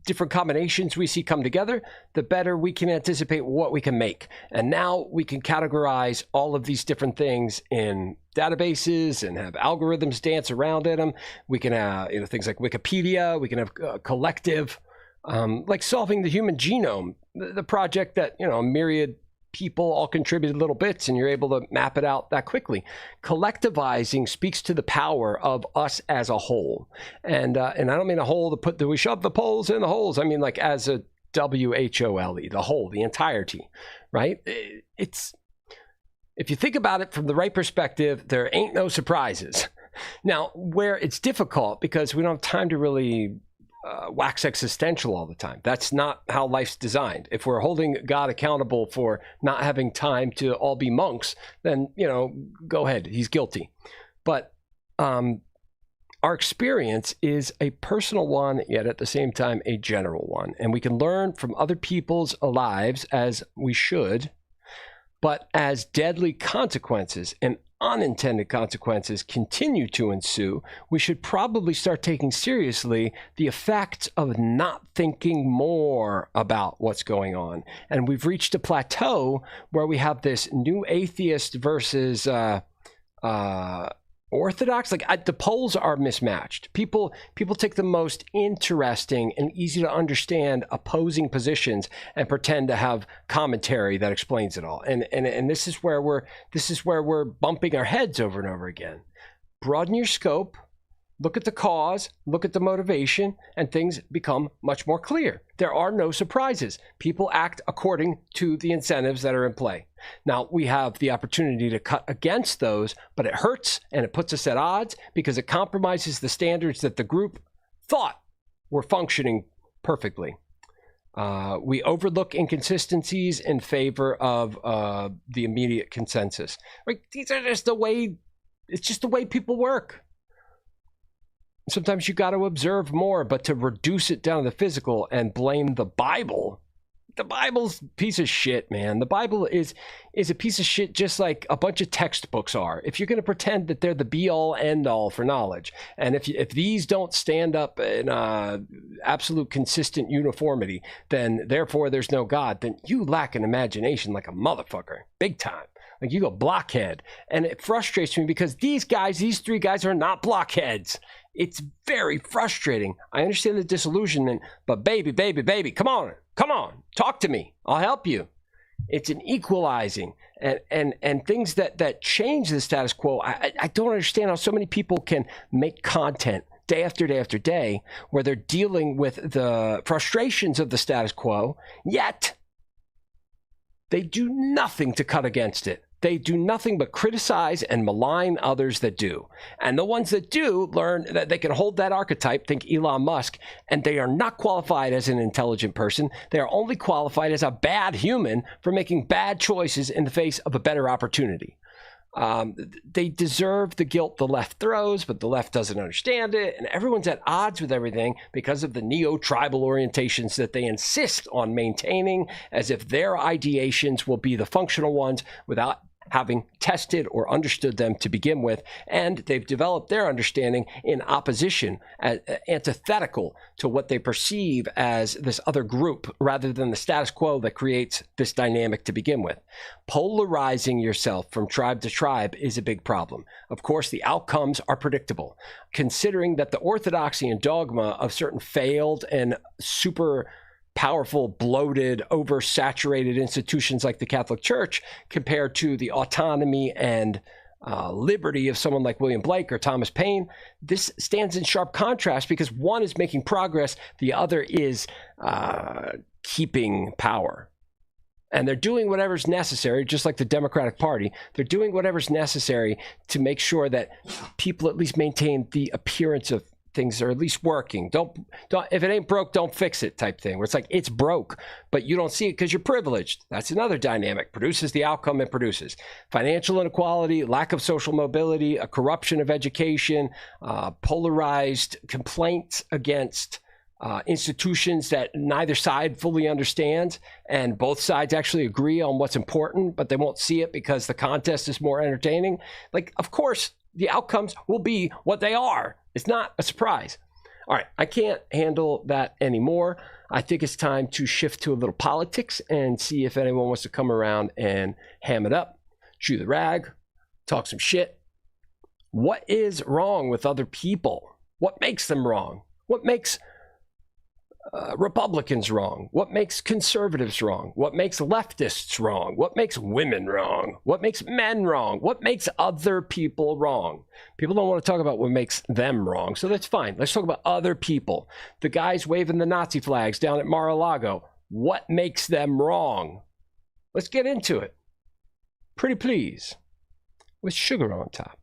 different combinations we see come together, the better we can anticipate what we can make. And now we can categorize all of these different things in databases and have algorithms dance around in them. We can have things like Wikipedia. We can have collective, like solving the human genome, the project that a myriad people all contributed little bits, and you're able to map it out that quickly. Collectivizing speaks to the power of us as a whole, and I don't mean a whole that we shove the poles in the holes. I mean like as a WHOLE, the whole, the entirety, right? It's, if you think about it from the right perspective, there ain't no surprises. Now, where it's difficult because we don't have time to really wax existential all the time. That's not how life's designed. If we're holding God accountable for not having time to all be monks, then, go ahead. He's guilty. But our experience is a personal one, yet at the same time, a general one. And we can learn from other people's lives, as we should, but as deadly consequences and unintended consequences continue to ensue, we should probably start taking seriously the effects of not thinking more about what's going on. And we've reached a plateau where we have this new atheist versus orthodox. Like the poles are mismatched. People take the most interesting and easy to understand opposing positions and pretend to have commentary that explains it all. And this is where we're bumping our heads over and over again. Broaden your scope, look at the cause, look at the motivation, and things become much more clear. There are no surprises. People act according to the incentives that are in play. Now, we have the opportunity to cut against those, but it hurts and it puts us at odds because it compromises the standards that the group thought were functioning perfectly. We overlook inconsistencies in favor of the immediate consensus. Like, these are just it's just the way people work. Sometimes you got to observe more, but to reduce it down to the physical and blame the Bible, the Bible's a piece of shit, man. The Bible is a piece of shit, just like a bunch of textbooks are. If you're going to pretend that they're the be-all, end-all for knowledge, and if these don't stand up in absolute consistent uniformity, then therefore there's no God, then you lack an imagination like a motherfucker, big time. Like, you go blockhead. And it frustrates me because these three guys are not blockheads. It's very frustrating. I understand the disillusionment, but baby, come on, talk to me. I'll help you. It's an equalizing and things that change the status quo. I don't understand how so many people can make content day after day after day where they're dealing with the frustrations of the status quo, yet they do nothing to cut against it. They do nothing but criticize and malign others that do. And the ones that do learn that they can hold that archetype, think Elon Musk, and they are not qualified as an intelligent person. They are only qualified as a bad human for making bad choices in the face of a better opportunity. They deserve the guilt the left throws, but the left doesn't understand it. And everyone's at odds with everything because of the neo-tribal orientations that they insist on maintaining, as if their ideations will be the functional ones without having tested or understood them to begin with, and they've developed their understanding in opposition, antithetical to what they perceive as this other group, rather than the status quo that creates this dynamic to begin with. Polarizing yourself from tribe to tribe is a big problem. Of course, the outcomes are predictable, considering that the orthodoxy and dogma of certain failed and super powerful, bloated, oversaturated institutions like the Catholic Church compared to the autonomy and liberty of someone like William Blake or Thomas Paine, this stands in sharp contrast because one is making progress, the other is keeping power. And they're doing whatever's necessary, just like the Democratic Party. They're doing whatever's necessary to make sure that people at least maintain the appearance of things are at least working. Don't if it ain't broke, don't fix it type thing, where it's like it's broke, but you don't see it because you're privileged. That's another dynamic. Produces the outcome it produces. Financial inequality, lack of social mobility, a corruption of education, polarized complaints against institutions that neither side fully understands, and both sides actually agree on what's important, but they won't see it because the contest is more entertaining. Like, of course, the outcomes will be what they are. It's not a surprise. All right, I can't handle that anymore. I think it's time to shift to a little politics and see if anyone wants to come around and ham it up, chew the rag, talk some shit. What is wrong with other people? What makes them wrong? What makes Republicans wrong? What makes conservatives wrong? What makes leftists wrong? What makes women wrong? What makes men wrong? What makes other people wrong? People don't want to talk about what makes them wrong, so that's fine. Let's talk about other people. The guys waving the Nazi flags down at Mar-a-Lago. What makes them wrong? Let's get into it. Pretty please. With sugar on top.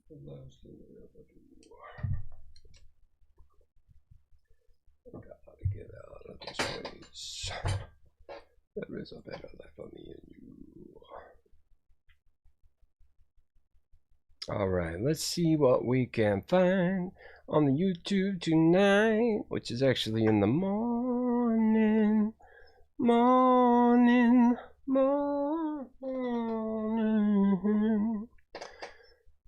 Gotta get out of this place. There is a better life for me and you. All right, let's see what we can find on the YouTube tonight, which is actually in the morning.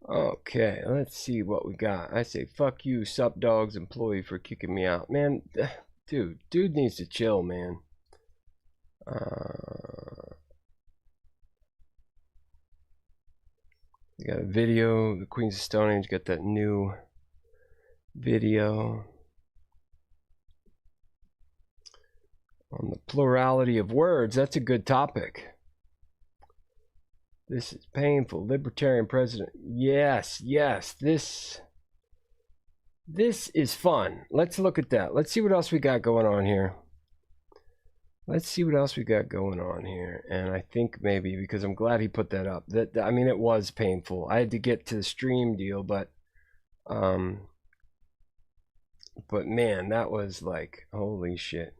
Okay, let's see what we got. I say, fuck you, Sup Dog's employee, for kicking me out. Man, dude needs to chill, man. We got a video, the Queens of Stone Age got that new video on the plurality of words. That's a good topic. This is painful. Libertarian president. Yes, this is fun. Let's look at that. Let's see what else we got going on here. And I think maybe, because I'm glad he put that up. I mean, it was painful. I had to get to the stream deal, but man, that was like, holy shit.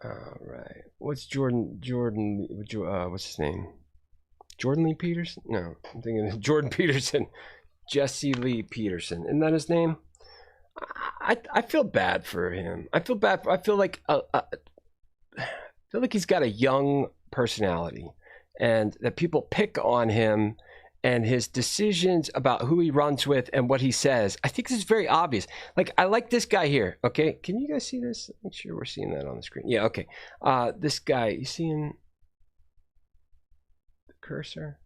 All right. What's Jordan, what's his name? Jordan Lee Peterson? No, I'm thinking of Jordan Peterson. Jesse Lee Peterson. Isn't that his name? I feel bad for him. I feel like he's got a young personality, and that people pick on him and his decisions about who he runs with and what he says. I think this is very obvious. Like, I like this guy here. Okay, can you guys see this? Make sure we're seeing that on the screen. Yeah, okay. This guy, you seeing the cursor?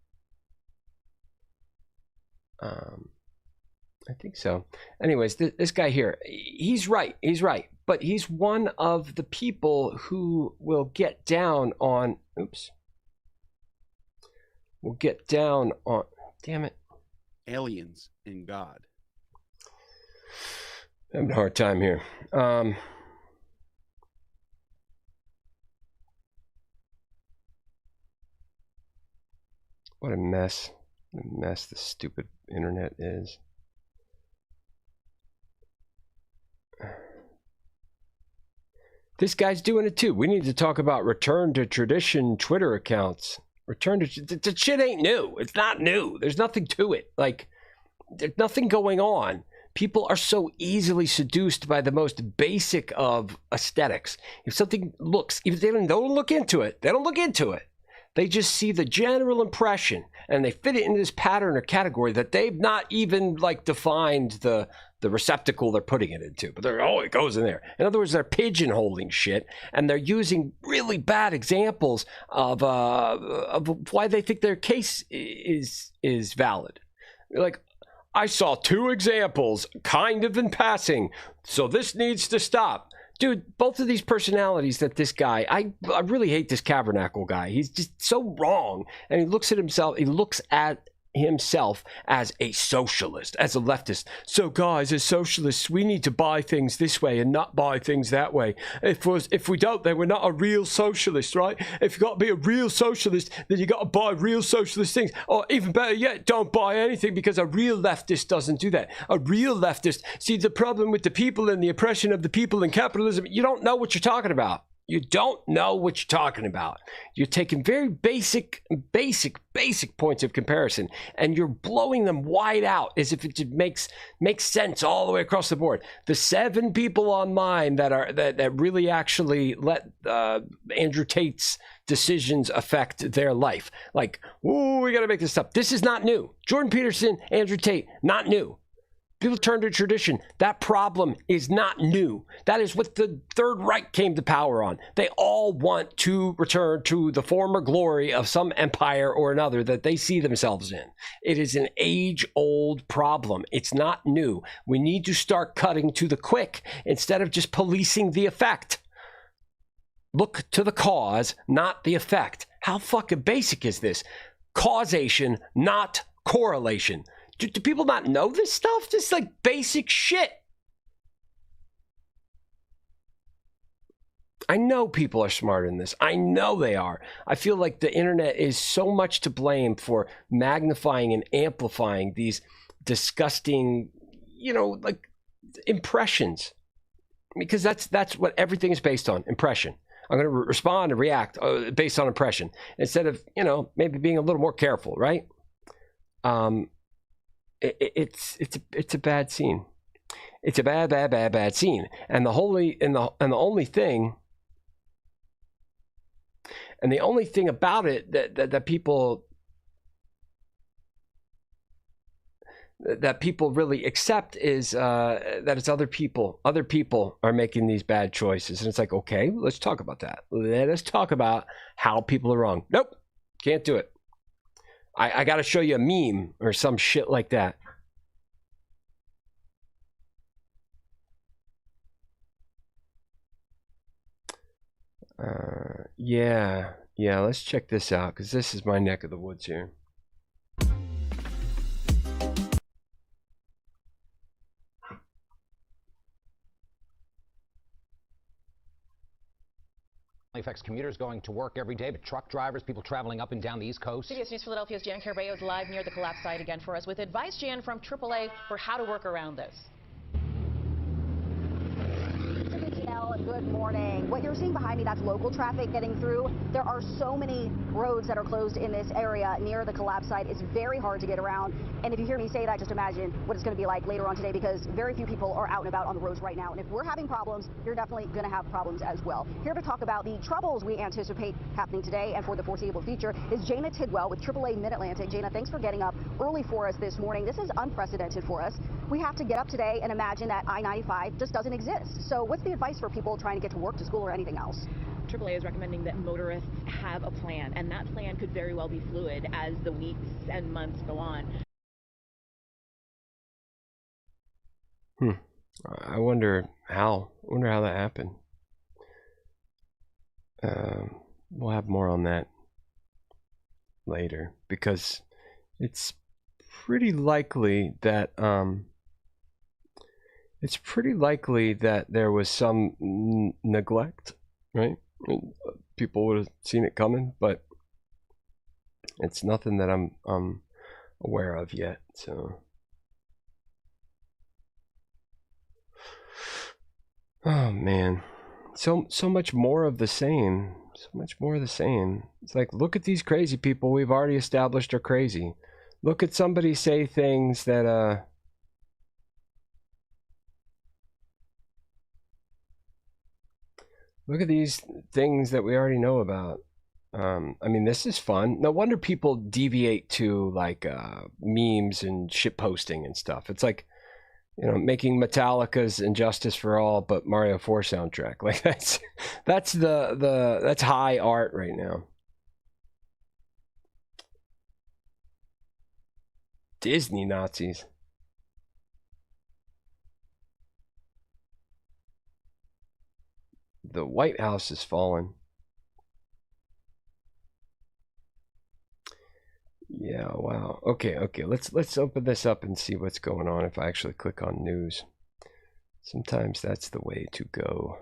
I think so. Anyways, this guy here, he's right. But he's one of the people who will get down on, damn it, aliens and God. I'm having a hard time here. What a mess. What a mess the stupid internet is. This guy's doing it too. We need to talk about return to tradition Twitter accounts. The shit ain't new. It's not new. There's nothing to it. Like, there's nothing going on. People are so easily seduced by the most basic of aesthetics. If something looks, if they don't look into it, They just see the general impression, and they fit it into this pattern or category that they've not even like defined the receptacle they're putting it into. But it goes in there. In other words, they're pigeonholing shit, and they're using really bad examples of why they think their case is valid. Like, I saw 2 examples, kind of in passing, so this needs to stop. Dude, both of these personalities that this guy, I really hate this Tabernacle guy. He's just so wrong. And he looks at himself as a socialist, as a leftist. So guys, as socialists, we need to buy things this way and not buy things that way. If we don't, then we're not a real socialist, right? If you got to be a real socialist, then you got to buy real socialist things. Or even better yet, don't buy anything, because a real leftist doesn't do that. A real leftist, see, the problem with the people and the oppression of the people in capitalism, you don't know what you're talking about. You don't know what you're talking about. You're taking very basic points of comparison, and you're blowing them wide out as if it makes sense all the way across the board. The 7 people online that really actually let Andrew Tate's decisions affect their life. Like, ooh, we got to make this up. This is not new. Jordan Peterson, Andrew Tate, not new. People turn to tradition. That problem is not new. That is what the Third Reich came to power on. They all want to return to the former glory of some empire or another that they see themselves in. It is an age-old problem. It's not new. We need to start cutting to the quick instead of just policing the effect. Look to the cause, not the effect. How fucking basic is this? Causation, not correlation. Do people not know this stuff? This is like basic shit. I know people are smarter than this. I know they are. I feel like the internet is so much to blame for magnifying and amplifying these disgusting, like impressions, because that's what everything is based on, impression. I'm going to respond and react based on impression instead of, maybe being a little more careful, right? It's a bad scene. It's a bad scene. And the only thing about it that people really accept is that it's other people. Other people are making these bad choices. And it's like, okay, let's talk about that. Let us talk about how people are wrong. Nope, can't do it. I got to show you a meme or some shit like that. Yeah, let's check this out, because this is my neck of the woods here. Affects commuters going to work every day, but truck drivers, people traveling up and down the East Coast. CBS News Philadelphia's Jan Carballo is live near the collapse site again for us with advice, Jan, from AAA for how to work around this. Good morning. What you're seeing behind me, that's local traffic getting through. There are so many roads that are closed in this area near the collapse site. It's very hard to get around. And if you hear me say that, just imagine what it's going to be like later on today, because very few people are out and about on the roads right now. And if we're having problems, you're definitely going to have problems as well. Here to talk about the troubles we anticipate happening today and for the foreseeable future is Jana Tidwell with AAA Mid-Atlantic. Jana, thanks for getting up early for us this morning. This is unprecedented for us. We have to get up today and imagine that I-95 just doesn't exist. So what's the advice for people trying to get to work, to school, or anything else? AAA is recommending that motorists have a plan, and that plan could very well be fluid as the weeks and months go on. I wonder how that happened. We'll have more on that later, because it's pretty likely that there was some neglect, right? People would have seen it coming, but it's nothing that I'm aware of yet. So, oh man, so much more of the same. So much more of the same. It's like, look at these crazy people we've already established are crazy. Look at somebody say things that look at these things that we already know about. I mean, this is fun. No wonder people deviate to like memes and shit posting and stuff. It's like, making Metallica's "Injustice for All" but Mario 4 soundtrack. Like that's high art right now. Disney Nazis. The White House is fallen. Yeah, wow. Okay. Let's open this up and see what's going on if I actually click on news. Sometimes that's the way to go.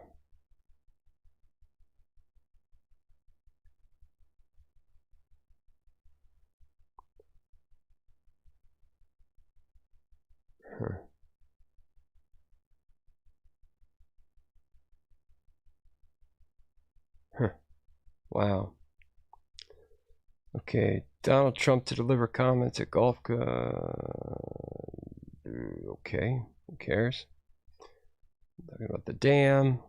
Wow. Okay, Donald Trump to deliver comments at golf. Okay, who cares? Talking about the dam,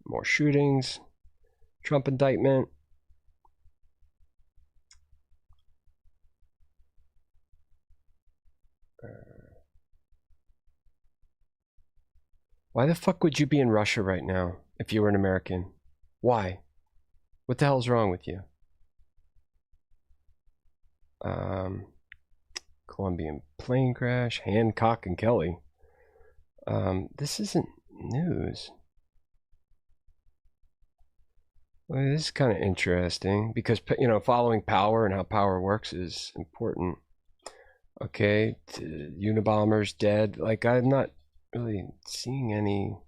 more shootings, Trump indictment. Why the fuck would you be in Russia right now if you were an American? Why? What the hell's wrong with you? Colombian plane crash, Hancock and Kelly. This isn't news. Well, this is kind of interesting because, following power and how power works is important. Okay, Unabomber's dead. Like, I'm not really seeing any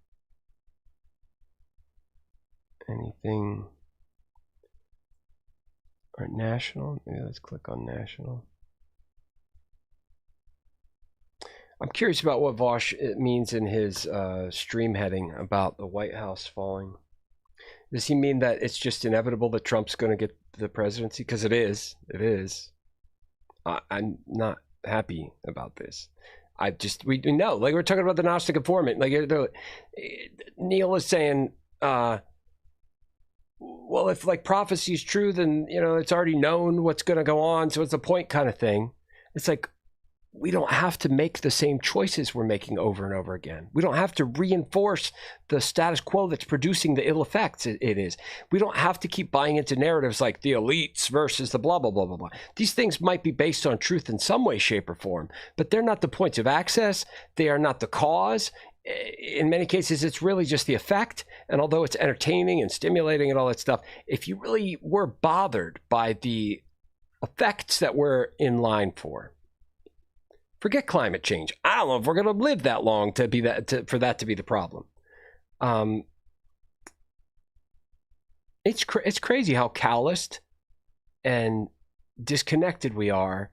anything or national? Maybe let's click on national. I'm curious about what Vosh means in his stream heading about the White House falling. Does he mean that it's just inevitable that Trump's going to get the presidency? Because it is. It is. I'm not happy about this. We know, like we're talking about the Gnostic informant. Like Neil is saying, well, if like prophecy is true, then it's already known what's going to go on. So it's a point kind of thing. It's like, we don't have to make the same choices we're making over and over again. We don't have to reinforce the status quo that's producing the ill effects it is. We don't have to keep buying into narratives like the elites versus the blah, blah, blah, blah, blah. These things might be based on truth in some way, shape, or form, but they're not the points of access. They are not the cause. In many cases, it's really just the effect. And although it's entertaining and stimulating and all that stuff, if you really were bothered by the effects that we're in line for, forget climate change. I don't know if we're going to live that long to be for that to be the problem. It's crazy how calloused and disconnected we are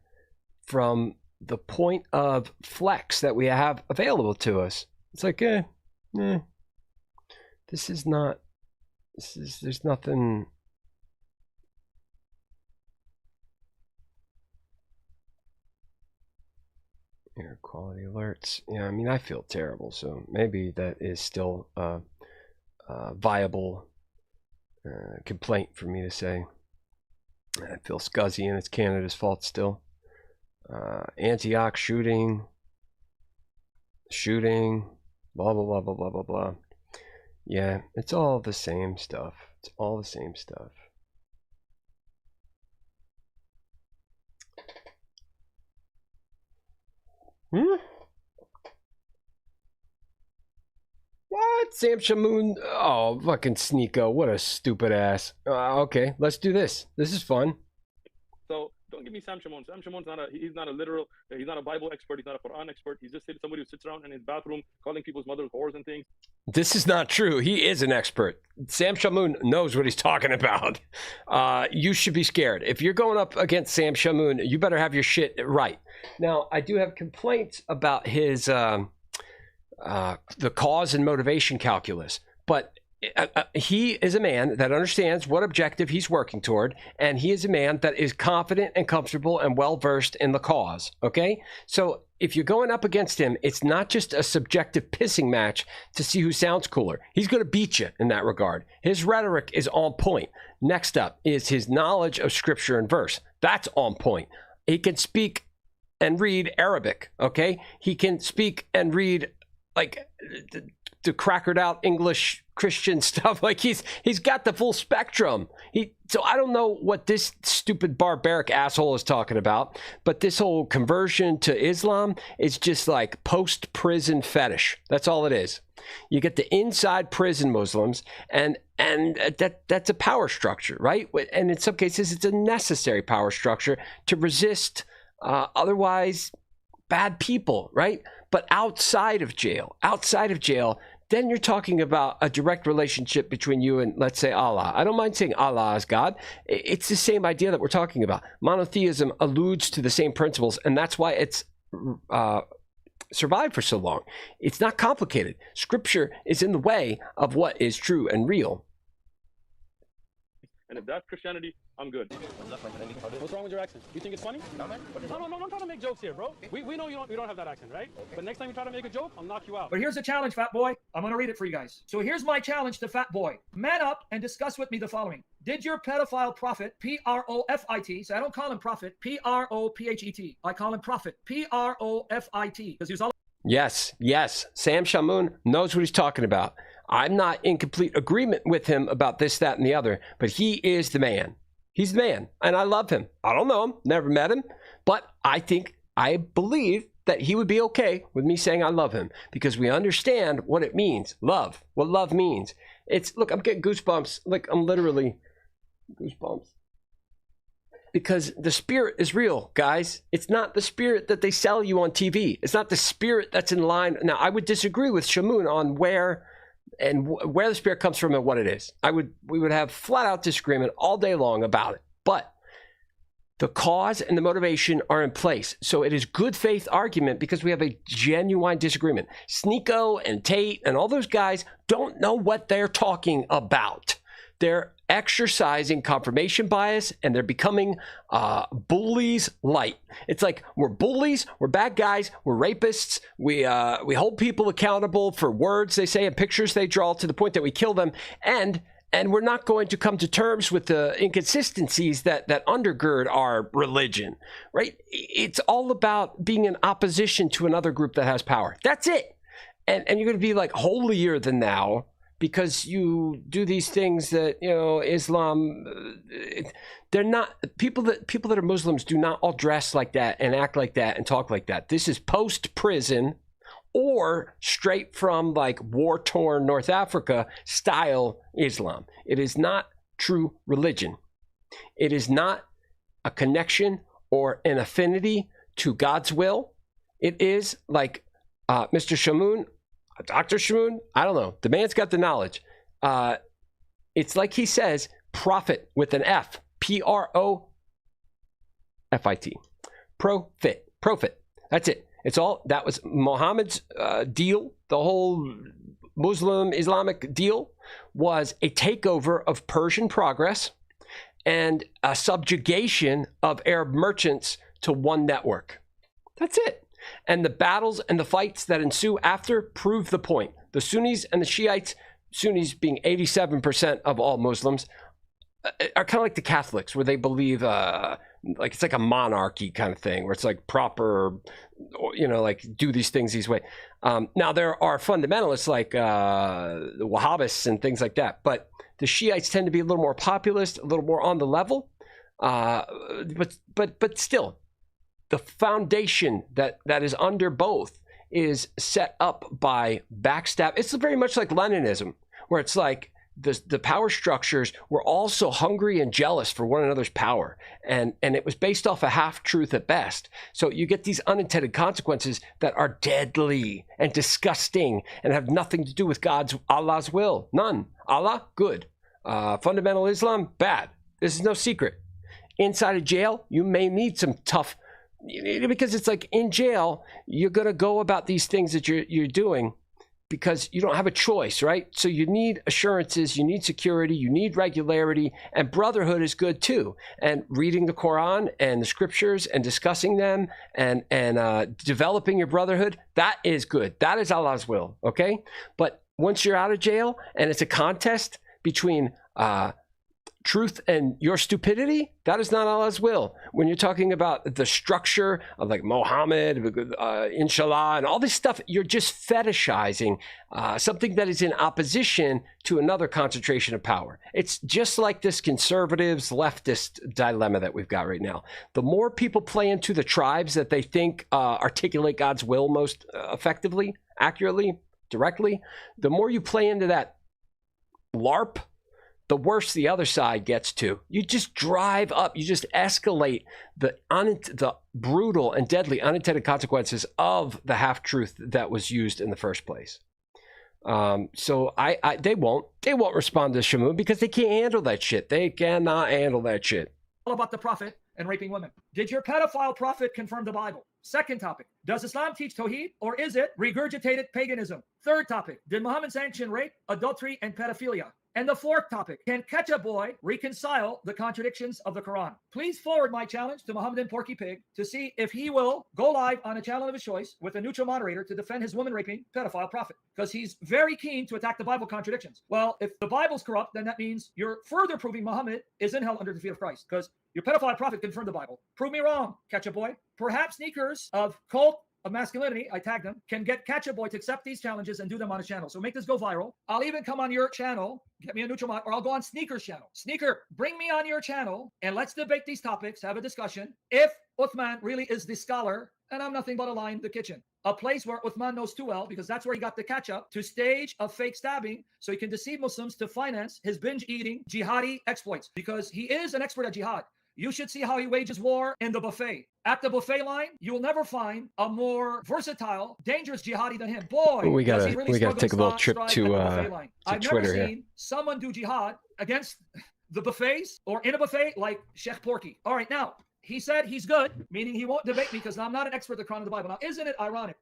from the point of flex that we have available to us. It's like, this is not. There's nothing. Air quality alerts. Yeah, I mean, I feel terrible, so maybe that is still a viable complaint for me to say. I feel scuzzy and it's Canada's fault still. Antioch shooting, blah, blah, blah, blah, blah, blah, blah. Yeah, it's all the same stuff. It's all the same stuff. What? Sam Shamoon? Oh, fucking Sneeko. What a stupid ass. Okay, let's do this. This is fun. So don't give me Sam Shamoon. Sam Shamoon's he's not a literal, he's not a Bible expert, he's not a Quran expert. He's just somebody who sits around in his bathroom calling people's mothers whores and things. This is not true. He is an expert. Sam Shamoon knows what he's talking about. You should be scared. If you're going up against Sam Shamoon, you better have your shit right. Now, I do have complaints about his the cause and motivation calculus, but he is a man that understands what objective he's working toward, and he is a man that is confident and comfortable and well-versed in the cause, okay? So if you're going up against him, it's not just a subjective pissing match to see who sounds cooler. He's going to beat you in that regard. His rhetoric is on point. Next up is his knowledge of scripture and verse. That's on point. He can speak and read Arabic, okay? He can speak and read like the crackered out English Christian stuff. Like he's got the full spectrum. So I don't know what this stupid barbaric asshole is talking about, but this whole conversion to Islam is just like post-prison fetish. That's all it is. You get the inside prison Muslims, and that's a power structure, right? And in some cases, it's a necessary power structure to resist otherwise bad people, right? But outside of jail, then you're talking about a direct relationship between you and, let's say, Allah. I don't mind saying Allah is God. It's the same idea that we're talking about. Monotheism alludes to the same principles, and that's why it's survived for so long. It's not complicated. Scripture is in the way of what is true and real. And if that's Christianity, I'm good. What's wrong with your accent? You think it's funny? No, man. No, I'm trying to make jokes here, bro. We know you don't have that accent, right? Okay. But next time you try to make a joke, I'll knock you out. But here's a challenge, Fat Boy. I'm going to read it for you guys. So here's my challenge to Fat Boy. Man up and discuss with me the following. Did your pedophile prophet, P-R-O-F-I-T, so I don't call him prophet, P-R-O-P-H-E-T. I call him prophet, P-R-O-F-I-T, because he was all... Yes. Sam Shamoon knows what he's talking about. I'm not in complete agreement with him about this, that, and the other, but he is the man. He's the man, and I love him. I don't know him, never met him, but I believe that he would be okay with me saying I love him, because we understand what it means, love, what love means. Look, I'm getting goosebumps. Like, I'm literally goosebumps. Because the spirit is real, guys. It's not the spirit that they sell you on TV. It's not the spirit that's in line. Now, I would disagree with Shamoon on where and where the spirit comes from and what it is. We would have flat out disagreement all day long about it. But the cause and the motivation are in place. So it is good faith argument because we have a genuine disagreement. Sneeko and Tate and all those guys don't know what they're talking about. They're exercising confirmation bias and they're becoming bullies light. It's like we're bullies, we're bad guys, we're rapists. We hold people accountable for words they say and pictures they draw to the point that we kill them. And we're not going to come to terms with the inconsistencies that undergird our religion, right? It's all about being in opposition to another group that has power. That's it. And you're going to be like holier than thou because you do these things that, you know, Islam, they're not, people that are Muslims do not all dress like that and act like that and talk like that. This is post-prison or straight from like war-torn North Africa style Islam. It is not true religion. It is not a connection or an affinity to God's will. It is like Mr. Shamoun, Dr. Shamoun, I don't know. The man's got the knowledge. It's like he says, profit with an F, P-R-O-F-I-T. Profit. That's it. It's all, that was Muhammad's deal. The whole Muslim Islamic deal was a takeover of Persian progress and a subjugation of Arab merchants to one network. That's it. And the battles and the fights that ensue after prove the point. The Sunnis and the Shiites, Sunnis being 87% of all Muslims, are kind of like the Catholics, where they believe like it's like a monarchy kind of thing, where it's like proper, you know, like do these things these way. Now there are fundamentalists like the Wahhabists and things like that, but the Shiites tend to be a little more populist, a little more on the level. But still, the foundation that is under both is set up by backstab. It's very much like Leninism, where it's like the power structures were also hungry and jealous for one another's power. And it was based off a half-truth at best. So you get these unintended consequences that are deadly and disgusting and have nothing to do with Allah's will. None. Allah, good. Fundamental Islam, bad. This is no secret. Inside a jail, you may need some tough, because it's like in jail, you're going to go about these things that you're doing because you don't have a choice, right? So you need assurances, you need security, you need regularity, and brotherhood is good too. And reading the Quran and the scriptures and discussing them and developing your brotherhood, that is good. That is Allah's will, okay? But once you're out of jail and it's a contest between truth and your stupidity, that is not Allah's will. When you're talking about the structure of like Muhammad, inshallah, and all this stuff, you're just fetishizing something that is in opposition to another concentration of power. It's just like this conservatives, leftist dilemma that we've got right now. The more people play into the tribes that they think articulate God's will most effectively, accurately, directly, the more you play into that LARP, the worse the other side gets to. You just drive up, you just escalate the brutal and deadly unintended consequences of the half-truth that was used in the first place. So they won't respond to Shamoun because they can't handle that shit. They cannot handle that shit. All about the prophet and raping women. Did your pedophile prophet confirm the Bible? Second topic, does Islam teach Tawheed or is it regurgitated paganism? Third topic, did Muhammad sanction rape, adultery, and pedophilia? And the fourth topic, can Ketchup Boy reconcile the contradictions of the Quran? Please forward my challenge to Mohammedan Porky Pig to see if he will go live on a channel of his choice with a neutral moderator to defend his woman-raping pedophile prophet, because he's very keen to attack the Bible contradictions. Well, if the Bible's corrupt, then that means you're further proving Muhammad is in hell under the feet of Christ, because your pedophile prophet confirmed the Bible. Prove me wrong, Ketchup Boy. Perhaps sneakers of cult of masculinity, I tagged them, can get Ketchup Boy to accept these challenges and do them on his channel. So make this go viral. I'll even come on your channel, get me a neutral mod, or I'll go on Sneaker's channel. Sneaker, bring me on your channel and let's debate these topics, have a discussion. If Uthman really is the scholar, and I'm nothing but a lie in the kitchen, a place where Uthman knows too well, because that's where he got the ketchup to stage a fake stabbing so he can deceive Muslims to finance his binge-eating jihadi exploits, because he is an expert at jihad. You should see how he wages war in the buffet. At the buffet line, you will never find a more versatile, dangerous jihadi than him. Boy, We does gotta he really take a little trip strive to at the buffet line. I've Twitter never here. seen someone do jihad against the buffets or in a buffet like Sheikh Porky. All right, now, he said he's good, meaning he won't debate me because I'm not an expert of the Quran and the Bible. Now, isn't it ironic?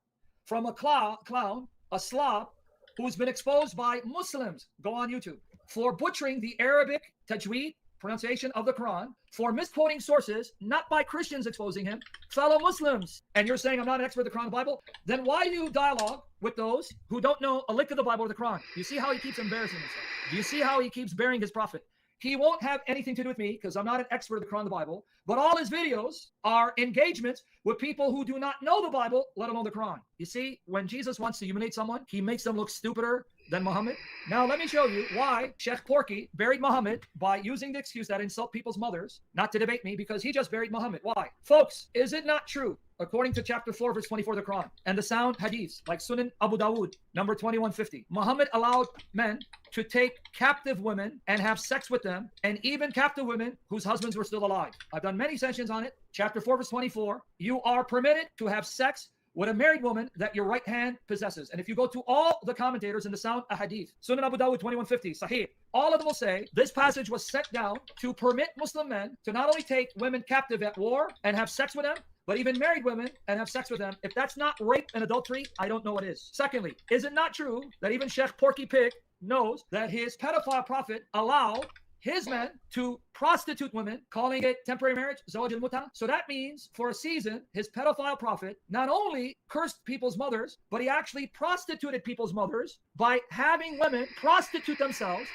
From a clown, a slob, who's been exposed by Muslims, go on YouTube, for butchering the Arabic tajweed, pronunciation of the Quran, for misquoting sources, not by Christians exposing him, fellow Muslims. And you're saying I'm not an expert of the Quran and the Bible? Then why do you dialogue with those who don't know a lick of the Bible or the Quran? You see how he keeps embarrassing himself? Do you see how he keeps burying his prophet? He won't have anything to do with me because I'm not an expert of the Quran and the Bible, but all his videos are engagements with people who do not know the Bible, let alone the Quran. You see, when Jesus wants to humiliate someone, he makes them look stupider than Muhammad. Now, let me show you why Sheikh Porky buried Muhammad by using the excuse that insult people's mothers, not to debate me, because he just buried Muhammad. Why? Folks, is it not true, according to chapter 4, verse 24 of the Quran, and the sound hadiths, like Sunan Abu Dawud, number 2150, Muhammad allowed men to take captive women and have sex with them, and even captive women whose husbands were still alive. I've done many sessions on it. Chapter 4, verse 24, you are permitted to have sex with a married woman that your right hand possesses. And if you go to all the commentators in the sound hadith, Sunan Abu Dawud 2150, Sahih, all of them will say this passage was sent down to permit Muslim men to not only take women captive at war and have sex with them, but even married women and have sex with them. If that's not rape and adultery, I don't know what is. Secondly, is it not true that even Sheikh Porky Pig knows that his pedophile prophet allowed his men to prostitute women, calling it temporary marriage, zawaj al-muta? So that means for a season, his pedophile prophet not only cursed people's mothers, but he actually prostituted people's mothers by having women prostitute themselves,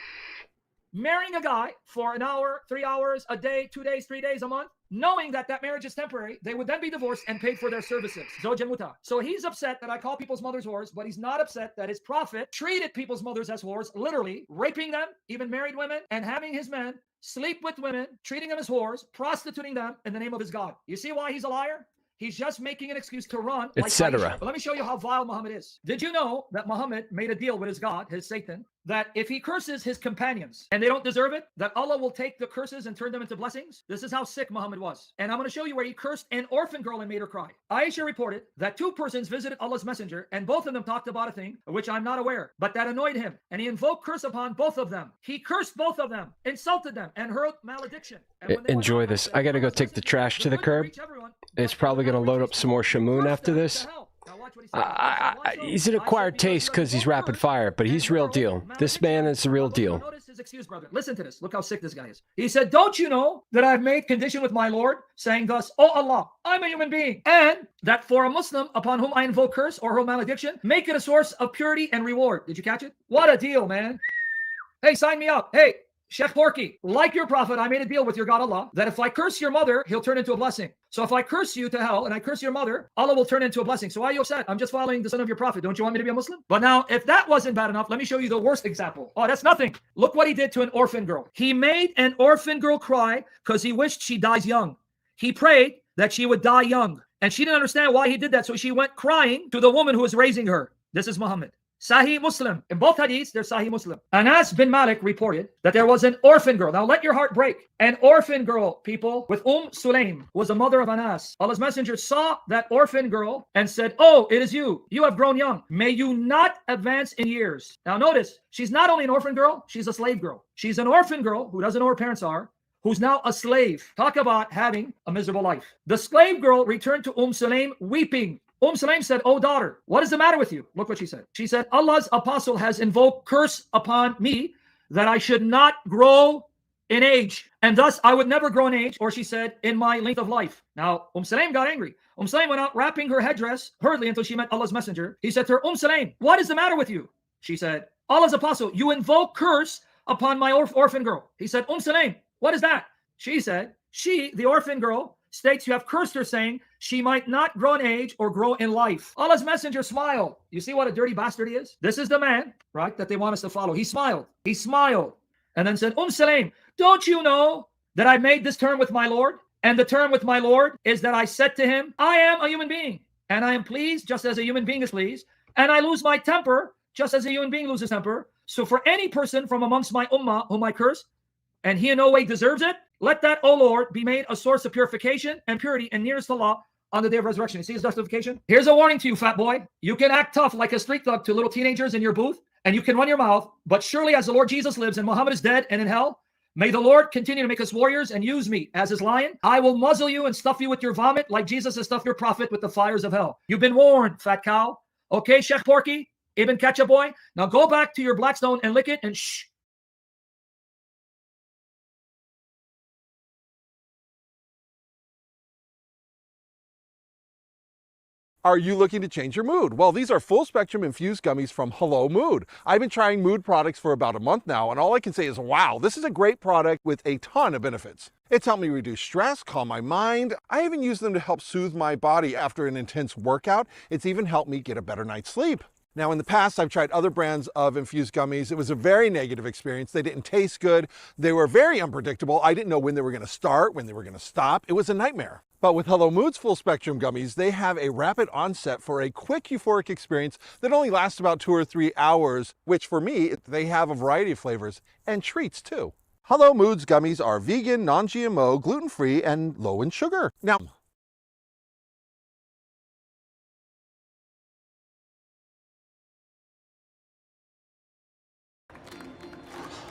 marrying a guy for an hour, 3 hours, a day, 2 days, 3 days, a month, knowing that that marriage is temporary. They would then be divorced and paid for their services. Zawj al-muta. So he's upset that I call people's mothers whores, but he's not upset that his prophet treated people's mothers as whores, literally raping them, even married women, and having his men sleep with women, treating them as whores, prostituting them in the name of his God. You see why he's a liar? He's just making an excuse to run, etc. But let me show you how vile Muhammad is. Did you know that Muhammad made a deal with his God, his Satan, that if he curses his companions and they don't deserve it, that Allah will take the curses and turn them into blessings? This is how sick Muhammad was. And I'm going to show you where he cursed an orphan girl and made her cry. Aisha reported that 2 persons visited Allah's messenger and both of them talked about a thing of which I'm not aware, but that annoyed him. And he invoked curse upon both of them. He cursed both of them, insulted them, and hurled malediction. Enjoy this. I got to go take the trash to the curb. It's probably going to load up some more Shamoon after this. He's an acquired taste because he's rapid fire, but he's real deal. This man is the real deal. Notice his excuse, brother. Listen to this. Look how sick this guy is. He said, don't you know that I've made condition with my Lord, saying thus, O Allah, I'm a human being, and that for a Muslim upon whom I invoke curse or hurl malediction, make it a source of purity and reward. Did you catch it? What a deal, man. Hey, sign me up. Hey, Sheikh Porky, like your prophet, I made a deal with your God Allah that if I curse your mother, he'll turn into a blessing. So if I curse you to hell and I curse your mother, Allah will turn into a blessing. So why are you upset? I'm just following the son of your prophet. Don't you want me to be a Muslim? But now, if that wasn't bad enough, let me show you the worst example. Oh, that's nothing. Look what he did to an orphan girl. He made an orphan girl cry because he wished she dies young. He prayed that she would die young. And she didn't understand why he did that. So she went crying to the woman who was raising her. This is Muhammad. Sahih Muslim. In both hadiths, there's Sahih Muslim. Anas bin Malik reported that there was an orphan girl. Now let your heart break. An orphan girl, people, with Sulaim, was the mother of Anas. Allah's messenger saw that orphan girl and said, oh, it is you. You have grown young. May you not advance in years. Now notice, she's not only an orphan girl, she's a slave girl. She's an orphan girl who doesn't know her parents are, who's now a slave. Talk about having a miserable life. The slave girl returned to Sulaim weeping. Sulaim said, oh daughter, what is the matter with you? Look what she said. She said, Allah's apostle has invoked curse upon me that I should not grow in age, and thus I would never grow in age, or she said, in my length of life. Now, Sulaim got angry. Sulaim went out wrapping her headdress hurriedly until she met Allah's messenger. He said to her, Sulaim, what is the matter with you? She said, Allah's apostle, you invoke curse upon my orphan girl. He said, Sulaim, what is that? She said, she, the orphan girl, states you have cursed her, saying she might not grow in age or grow in life. Allah's messenger smiled. You see what a dirty bastard he is? This is the man, right, that they want us to follow. He smiled. He smiled and then said, Sulaim, don't you know that I made this term with my Lord? And the term with my Lord is that I said to him, I am a human being, and I am pleased just as a human being is pleased, and I lose my temper just as a human being loses temper. So for any person from amongst my ummah whom I curse, and he in no way deserves it, let that, O Lord, be made a source of purification and purity and nearest to law on the day of resurrection. You see his justification? Here's a warning to you, fat boy. You can act tough like a street thug to little teenagers in your booth, and you can run your mouth, but surely as the Lord Jesus lives and Muhammad is dead and in hell, may the Lord continue to make us warriors and use me as his lion. I will muzzle you and stuff you with your vomit like Jesus has stuffed your prophet with the fires of hell. You've been warned, fat cow. Okay, Sheikh Porky, Ibn Ketchup boy. Now go back to your Blackstone and lick it and shh. Are you looking to change your mood? Well, these are full spectrum infused gummies from Hello Mood. I've been trying mood products for about a month now, and all I can say is, wow, this is a great product with a ton of benefits. It's helped me reduce stress, calm my mind. I even use them to help soothe my body after an intense workout. It's even helped me get a better night's sleep. Now, in the past, I've tried other brands of infused gummies. It was a very negative experience. They didn't taste good. They were very unpredictable. I didn't know when they were going to start, when they were going to stop. It was a nightmare. But with Hello Mood's full spectrum gummies, they have a rapid onset for a quick euphoric experience that only lasts about 2 or 3 hours, which for me, they have a variety of flavors and treats too. Hello Mood's gummies are vegan, non-GMO, gluten-free, and low in sugar. Now,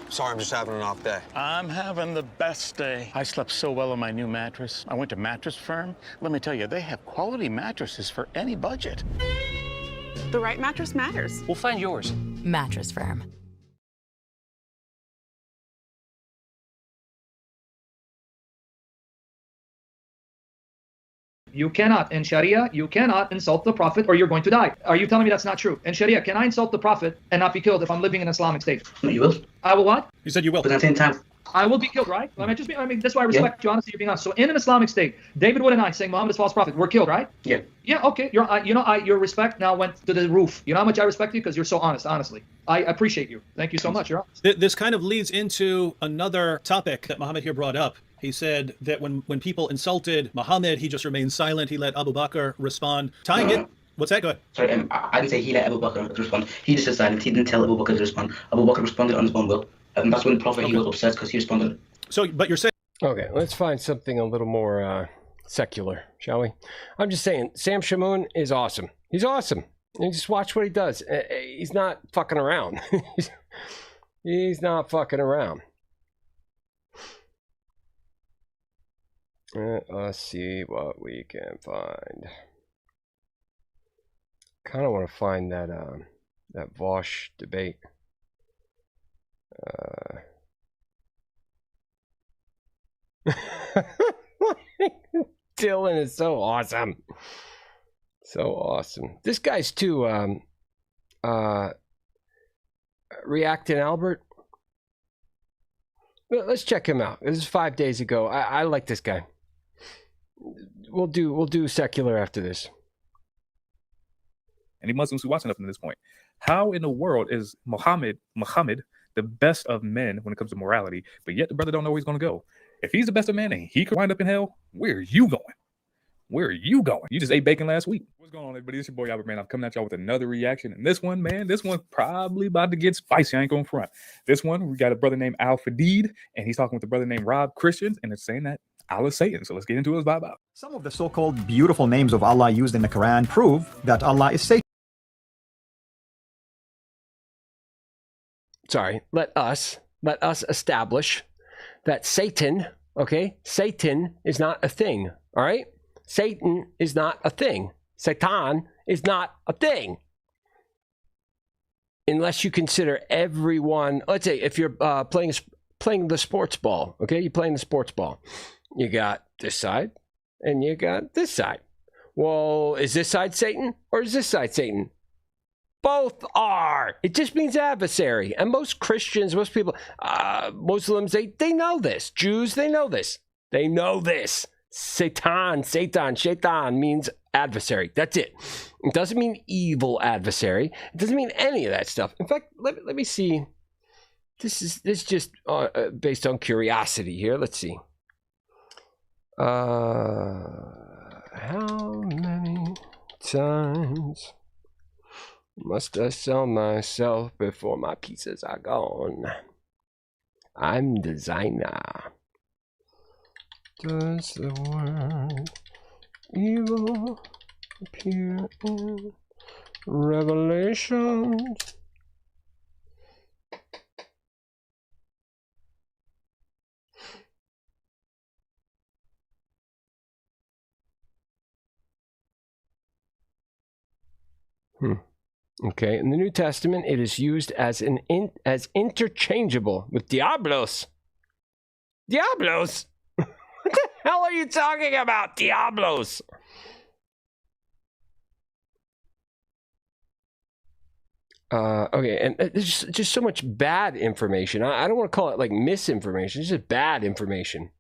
Sorry, I'm just having an off day. I'm having the best day. I slept so well on my new mattress. I went to Mattress Firm. Let me tell you, they have quality mattresses for any budget. The right mattress matters. We'll find yours. Mattress Firm. You cannot, in Sharia, you cannot insult the Prophet or you're going to die. Are you telling me that's not true? In Sharia, can I insult the Prophet and not be killed if I'm living in an Islamic state? No, you will. I will what? You said you will. But at the same time, I will be killed, right? I mean, that's why I respect you. Honestly, you're being honest. So in an Islamic state, David Wood and I saying Muhammad is false prophet, we're killed, right? Yeah. Yeah, okay. Your respect now went to the roof. You know how much I respect you? Because you're so honest, honestly. I appreciate you. Thank you so much. You're honest. This kind of leads into another topic that Muhammad here brought up. He said that when people insulted Muhammad, he just remained silent. He let Abu Bakr respond. Tying it. What's that? Go ahead. Sorry, I didn't say he let Abu Bakr respond. He just said silent. He didn't tell Abu Bakr to respond. Abu Bakr responded on his own will. And that's when the Prophet, he was upset because he responded. So, but you're saying... Okay, let's find something a little more secular, shall we? I'm just saying, Sam Shamoon is awesome. He's awesome. And just watch what he does. He's not fucking around. He's not fucking around. Let's see what we can find. Kind of want to find that that Vosh debate. Dylan is so awesome. So awesome. This guy's too Reacting Albert. Let's check him out. This is 5 days ago. I like this guy. We'll do secular after this. Any Muslims who watching up to this point, how in the world is Muhammad the best of men when it comes to morality, but yet the brother don't know where he's going to go? If he's the best of men and he could wind up in hell, where are you going? Where are you going? You just ate bacon last week. What's going on, everybody? It's your boy Albert, man. I'm coming at y'all with another reaction. And this one, man, this one's probably about to get spicy. I ain't going front. This one, we got a brother named Al Fadid, and he's talking with a brother named Rob Christians, and it's saying that Allah is Satan. So let's get into it. Bye-bye. Some of the so-called beautiful names of Allah used in the Quran prove that Allah is Satan. Sorry, let us establish that Satan, okay? Satan is not a thing, all right? Satan is not a thing. Satan is not a thing. Unless you consider everyone, let's say if you're playing the sports ball, okay? You're playing the sports ball. You got this side and you got this side. Well, is this side Satan or is this side Satan? Both are. It just means adversary. And most Christians, most people, Muslims, they know this. Jews, they know this. They know this. Satan means adversary. That's it. It doesn't mean evil adversary. It doesn't mean any of that stuff. In fact, let me see. This is just based on curiosity here. Let's see. How many times must I sell myself before my pieces are gone? I'm designer. Does the word evil appear in Revelations? Okay, in the New Testament, it is used as as interchangeable with diablos. Diablos? What the hell are you talking about, diablos? Okay, and there's just so much bad information. I don't want to call it like misinformation. It's just bad information.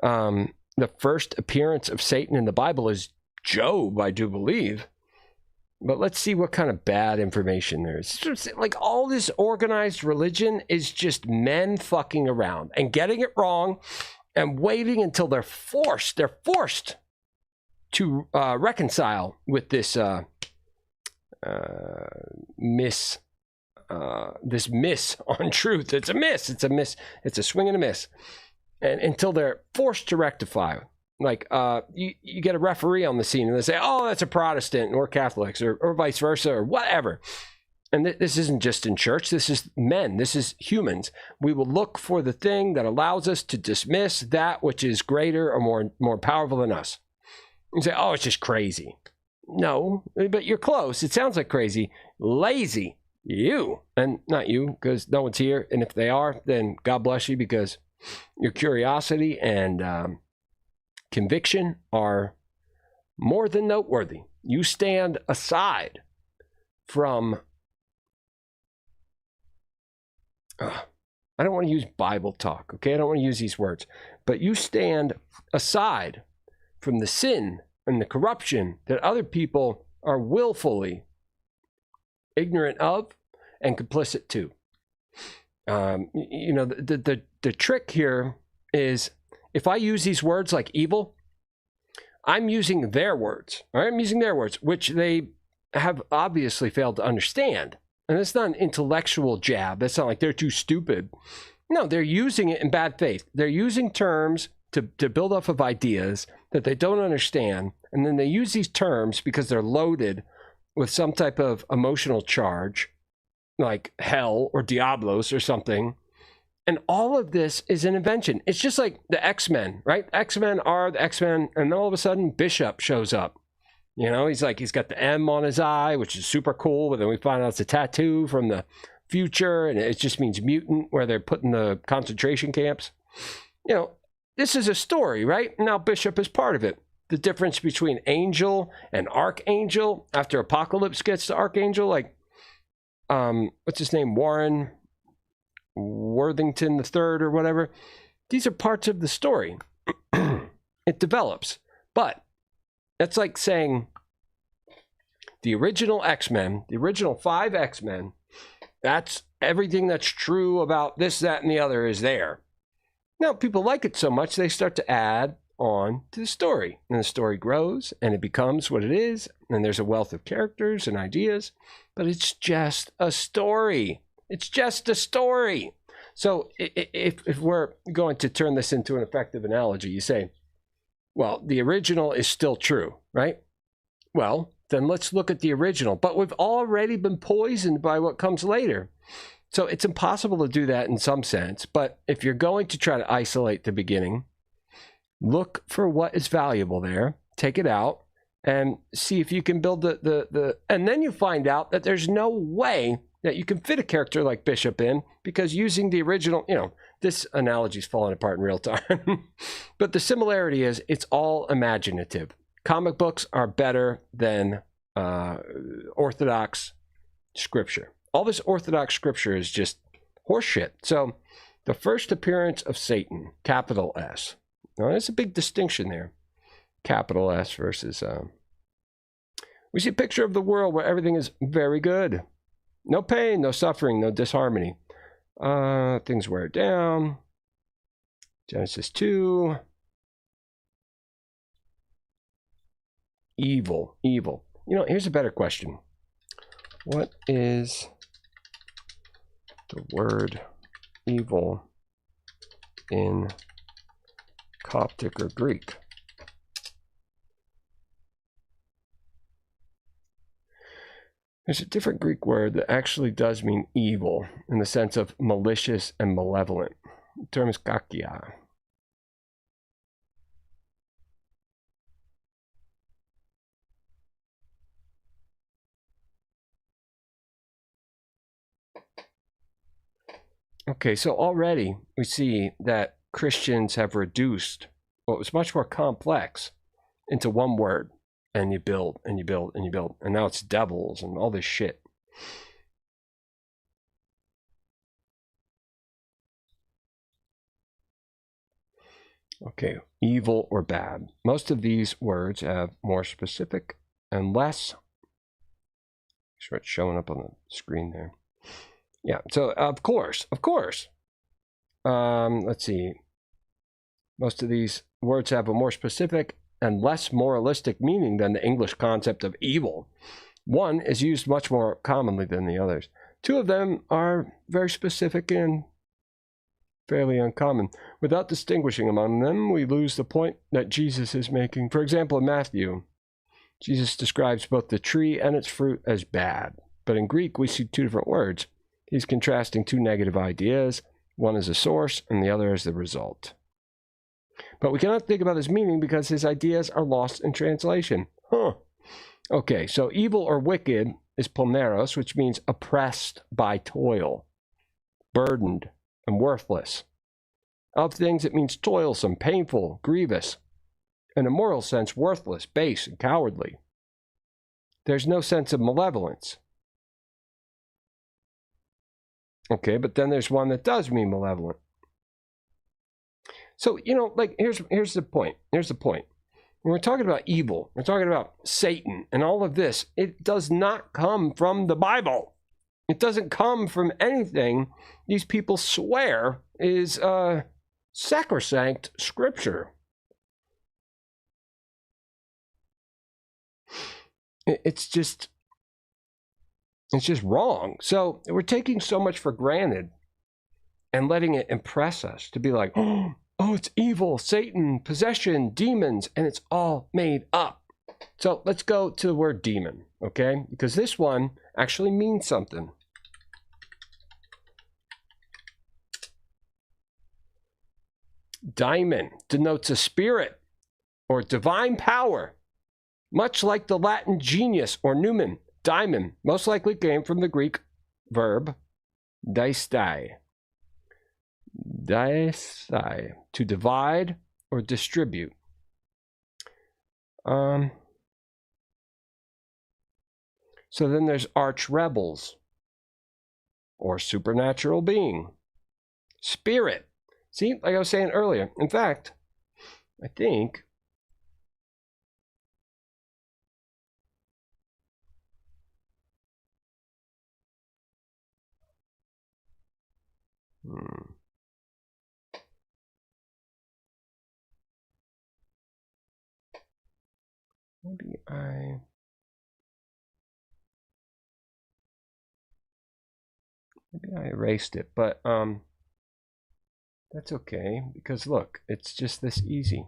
The first appearance of Satan in the Bible is Job, I do believe. But let's see what kind of bad information there is. Like all this organized religion is just men fucking around and getting it wrong and waiting until they're forced to reconcile with this miss on truth. It's a miss. It's a swing and a miss. And until they're forced to rectify. Like you get a referee on the scene and they say, oh, that's a Protestant and we're Catholics, or vice versa, or whatever. And this isn't just in church. This is men. This is humans. We will look for the thing that allows us to dismiss that which is greater or more powerful than us. And say, oh, it's just crazy. No, but you're close. It sounds like crazy. Lazy. You. And not you, because no one's here. And if they are, then God bless you, because your curiosity and conviction are more than noteworthy. You stand aside from I don't want to use Bible talk, okay? I don't want to use these words, but you stand aside from the sin and the corruption that other people are willfully ignorant of and complicit to. You know, the trick here is, if I use these words like evil, I'm using their words. All right? I'm using their words, which they have obviously failed to understand. And it's not an intellectual jab. That's not like they're too stupid. No, they're using it in bad faith. They're using terms to build off of ideas that they don't understand. And then they use these terms because they're loaded with some type of emotional charge, like hell or diablos or something. And all of this is an invention. It's just like the X-Men, right? X-Men are the X-Men, and then all of a sudden Bishop shows up. You know, he's got the M on his eye, which is super cool, but then we find out it's a tattoo from the future, and it just means mutant, where they're put in the concentration camps. You know, this is a story, right? Now Bishop is part of it. The difference between angel and archangel, after Apocalypse gets to archangel, like, what's his name? Warren Worthington III or whatever. These are parts of the story. It develops. But that's like saying the original X-Men, the original 5 X-Men, that's everything that's true about this, that, and the other is there. Now, people like it so much, they start to add on to the story. And the story grows, and it becomes what it is, and there's a wealth of characters and ideas, but it's just a story. It's just a story. So if we're going to turn this into an effective analogy, you say, well, the original is still true, right? Well, then let's look at the original. But we've already been poisoned by what comes later. So it's impossible to do that in some sense. But if you're going to try to isolate the beginning, look for what is valuable there, take it out, and see if you can build and then you find out that there's no way that you can fit a character like Bishop in, because using the original, you know, this analogy's falling apart in real time. But the similarity is it's all imaginative. Comic books are better than Orthodox scripture. All this Orthodox scripture is just horseshit. So the first appearance of Satan, capital S. Now, there's a big distinction there. Capital S versus... we see a picture of the world where everything is very good. No pain, no suffering, no disharmony. Things wear down. Genesis 2. Evil. You know, here's a better question. What is the word evil in Coptic or Greek. There's a different Greek word that actually does mean evil in the sense of malicious and malevolent. The term is kakia. Okay, so already we see that Christians have reduced what was much more complex into one word. And you build, and you build, and you build. And now it's devils and all this shit. Okay, evil or bad. Most of these words have more specific and less. Make sure it's showing up on the screen there. Yeah, so of course. Let's see. Most of these words have a more specific and less moralistic meaning than the English concept of evil. One is used much more commonly than the others. Two of them are very specific and fairly uncommon. Without distinguishing among them, we lose the point that Jesus is making. For example, in Matthew, Jesus describes both the tree and its fruit as bad. But in Greek, we see two different words. He's contrasting two negative ideas. One is a source, and the other is the result. But we cannot think about his meaning because his ideas are lost in translation. Okay, so evil or wicked is poneros, which means oppressed by toil, burdened, and worthless. Of things, it means toilsome, painful, grievous. In a moral sense, worthless, base, and cowardly. There's no sense of malevolence. Okay, but then there's one that does mean malevolent. So, here's the point. Here's the point. When we're talking about evil, we're talking about Satan and all of this. It does not come from the Bible. It doesn't come from anything these people swear is sacrosanct scripture. It's just wrong. So we're taking so much for granted and letting it impress us to be like, oh, it's evil, Satan, possession, demons, and it's all made up. So let's go to the word demon, okay? Because this one actually means something. Daimon denotes a spirit or divine power, much like the Latin genius or numen. Daimon most likely came from the Greek verb daistai. Daistai, to divide or distribute. So then there's arch rebels or supernatural being. Spirit. See, like I was saying earlier. In fact, I think maybe I erased it, but that's okay, because look, it's just this easy.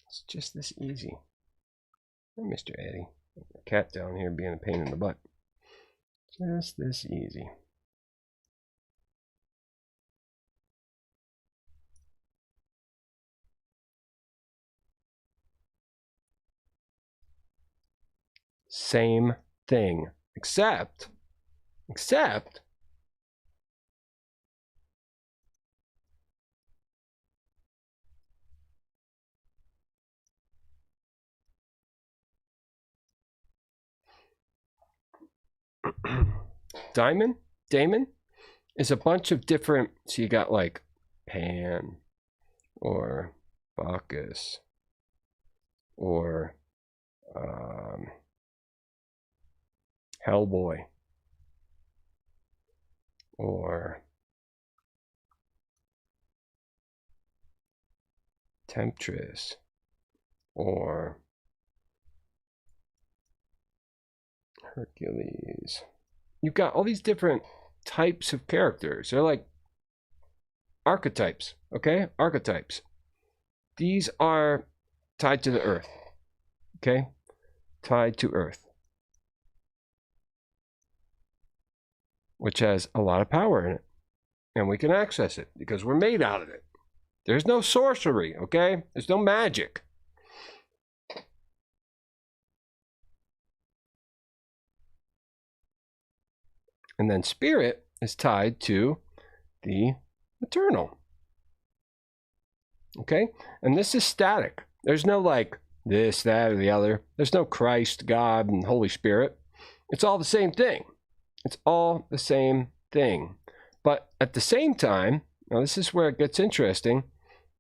It's just this easy. Oh, Mr. Eddie. Cat down here being a pain in the butt. Just this easy. Same thing, except Damon is a bunch of different, so you got like Pan or Bacchus or Hellboy or Temptress or Hercules. You've got all these different types of characters. They're like archetypes. Okay, archetypes. These are tied to the earth. Okay, tied to earth, which has a lot of power in it, and we can access it because we're made out of it. There's no sorcery. Okay, there's no magic. And then spirit is tied to the eternal. Okay? And this is static. There's no like this, that, or the other. There's no Christ, God, and Holy Spirit. It's all the same thing. It's all the same thing. But at the same time, now this is where it gets interesting,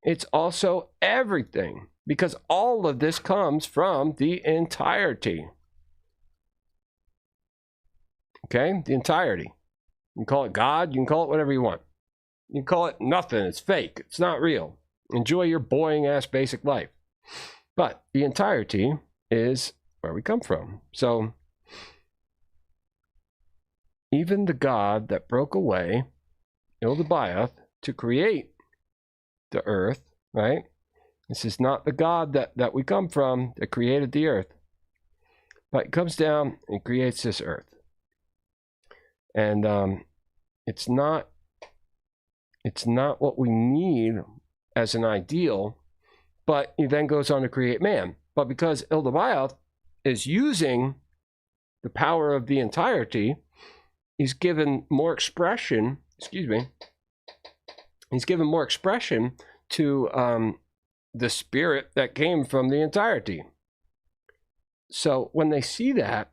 it's also everything. Because all of this comes from the entirety. Okay? The entirety. You can call it God. You can call it whatever you want. You can call it nothing. It's fake. It's not real. Enjoy your boring ass basic life. But the entirety is where we come from. So even the God that broke away, Ildabaoth, to create the earth, right? This is not the God that we come from that created the earth. But it comes down and creates this earth. And it's not what we need as an ideal, but he then goes on to create man. But because Ildabaoth is using the power of the entirety, he's given more expression, he's given more expression to the spirit that came from the entirety. So when they see that,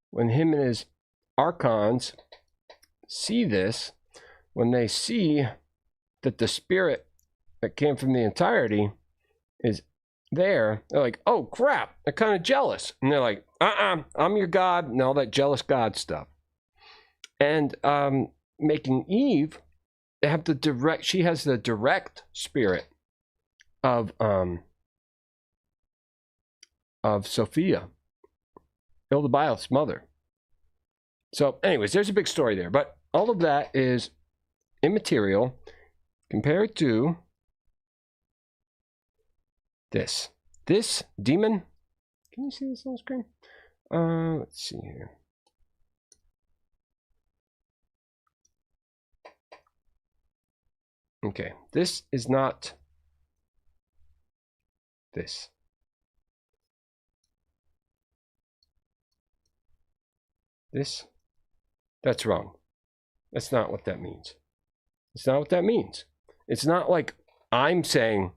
when him and his archons see this, when they see that the spirit that came from the entirety is there, they're like, oh crap, they're kind of jealous. And they're like, I'm your God, and all that jealous God stuff. And making Eve, they have the direct, she has the direct spirit of Sophia, Ildabaoth's mother. So anyways, there's a big story there, but all of that is immaterial compared to this demon. Can you see this on the screen? Let's see here. Okay, this is not this. This, that's wrong. That's not what that means. It's not what that means. It's not like I'm saying,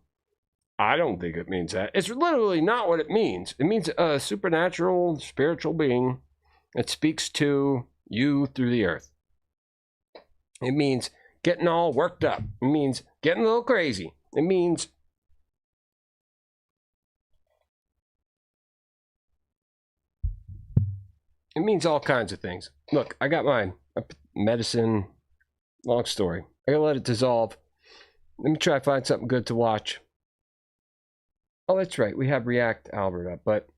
I don't think it means that. It's literally not what it means. It means a supernatural, spiritual being that speaks to you through the earth. It means getting all worked up. It means getting a little crazy. It means all kinds of things. Look, I got my medicine. Long story. I gotta let it dissolve. Let me try to find something good to watch. Oh, that's right. We have React Albert up, but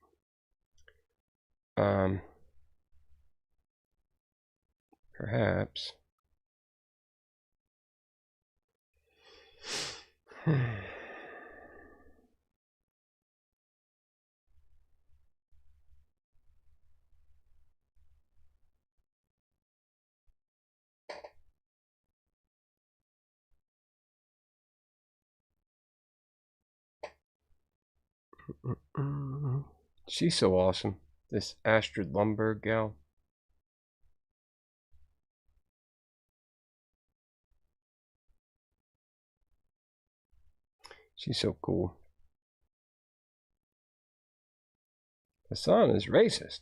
perhaps. She's so awesome. This Astrid Lundberg gal. She's so cool. Hassan is racist.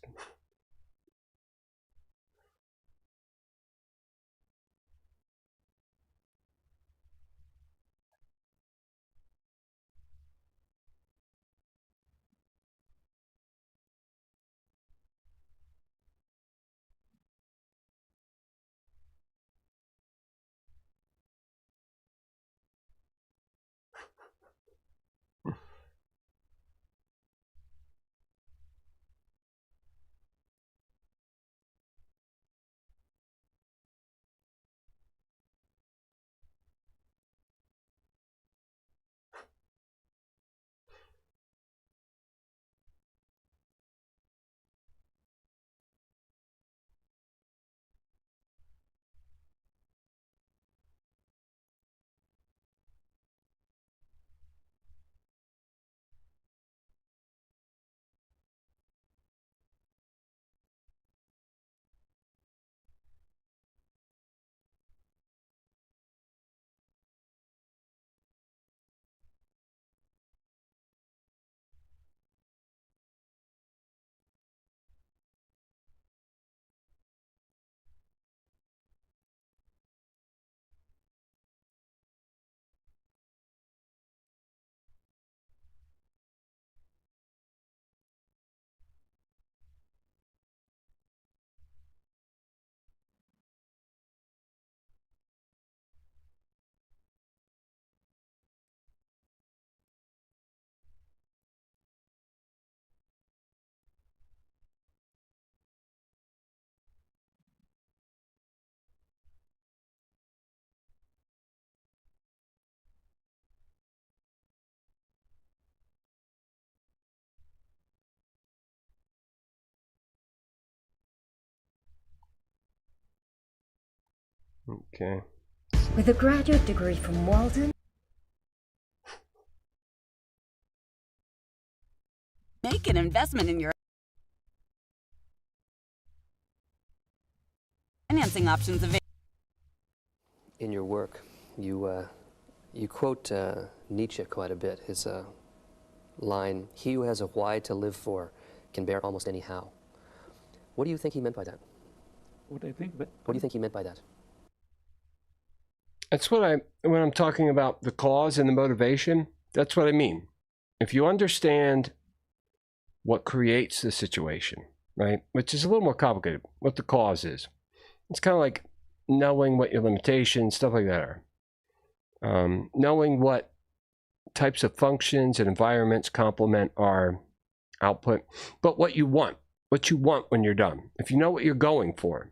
Okay. With a graduate degree from Walden. Make an investment in your financing options available. In your work, you quote Nietzsche quite a bit. His line, "He who has a why to live for can bear almost any how." What do you think he meant by that? What do you think he meant by that? That's when I'm talking about the cause and the motivation, that's what I mean. If you understand what creates the situation, right, which is a little more complicated, what the cause is. It's kind of like knowing what your limitations, stuff like that are. Knowing what types of functions and environments complement our output, but what you want when you're done. If you know what you're going for,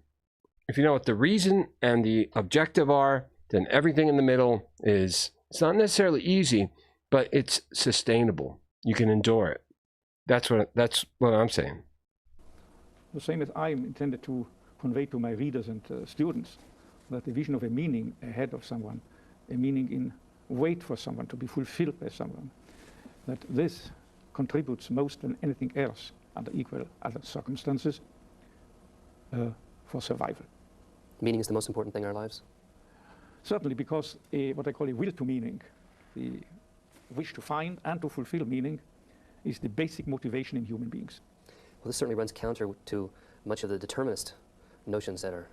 if you know what the reason and the objective are, then everything in the middle it's not necessarily easy, but it's sustainable. You can endure it. That's what I'm saying. The same as I intended to convey to my readers and students, that the vision of a meaning ahead of someone, a meaning in wait for someone, to be fulfilled by someone, that this contributes most than anything else under equal other circumstances for survival. Meaning is the most important thing in our lives? Certainly, because what I call a will to meaning, the wish to find and to fulfill meaning, is the basic motivation in human beings. Well, this certainly runs counter to much of the determinist notions that are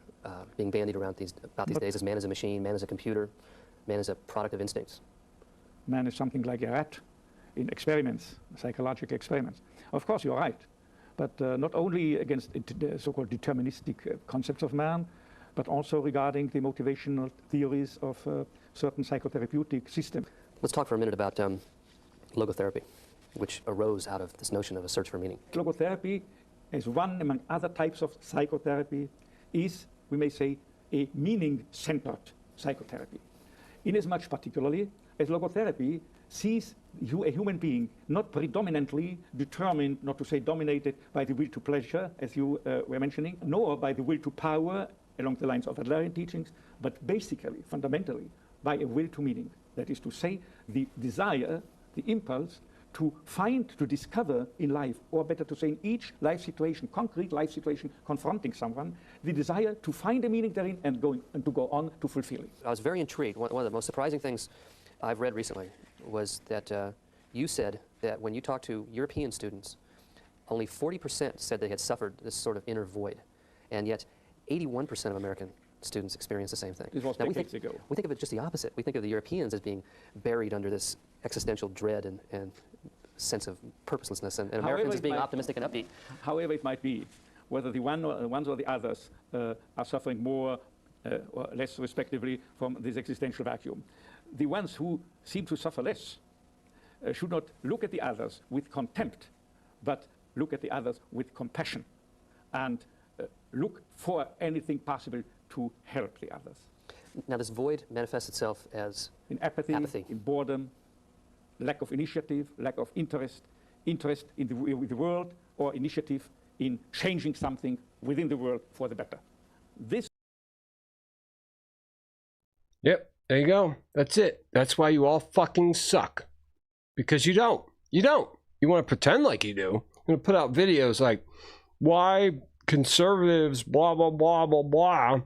being bandied around these days, as man is a machine, man is a computer, man is a product of instincts. Man is something like a rat in experiments, psychological experiments. Of course, you're right, but not only against the so-called deterministic concepts of man, but also regarding the motivational theories of certain psychotherapeutic systems. Let's talk for a minute about logotherapy, which arose out of this notion of a search for meaning. Logotherapy, as one among other types of psychotherapy, is, we may say, a meaning-centered psychotherapy. Inasmuch particularly as logotherapy sees a human being not predominantly determined, not to say dominated, by the will to pleasure, as you were mentioning, nor by the will to power along the lines of Adlerian teachings, but basically, fundamentally, by a will to meaning. That is to say, the desire, the impulse to find, to discover in life, or better to say in each life situation, concrete life situation confronting someone, the desire to find a meaning therein and to go on to fulfill it. I was very intrigued. One of the most surprising things I've read recently was that you said that when you talked to European students, only 40% said they had suffered this sort of inner void, and yet 81% of American students experience the same thing. This was decades ago. We think of it just the opposite. We think of the Europeans as being buried under this existential dread and sense of purposelessness, and Americans as being optimistic and upbeat. However it might be, whether the ones or the others are suffering more or less respectively from this existential vacuum. The ones who seem to suffer less should not look at the others with contempt, but look at the others with compassion and look for anything possible to help the others. Now, this void manifests itself as in apathy, in boredom, lack of initiative, lack of interest in the world, or initiative in changing something within the world for the better. Yep, there you go. That's it. That's why you all fucking suck. Because you don't. You don't. You want to pretend like you do. You're going to put out videos like, why conservatives, blah, blah, blah, blah, blah,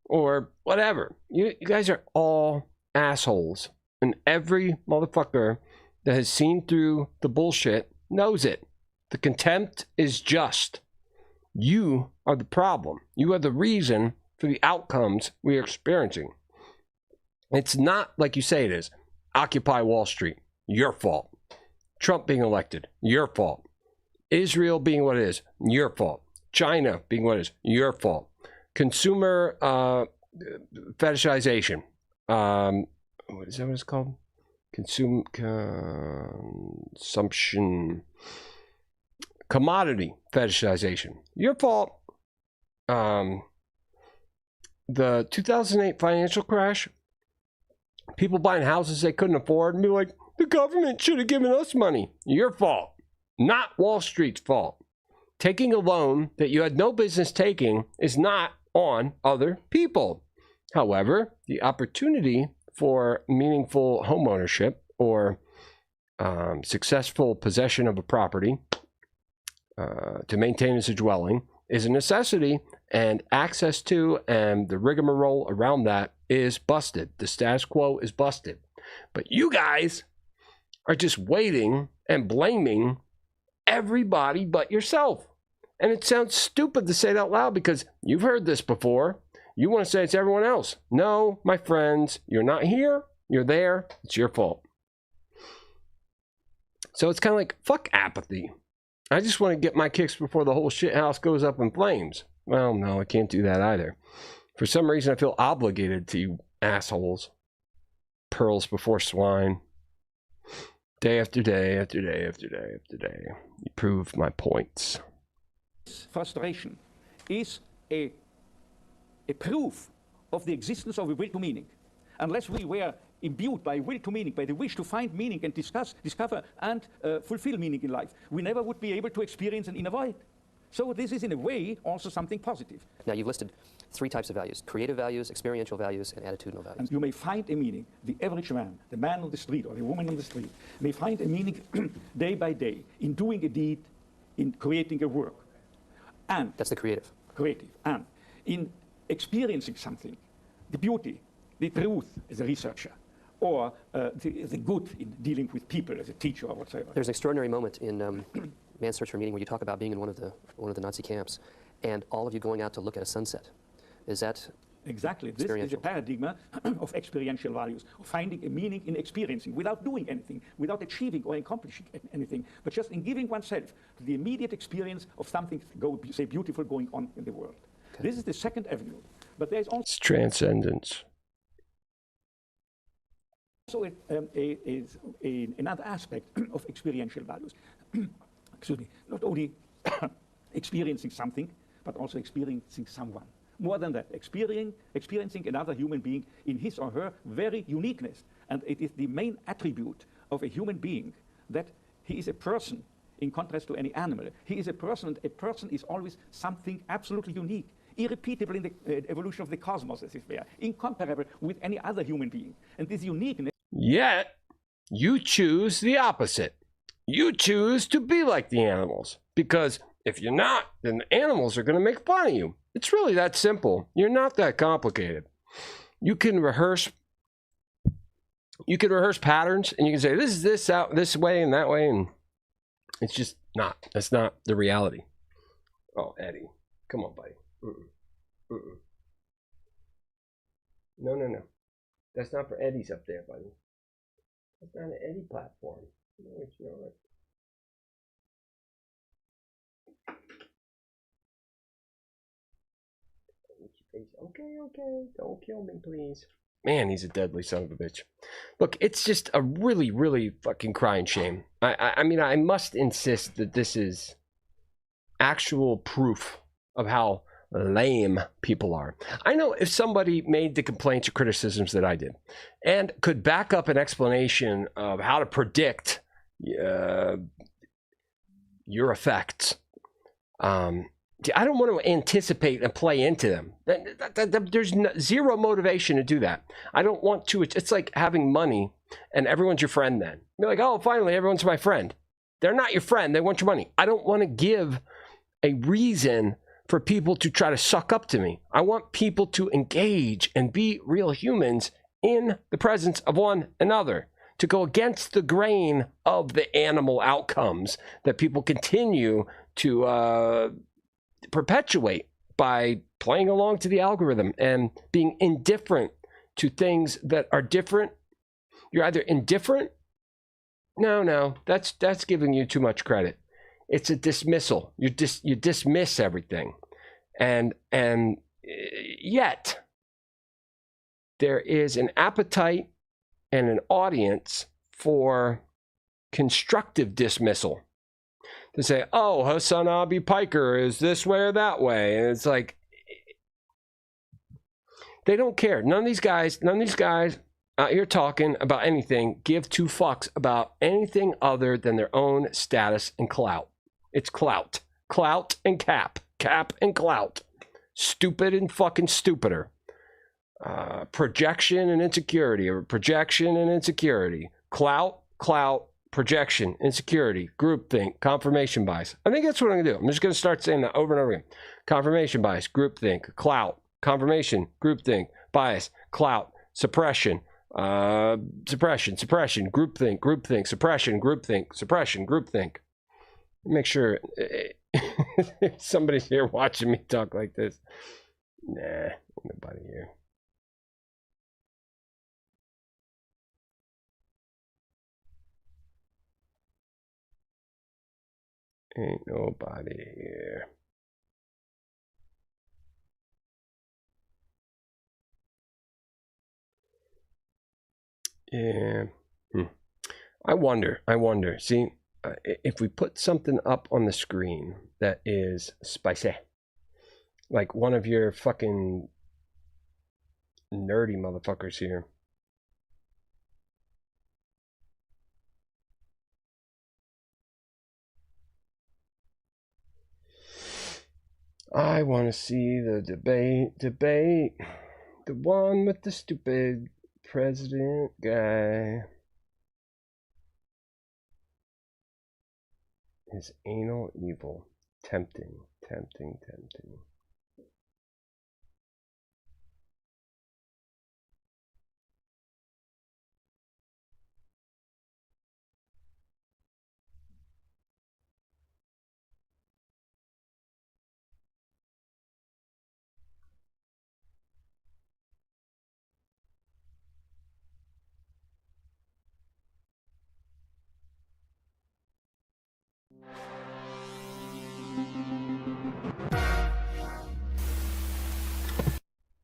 or whatever. You guys are all assholes. And every motherfucker that has seen through the bullshit knows it. The contempt is just. You are the problem. You are the reason for the outcomes we are experiencing. It's not like you say it is. Occupy Wall Street, your fault. Trump being elected, your fault. Israel being what it is, your fault. China being what it is, your fault. Consumer fetishization. What is that what it's called? Consumption. Commodity fetishization. Your fault. The 2008 financial crash. People buying houses they couldn't afford and be like, the government should have given us money. Your fault. Not Wall Street's fault. Taking a loan that you had no business taking is not on other people. However, the opportunity for meaningful homeownership or successful possession of a property to maintain as a dwelling is a necessity, and access to and the rigmarole around that is busted. The status quo is busted. But you guys are just waiting and blaming everybody but yourself. And it sounds stupid to say it out loud because you've heard this before. You want to say it's everyone else. No, my friends, you're not here. You're there. It's your fault. So it's kind of like, fuck apathy. I just want to get my kicks before the whole shit house goes up in flames. Well, no, I can't do that either. For some reason, I feel obligated to you assholes. Pearls before swine. Day after day after day after day after day. You prove my points. Frustration is a proof of the existence of a will to meaning. Unless we were imbued by will to meaning, by the wish to find meaning and discover and fulfill meaning in life, we never would be able to experience an inner void. So this is in a way also something positive. Now you've listed 3 types of values: creative values, experiential values, and attitudinal values. And you may find a meaning. The average man, the man on the street or the woman on the street, may find a meaning day by day in doing a deed, in creating a work. And that's the creative. Creative. And in experiencing something, the beauty, the truth as a researcher, or the good in dealing with people as a teacher or whatsoever. There's an extraordinary moment in Man's Search for Meaning where you talk about being in one of the Nazi camps and all of you going out to look at a sunset. Is that exactly? This is a paradigm of experiential values, of finding a meaning in experiencing without doing anything, without achieving or accomplishing anything, but just in giving oneself to the immediate experience of something, say, beautiful going on in the world. Okay. This is the second avenue. But there is also it's transcendence. Also, another aspect of experiential values. Excuse me. Not only experiencing something, but also experiencing someone. More than that, experiencing another human being in his or her very uniqueness. And it is the main attribute of a human being that he is a person in contrast to any animal. He is a person, and a person is always something absolutely unique, irrepeatable in the evolution of the cosmos, as it were, incomparable with any other human being. And this uniqueness. Yet, you choose the opposite. You choose to be like the animals. Because if you're not, then the animals are going to make fun of you. It's really that simple. You're not that complicated. You can rehearse patterns, and you can say, this is this out this way and that way, and it's just not. That's not the reality. Oh, Eddie. Come on, buddy. No. That's not for Eddie's up there, buddy. That's not an Eddie platform. Okay. Don't kill me, please. Man, he's a deadly son of a bitch. Look, it's just a really, really fucking crying shame. I mean, I must insist that this is actual proof of how lame people are. I know if somebody made the complaints or criticisms that I did and could back up an explanation of how to predict your effects, I don't want to anticipate and play into them. There's zero motivation to do that. I don't want to. It's like having money and everyone's your friend then. You're like, oh, finally, everyone's my friend. They're not your friend. They want your money. I don't want to give a reason for people to try to suck up to me. I want people to engage and be real humans in the presence of one another, to go against the grain of the animal outcomes that people continue to perpetuate by playing along to the algorithm and being indifferent to things that are different. You're either indifferent. No, that's giving you too much credit. It's a dismissal. You dismiss everything, and yet there is an appetite and an audience for constructive dismissal. To say, oh, Hassan Abi Piker is this way or that way. And it's like, they don't care. None of these guys out here talking about anything give two fucks about anything other than their own status and clout. It's clout. Clout and cap. Cap and clout. Stupid and fucking stupider. projection and insecurity, or projection and insecurity, clout, projection, insecurity, groupthink, confirmation bias. I think that's what I'm gonna do. I'm just gonna start saying that over and over again. Confirmation bias, groupthink, clout, confirmation, groupthink, bias, clout, suppression, suppression, groupthink, suppression, groupthink. Make sure somebody's here watching me talk like this. Nah, nobody here. Ain't nobody here. Yeah. I wonder. See, if we put something up on the screen that is spicy, like one of your fucking nerdy motherfuckers here. I want to see the debate. The one with the stupid president guy. His anal evil. Tempting.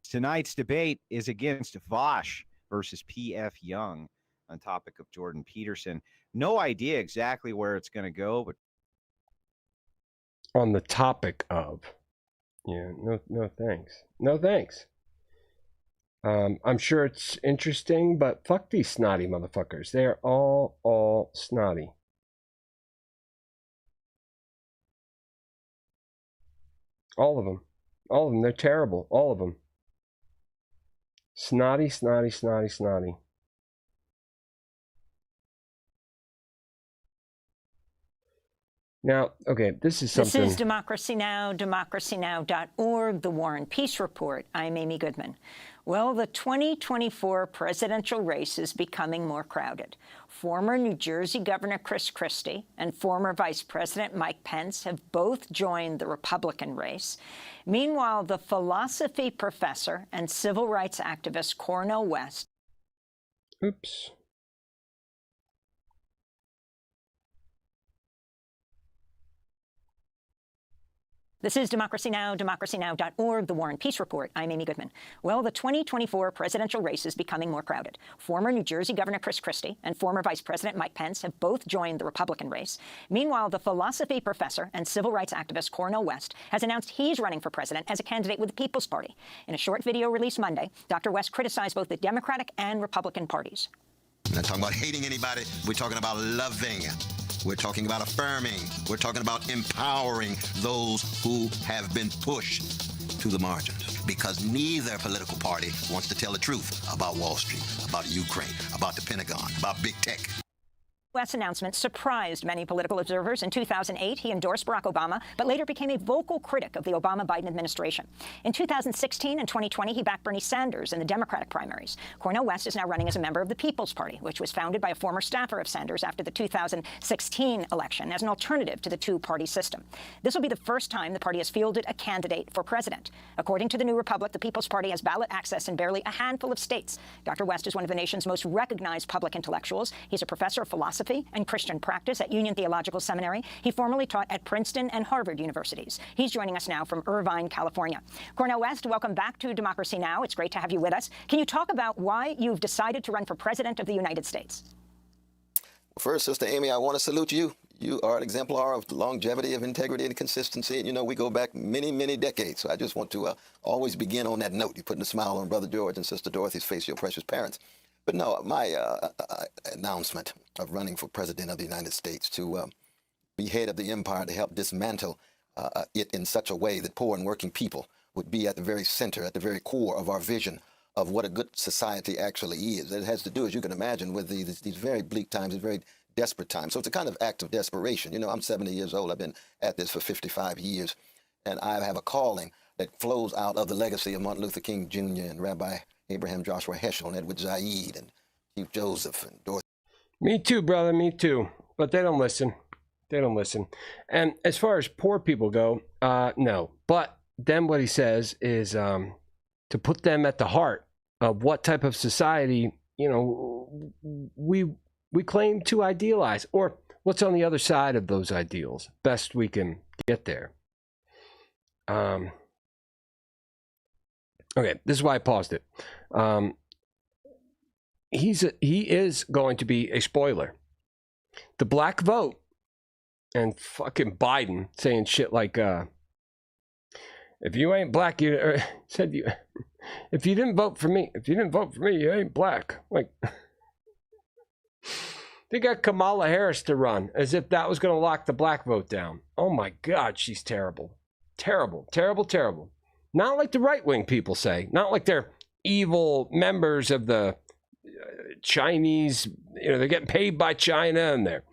Tonight's debate is against Vosh versus P.F. Young on topic of Jordan Peterson. No idea exactly where it's going to go, but On the topic of, yeah, no thanks. I'm sure it's interesting, but fuck these snotty motherfuckers. They're all snotty. All of them. They're terrible. All of them. Snotty. Now, okay, this is something. This is Democracy Now!, democracynow.org, The War and Peace Report. I'm Amy Goodman. Well, the 2024 presidential race is becoming more crowded. Former New Jersey Governor Chris Christie and former Vice President Mike Pence have both joined the Republican race. Meanwhile, the philosophy professor and civil rights activist Cornel West. Oops. This is Democracy Now!, democracynow.org, The War and Peace Report. I'm Amy Goodman. Well, the 2024 presidential race is becoming more crowded. Former New Jersey Governor Chris Christie and former Vice President Mike Pence have both joined the Republican race. Meanwhile, the philosophy professor and civil rights activist Cornel West has announced he's running for president as a candidate with the People's Party. In a short video released Monday, Dr. West criticized both the Democratic and Republican parties. We're not talking about hating anybody. We're talking about loving. We're talking about affirming. We're talking about empowering those who have been pushed to the margins. Because neither political party wants to tell the truth about Wall Street, about Ukraine, about the Pentagon, about big tech. West's announcement surprised many political observers. In 2008, he endorsed Barack Obama, but later became a vocal critic of the Obama-Biden administration. In 2016 and 2020, he backed Bernie Sanders in the Democratic primaries. Cornel West is now running as a member of the People's Party, which was founded by a former staffer of Sanders after the 2016 election as an alternative to the two-party system. This will be the first time the party has fielded a candidate for president. According to the New Republic, the People's Party has ballot access in barely a handful of states. Dr. West is one of the nation's most recognized public intellectuals. He's a professor of philosophy and Christian practice at Union Theological Seminary. He formerly taught at Princeton and Harvard universities. He's joining us now from Irvine, California. Cornel West, welcome back to Democracy Now! It's great to have you with us. Can you talk about why you've decided to run for president of the United States? First, Sister Amy, I want to salute you. You are an exemplar of longevity, of integrity, and consistency. And, you know, we go back many, many decades. So I just want to always begin on that note. You're putting a smile on Brother George and Sister Dorothy's face, your precious parents. But no, my announcement of running for president of the United States to be head of the empire, to help dismantle it in such a way that poor and working people would be at the very center, at the very core of our vision of what a good society actually is. It has to do, as you can imagine, with these very bleak times, these very desperate times. So it's a kind of act of desperation. You know, I'm 70 years old. I've been at this for 55 years, and I have a calling that flows out of the legacy of Martin Luther King Jr. and Rabbi Abraham Joshua Heschel and Edward Said and Chief Joseph and Dorothy. Me too, brother, me too. But they don't listen. They don't listen. And as far as poor people go, no. But then what he says is to put them at the heart of what type of society, you know, we claim to idealize, or what's on the other side of those ideals, best we can get there. Okay, this is why I paused it. He is going to be a spoiler. The black vote and fucking Biden saying shit like, if you ain't black, if you didn't vote for me, you ain't black. Like, they got Kamala Harris to run as if that was going to lock the black vote down. Oh my God, she's terrible. Terrible, terrible, terrible. Not like the right-wing people say. Not like they're evil members of the Chinese, you know, they're getting paid by China and they're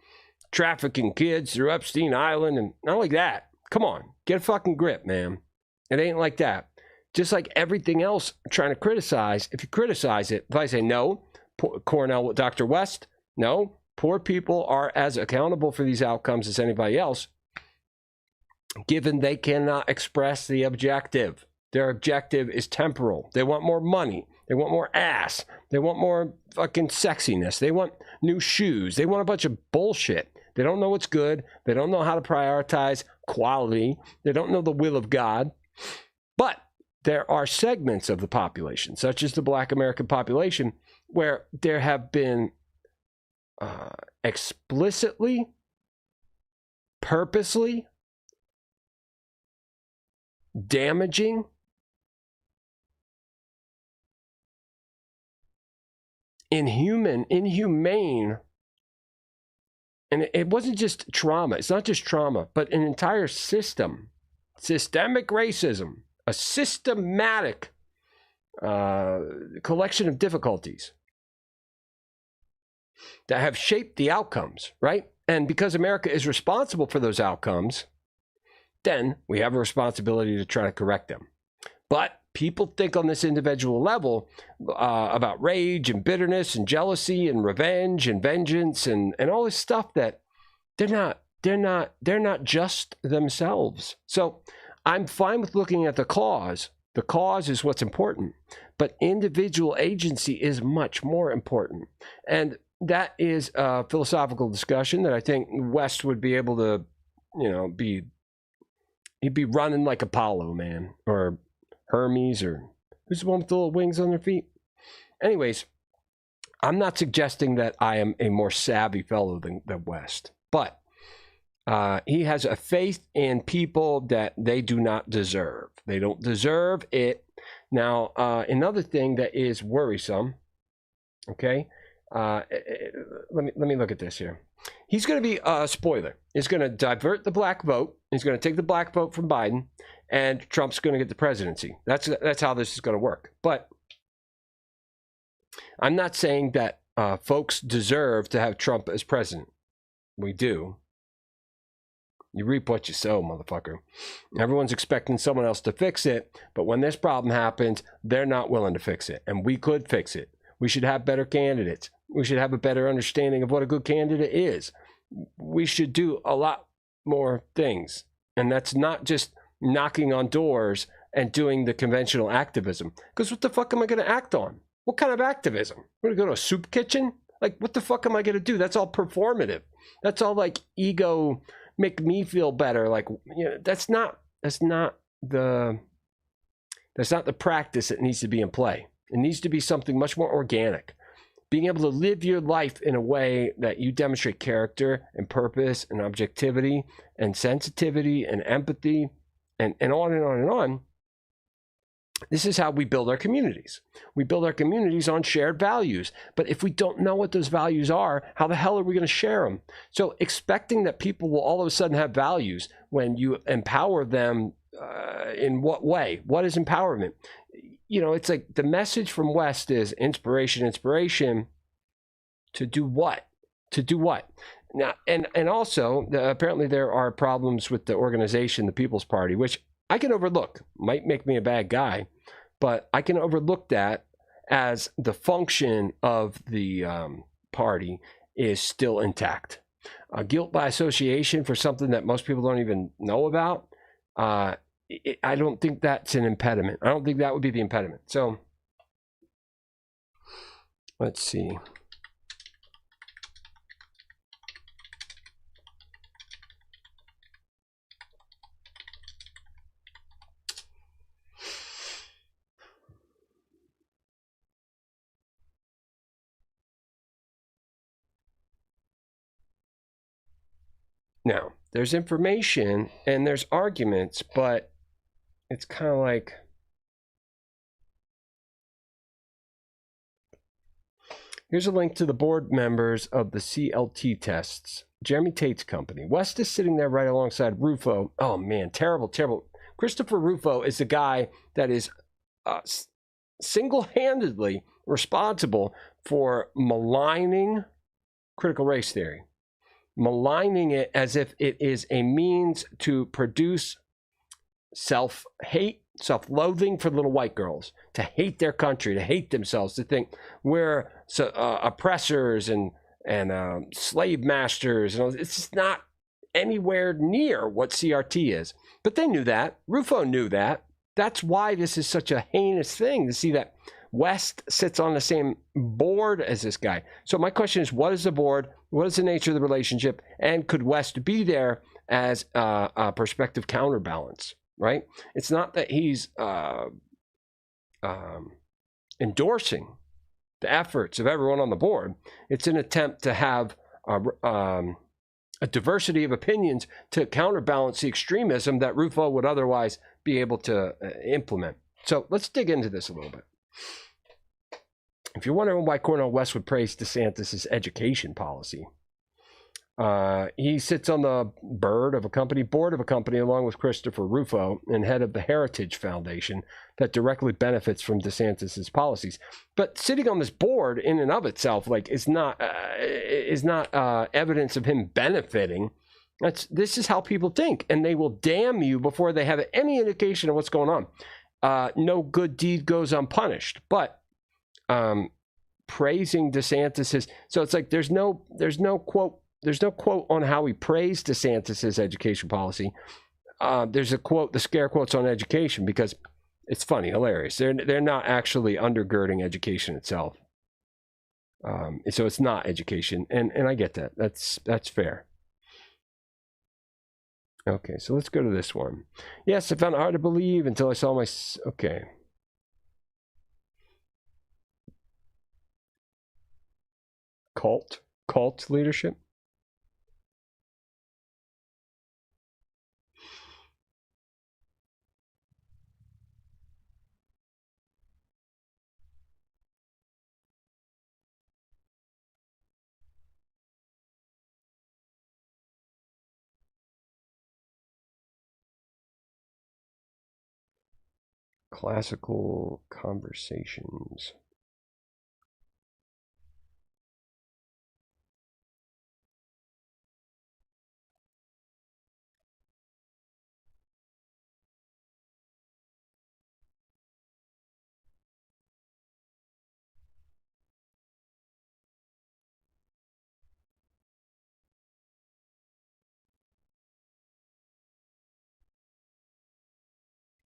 trafficking kids through Epstein Island, and not like that. Come on, get a fucking grip, man. It ain't like that. Just like everything else I'm trying to criticize, if you criticize it, if I say no, Cornell, Dr. West, no, poor people are as accountable for these outcomes as anybody else, given they cannot express the objective. Their objective is temporal. They want more money. They want more ass. They want more fucking sexiness. They want new shoes. They want a bunch of bullshit. They don't know what's good. They don't know how to prioritize quality. They don't know the will of God. But there are segments of the population, such as the Black American population, where there have been explicitly, purposely damaging, inhumane, and it wasn't just trauma. It's not just trauma, but an entire system, systemic racism, a systematic collection of difficulties that have shaped the outcomes, right? And because America is responsible for those outcomes, then we have a responsibility to try to correct them. But people think on this individual level about rage and bitterness and jealousy and revenge and vengeance and all this stuff that they're not just themselves. So I'm fine with looking at the cause. The cause is what's important, but individual agency is much more important. And that is a philosophical discussion that I think West would be able to, you know, he'd be running like Apollo, man, or Hermes, or who's the one with the little wings on their feet? Anyways, I'm not suggesting that I am a more savvy fellow than West, but he has a faith in people that they do not deserve. They don't deserve it. Now, another thing that is worrisome, okay, let me look at this here. He's going to be a spoiler. He's going to divert the black vote. He's going to take the black vote from Biden, and Trump's going to get the presidency. That's how this is going to work. But I'm not saying that folks deserve to have Trump as president. We do. You reap what you sow, motherfucker. Everyone's expecting someone else to fix it, but when this problem happens, they're not willing to fix it, and we could fix it. We should have better candidates. We should have a better understanding of what a good candidate is. We should do a lot more things. And that's not just knocking on doors and doing the conventional activism. Because what the fuck am I going to act on? What kind of activism? I'm going to go to a soup kitchen? Like, what the fuck am I going to do? That's all performative. That's all like ego, make me feel better. Like, you know, that's not the practice that needs to be in play. It needs to be something much more organic. Being able to live your life in a way that you demonstrate character and purpose and objectivity and sensitivity and empathy and on and on and on. This is how we build our communities. We build our communities on shared values. But if we don't know what those values are, how the hell are we going to share them? So expecting that people will all of a sudden have values when you empower them in what way? What is empowerment? you know, it's like the message from West is inspiration, inspiration. To do what? To do what? Now, and also, apparently there are problems with the organization, the People's Party, which I can overlook. Might make me a bad guy, but I can overlook that as the function of the party is still intact. Guilt by association for something that most people don't even know about, I don't think that's an impediment. I don't think that would be the impediment. So, let's see. Now, there's information and there's arguments, but it's kind of like, here's a link to the board members of the CLT tests. Jeremy Tate's company. West is sitting there right alongside Rufo. Oh man, terrible, terrible. Christopher Rufo is the guy that is single-handedly responsible for maligning critical race theory. Maligning it as if it is a means to produce self-hate, self-loathing for little white girls, to hate their country, to hate themselves, to think we're oppressors and slave masters. And it's just not anywhere near what CRT is. But they knew that. Rufo knew that. That's why this is such a heinous thing, to see that West sits on the same board as this guy. So my question is, what is the board? What is the nature of the relationship? And could West be there as a prospective counterbalance, right? It's not that he's endorsing the efforts of everyone on the board. It's an attempt to have a diversity of opinions to counterbalance the extremism that Rufo would otherwise be able to implement. So let's dig into this a little bit. If you're wondering why Cornel West would praise DeSantis' education policy, he sits on the board of a company along with Christopher Rufo and head of the Heritage Foundation that directly benefits from DeSantis' policies. But sitting on this board in and of itself, like, is not evidence of him benefiting. This is how people think, and they will damn you before they have any indication of what's going on. No good deed goes unpunished, but praising DeSantis, so it's like there's no quote on how he praised DeSantis' education policy. There's a quote, the scare quotes on education, because it's funny, hilarious. They're not actually undergirding education itself. So it's not education, and I get that. That's fair. Okay, so let's go to this one. Yes, I found it hard to believe until I saw my... Okay. Cult leadership. Classical conversations.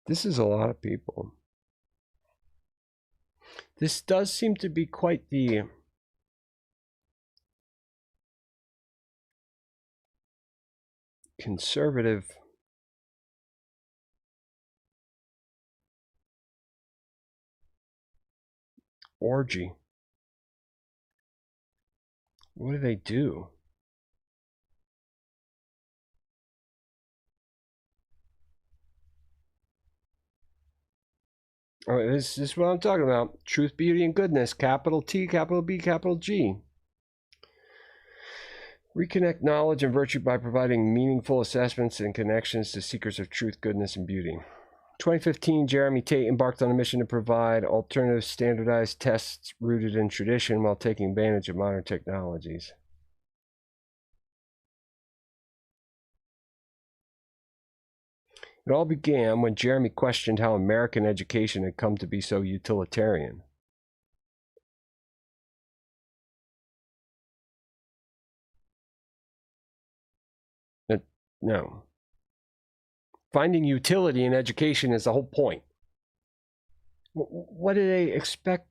This is a lot of people. This does seem to be quite the conservative orgy. What do they do? All right, this is what I'm talking about. Truth, beauty, and goodness. Capital T, capital B, capital G. Reconnect knowledge and virtue by providing meaningful assessments and connections to seekers of truth, goodness, and beauty. 2015, Jeremy Tate embarked on a mission to provide alternative standardized tests rooted in tradition while taking advantage of modern technologies. It all began when Jeremy questioned how American education had come to be so utilitarian. No. Finding utility in education is the whole point. What do they expect?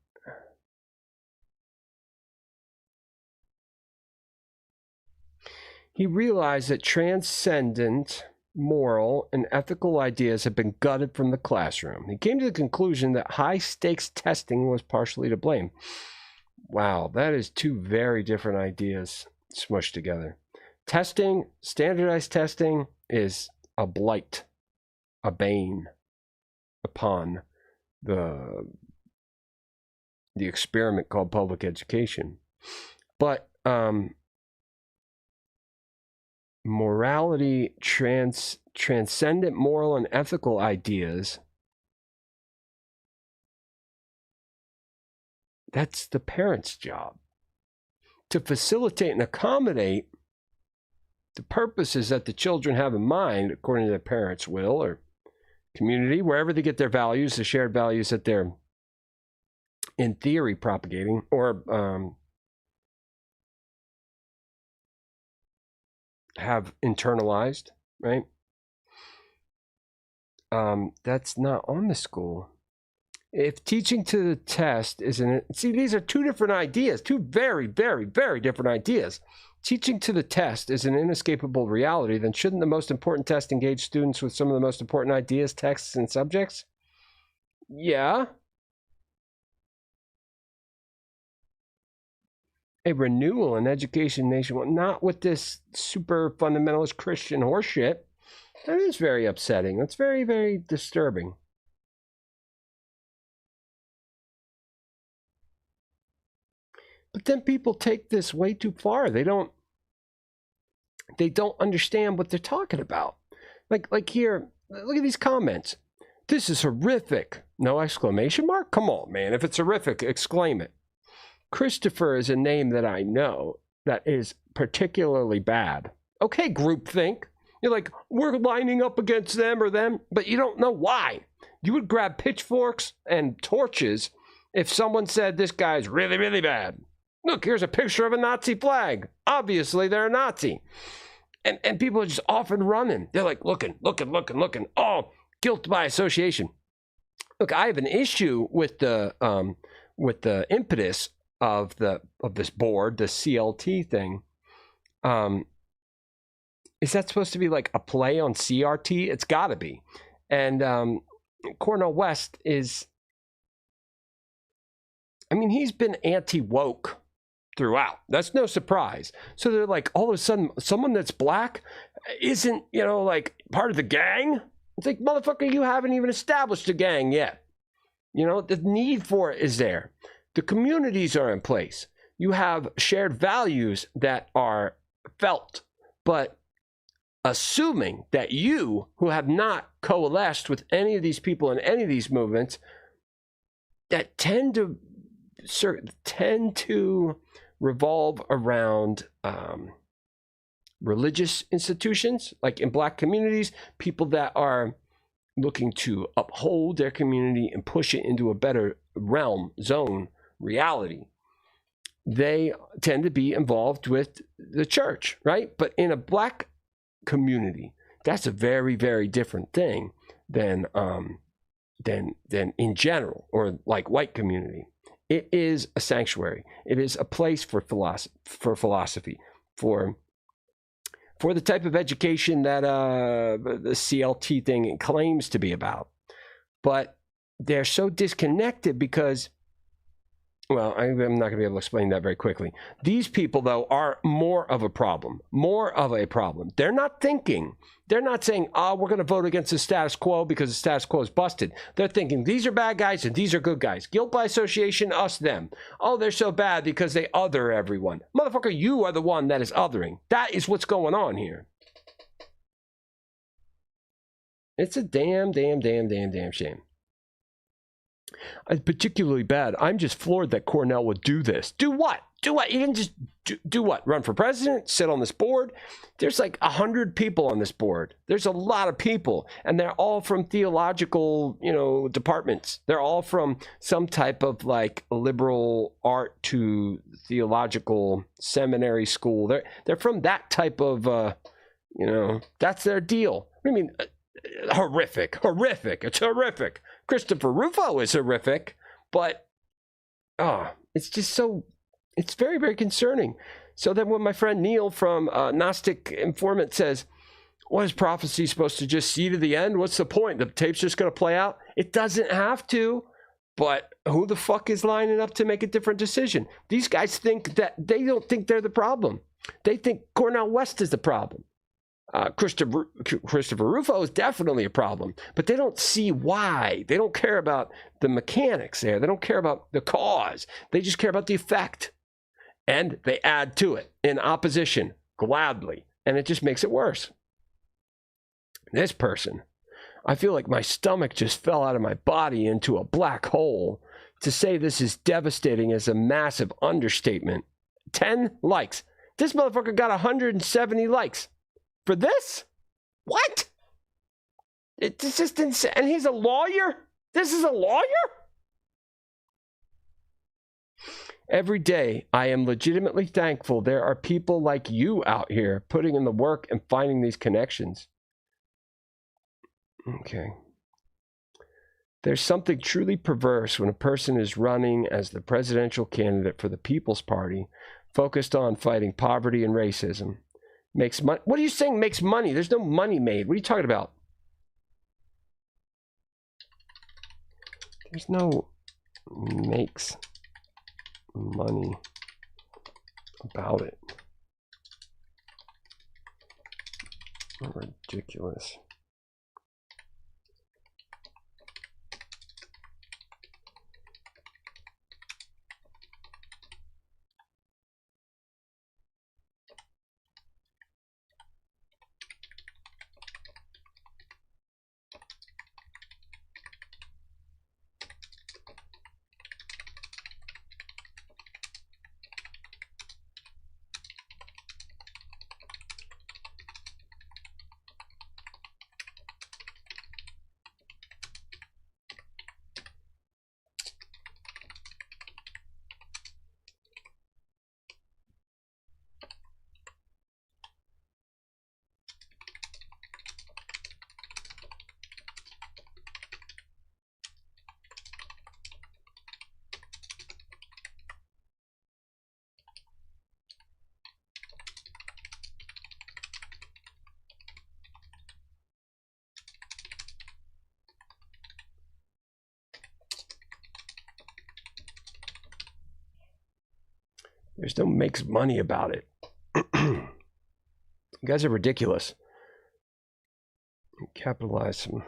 He realized that transcendent moral and ethical ideas have been gutted from the classroom. He came to the conclusion that high-stakes testing was partially to blame. Wow, that is two very different ideas smushed together. Testing, standardized testing, is a blight, a bane upon the experiment called public education. But morality, transcendent moral and ethical ideas, that's the parents' job. To facilitate and accommodate the purposes that the children have in mind, according to their parents' will or community, wherever they get their values, the shared values that they're, in theory, propagating, or have internalized, right? That's not on the school. If teaching to the test isn't, see, these are two different ideas, two very, very, very different ideas. Teaching to the test is an inescapable reality, then shouldn't the most important test engage students with some of the most important ideas, texts, and subjects? Yeah. A renewal in education nationwide, not with this super fundamentalist Christian horseshit. That is very upsetting. That's very, very disturbing. But then people take this way too far. They don't understand what they're talking about. Like here, look at these comments. This is horrific. No exclamation mark? Come on, man. If it's horrific, exclaim it. Christopher is a name that I know that is particularly bad. Okay, groupthink. You're like, we're lining up against them or them, but you don't know why. You would grab pitchforks and torches if someone said this guy's really, really bad. Look, here's a picture of a Nazi flag. Obviously, they're a Nazi. And people are just off and running. They're like, looking. Oh, guilt by association. Look, I have an issue with the impetus of this board, the CLT thing. Is that supposed to be like a play on CRT? It's got to be. And Cornel West is, I mean, he's been anti-woke throughout. That's no surprise. So they're like, all of a sudden, someone that's black isn't, like part of the gang? It's like, motherfucker, you haven't even established a gang yet. The need for it is there. The communities are in place. You have shared values that are felt, but assuming that you, who have not coalesced with any of these people in any of these movements, that tend to revolve around religious institutions, like in black communities, people that are looking to uphold their community and push it into a better realm, zone, reality. They tend to be involved with the church, right? But in a black community, that's a very, very different thing than in general, or like white community. It is a sanctuary. It is a place for philosophy, for the type of education that the CLT thing claims to be about. But they're so disconnected because, well, I'm not going to be able to explain that very quickly. These people, though, are more of a problem. They're not thinking. They're not saying, we're going to vote against the status quo because the status quo is busted. They're thinking, these are bad guys and these are good guys. Guilt by association, us, them. Oh, they're so bad because they other everyone. Motherfucker, you are the one that is othering. That is what's going on here. It's a damn shame. It's particularly bad. I'm just floored that Cornell would do this. Do what? Do what? You didn't just do what? Run for president? Sit on this board? There's like 100 people on this board. There's a lot of people, and they're all from theological, departments. They're all from some type of like liberal art to theological seminary school. They're from that type of, that's their deal. I mean, horrific. It's horrific. Christopher Rufo is horrific, but it's just so, it's very, very concerning. So then when my friend Neil from Gnostic Informant says, what is prophecy supposed to just see to the end? What's the point? The tape's just going to play out? It doesn't have to, but who the fuck is lining up to make a different decision? These guys think that they don't think they're the problem. They think Cornel West is the problem. Christopher Rufo is definitely a problem, but they don't see why. They don't care about the mechanics there. They don't care about the cause. They just care about the effect. And they add to it in opposition, gladly. And it just makes it worse. This person, I feel like my stomach just fell out of my body into a black hole. To say this is devastating is a massive understatement. 10 likes. This motherfucker got 170 likes. For this? What? It's just insane. And he's a lawyer? This is a lawyer? Every day, I am legitimately thankful there are people like you out here putting in the work and finding these connections. Okay. There's something truly perverse when a person is running as the presidential candidate for the People's Party, focused on fighting poverty and racism. Makes money. What are you saying makes money? There's no money made. What are you talking about? There's no makes money about it. Ridiculous. There's no makes money about it. You guys are ridiculous. Capitalize some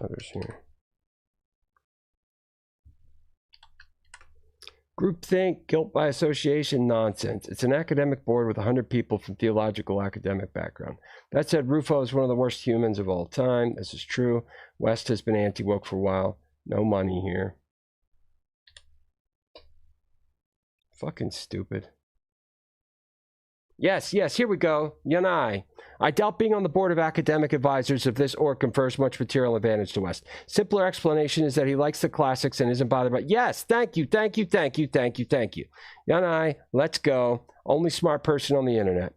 letters here. Groupthink, guilt by association, nonsense. It's an academic board with 100 people from theological academic background. That said, Rufo is one of the worst humans of all time. This is true. West has been anti-woke for a while. No money here. Fucking stupid. Yes, here we go. Yanai. I doubt being on the board of academic advisors of this org confers much material advantage to West. Simpler explanation is that he likes the classics and isn't bothered by... Yes, thank you. Yanai, let's go. Only smart person on the internet.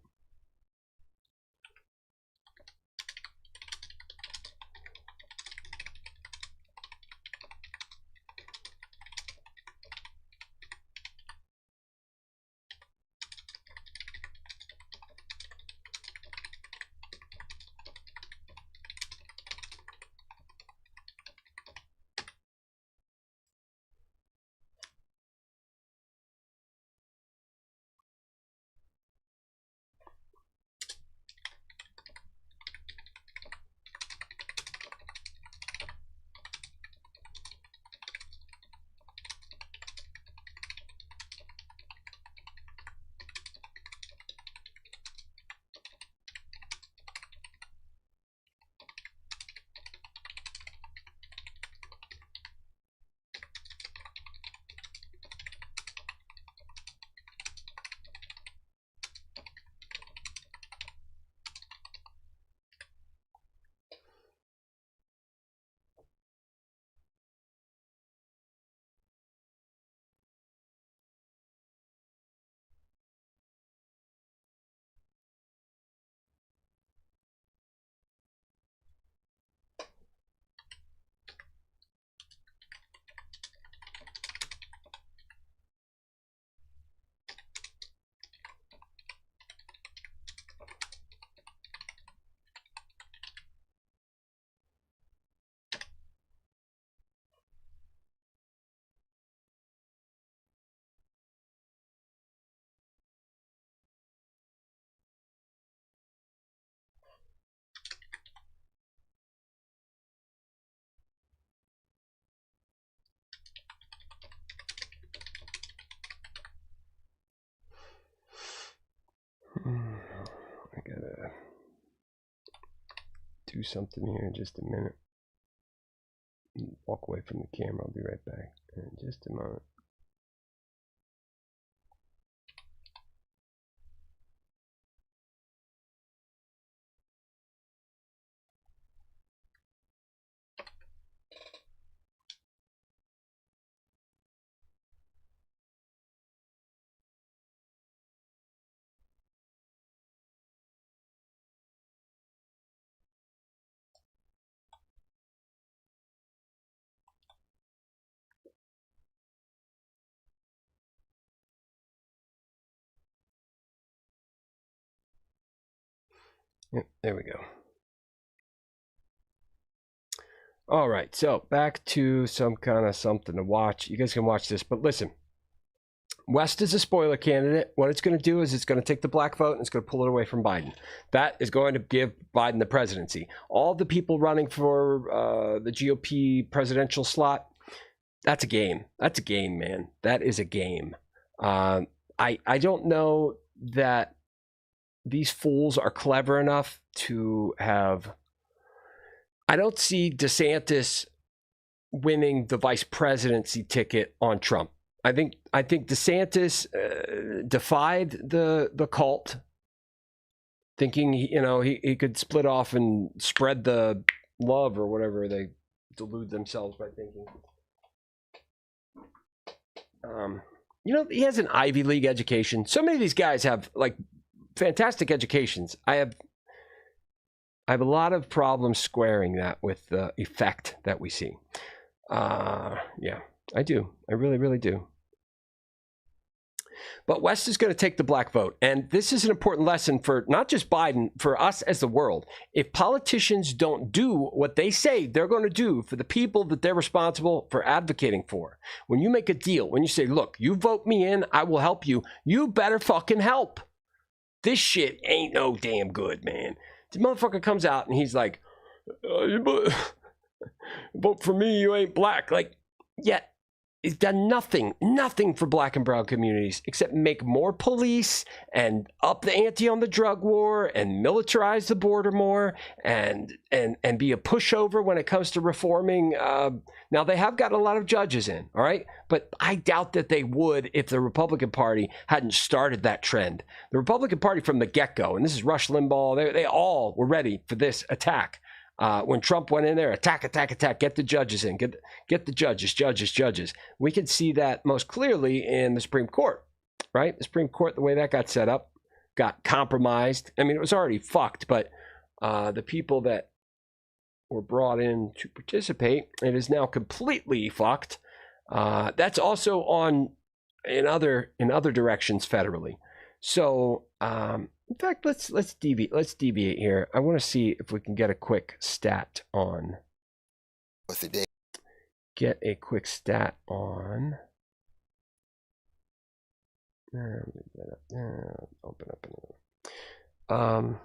do something here in just a minute. Walk away from the camera. I'll be right back in just a moment. Yep, there we go. All right, so back to some kind of something to watch. You guys can watch this, but listen. West is a spoiler candidate. What it's going to do is it's going to take the black vote and it's going to pull it away from Biden. That is going to give Biden the presidency. All the people running for the GOP presidential slot, that's a game. That's a game, man. That is a game. I don't know that these fools are clever enough to have... I don't see DeSantis winning the vice presidency ticket on Trump. I think DeSantis defied the cult, thinking he could split off and spread the love or whatever they delude themselves by thinking. He has an Ivy League education. So many of these guys have like fantastic educations. I have a lot of problems squaring that with the effect that we see. Yeah, I do. I really, really do. But West is going to take the black vote. And this is an important lesson for not just Biden, for us as the world. If politicians don't do what they say they're going to do for the people that they're responsible for advocating for, when you make a deal, when you say, look, you vote me in, I will help you, you better fucking help. This shit ain't no damn good, man. The motherfucker comes out and he's like, vote for me, you ain't black. Like, yeah, he's done nothing for black and brown communities except make more police and up the ante on the drug war and militarize the border more and be a pushover when it comes to reforming. Now, they have got a lot of judges in, all right? But I doubt that they would if the Republican Party hadn't started that trend. The Republican Party from the get-go, and this is Rush Limbaugh, they all were ready for this attack. When Trump went in there, attack, get the judges in, get the judges. We can see that most clearly in the Supreme Court, right? The Supreme Court, the way that got set up, got compromised. I mean, it was already fucked, but the people that were brought in to participate, it is now completely fucked. That's also in other directions federally. So, in fact, let's deviate here. I want to see if we can get a quick stat on. Get a quick stat on. Open up another.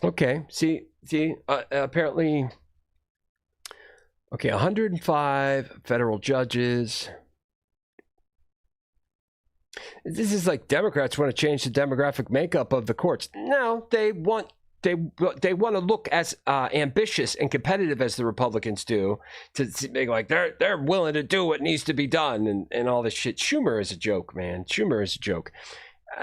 Okay, see, apparently, okay, 105 federal judges. This is like Democrats want to change the demographic makeup of the courts. No, they want to look as ambitious and competitive as the Republicans do, to make like they're willing to do what needs to be done and all this shit. Schumer is a joke, man. Schumer is a joke.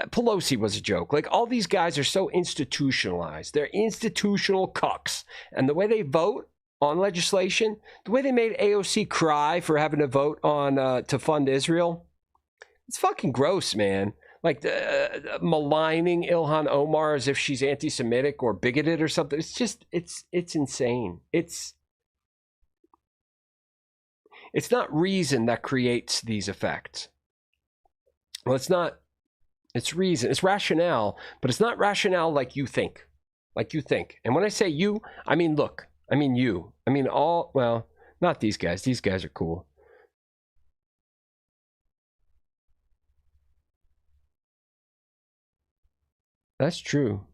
Pelosi was a joke. Like, all these guys are so institutionalized. They're institutional cucks. And the way they vote on legislation, the way they made AOC cry for having to vote on to fund Israel, it's fucking gross, man. Like, maligning Ilhan Omar as if she's anti-Semitic or bigoted or something. It's just, it's insane. It's not reason that creates these effects. Well, it's not. It's reason, it's rationale, but it's not rationale like you think. And when I say you, I mean, look, I mean you. I mean all, well, not these guys. These guys are cool. That's true.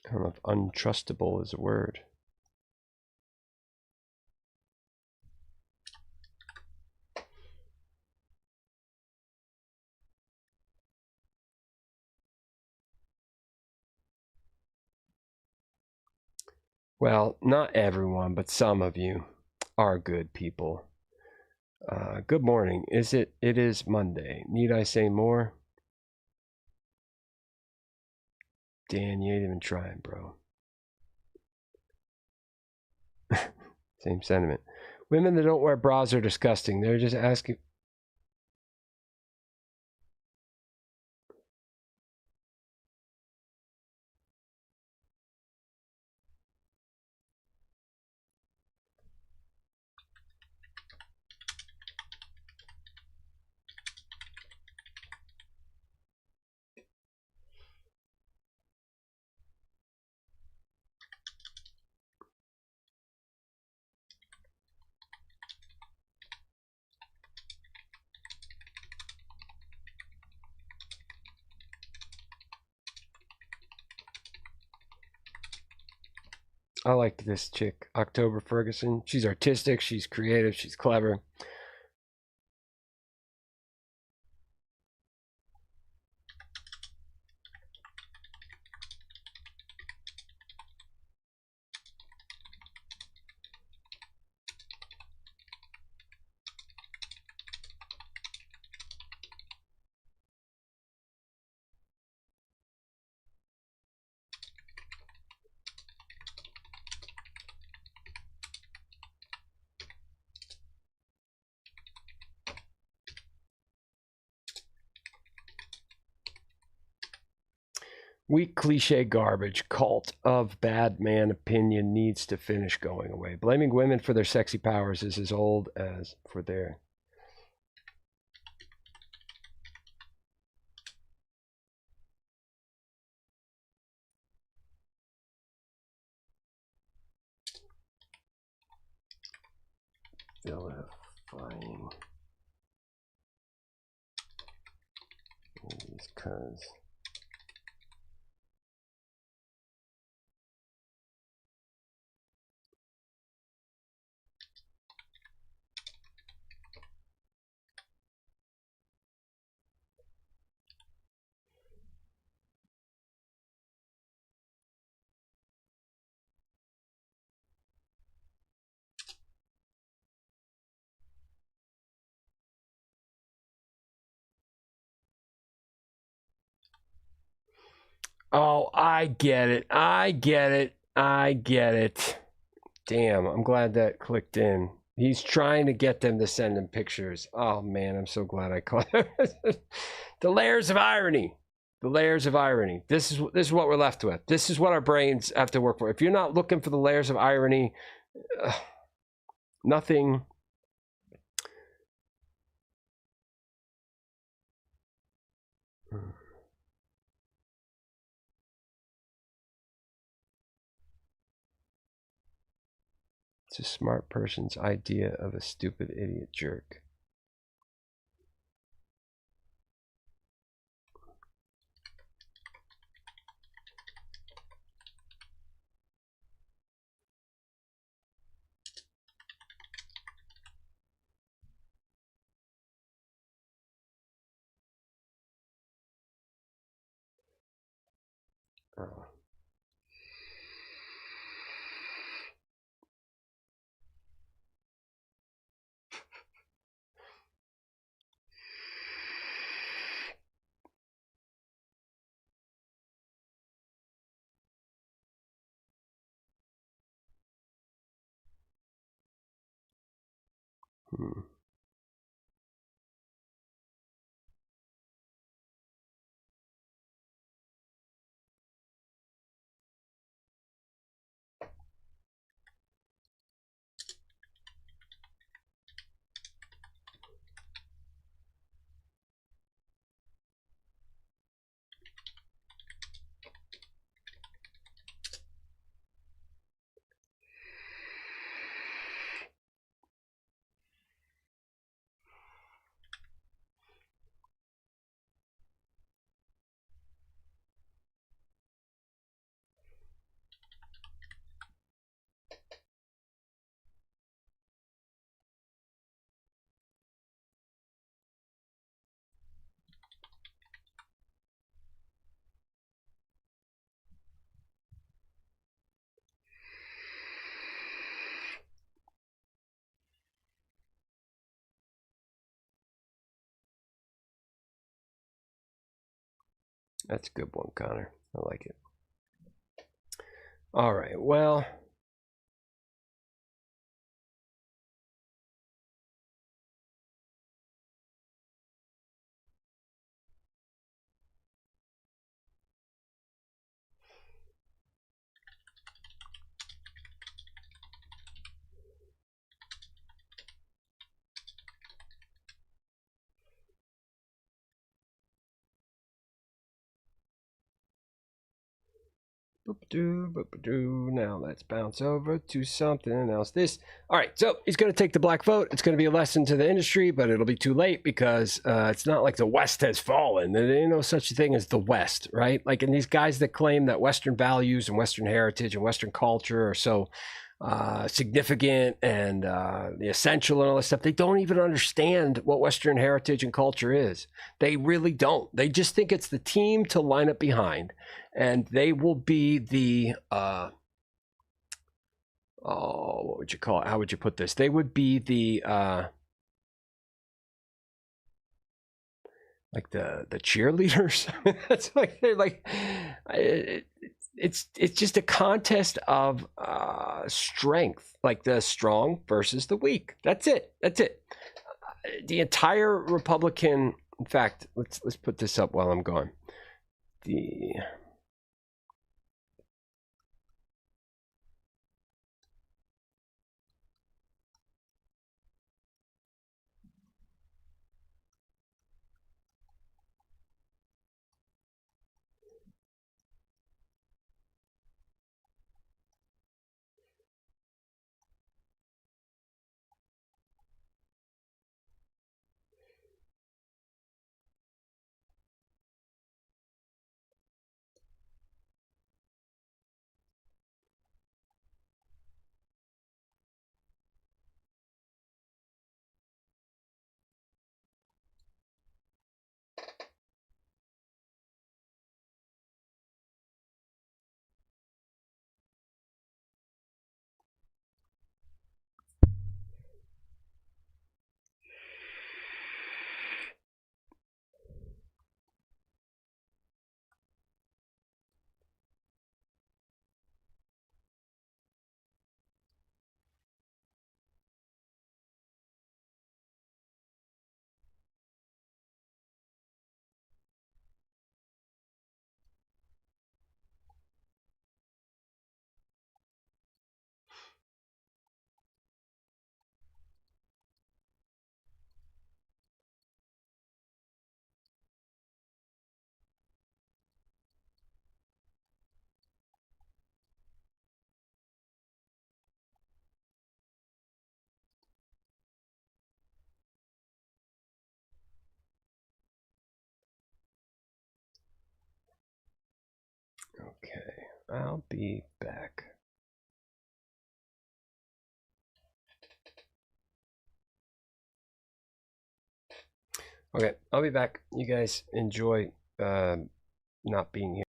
I don't know if untrustable is a word. Well, not everyone, but some of you are good people. Good morning. It is Monday. Need I say more? Dan, you ain't even trying, bro. Same sentiment. Women that don't wear bras are disgusting. They're just asking. I like this chick, October Ferguson. She's artistic, she's creative, she's clever. Weak cliche garbage. Cult of bad man opinion needs to finish going away. Blaming women for their sexy powers is as old as for their... vilifying these cunts. Oh, I get it. I get it. I get it. Damn, I'm glad that clicked in. He's trying to get them to send him pictures. Oh man, I'm so glad I caught it. The layers of irony. The layers of irony. This is what we're left with. This is what our brains have to work for. If you're not looking for the layers of irony, nothing. It's a smart person's idea of a stupid idiot jerk. Oh. That's a good one, Connor. I like it. All right, well. Now let's bounce over to something else. All right, so he's going to take the black vote. It's going to be a lesson to the industry, but it'll be too late because it's not like the West has fallen. There ain't no such thing as the West, right? Like, and these guys that claim that Western values and Western heritage and Western culture are so significant and the essential and all this stuff, they don't even understand what Western heritage and culture is. They really don't. They just think it's the team to line up behind, and they will be the what would you call it? How would you put this? They would be the like the cheerleaders. That's like they're like it's just a contest of strength, like the strong versus the weak. That's it. The entire Republican. In fact, let's put this up while I'm gone. Okay, I'll be back. Okay, I'll be back. You guys enjoy not being here.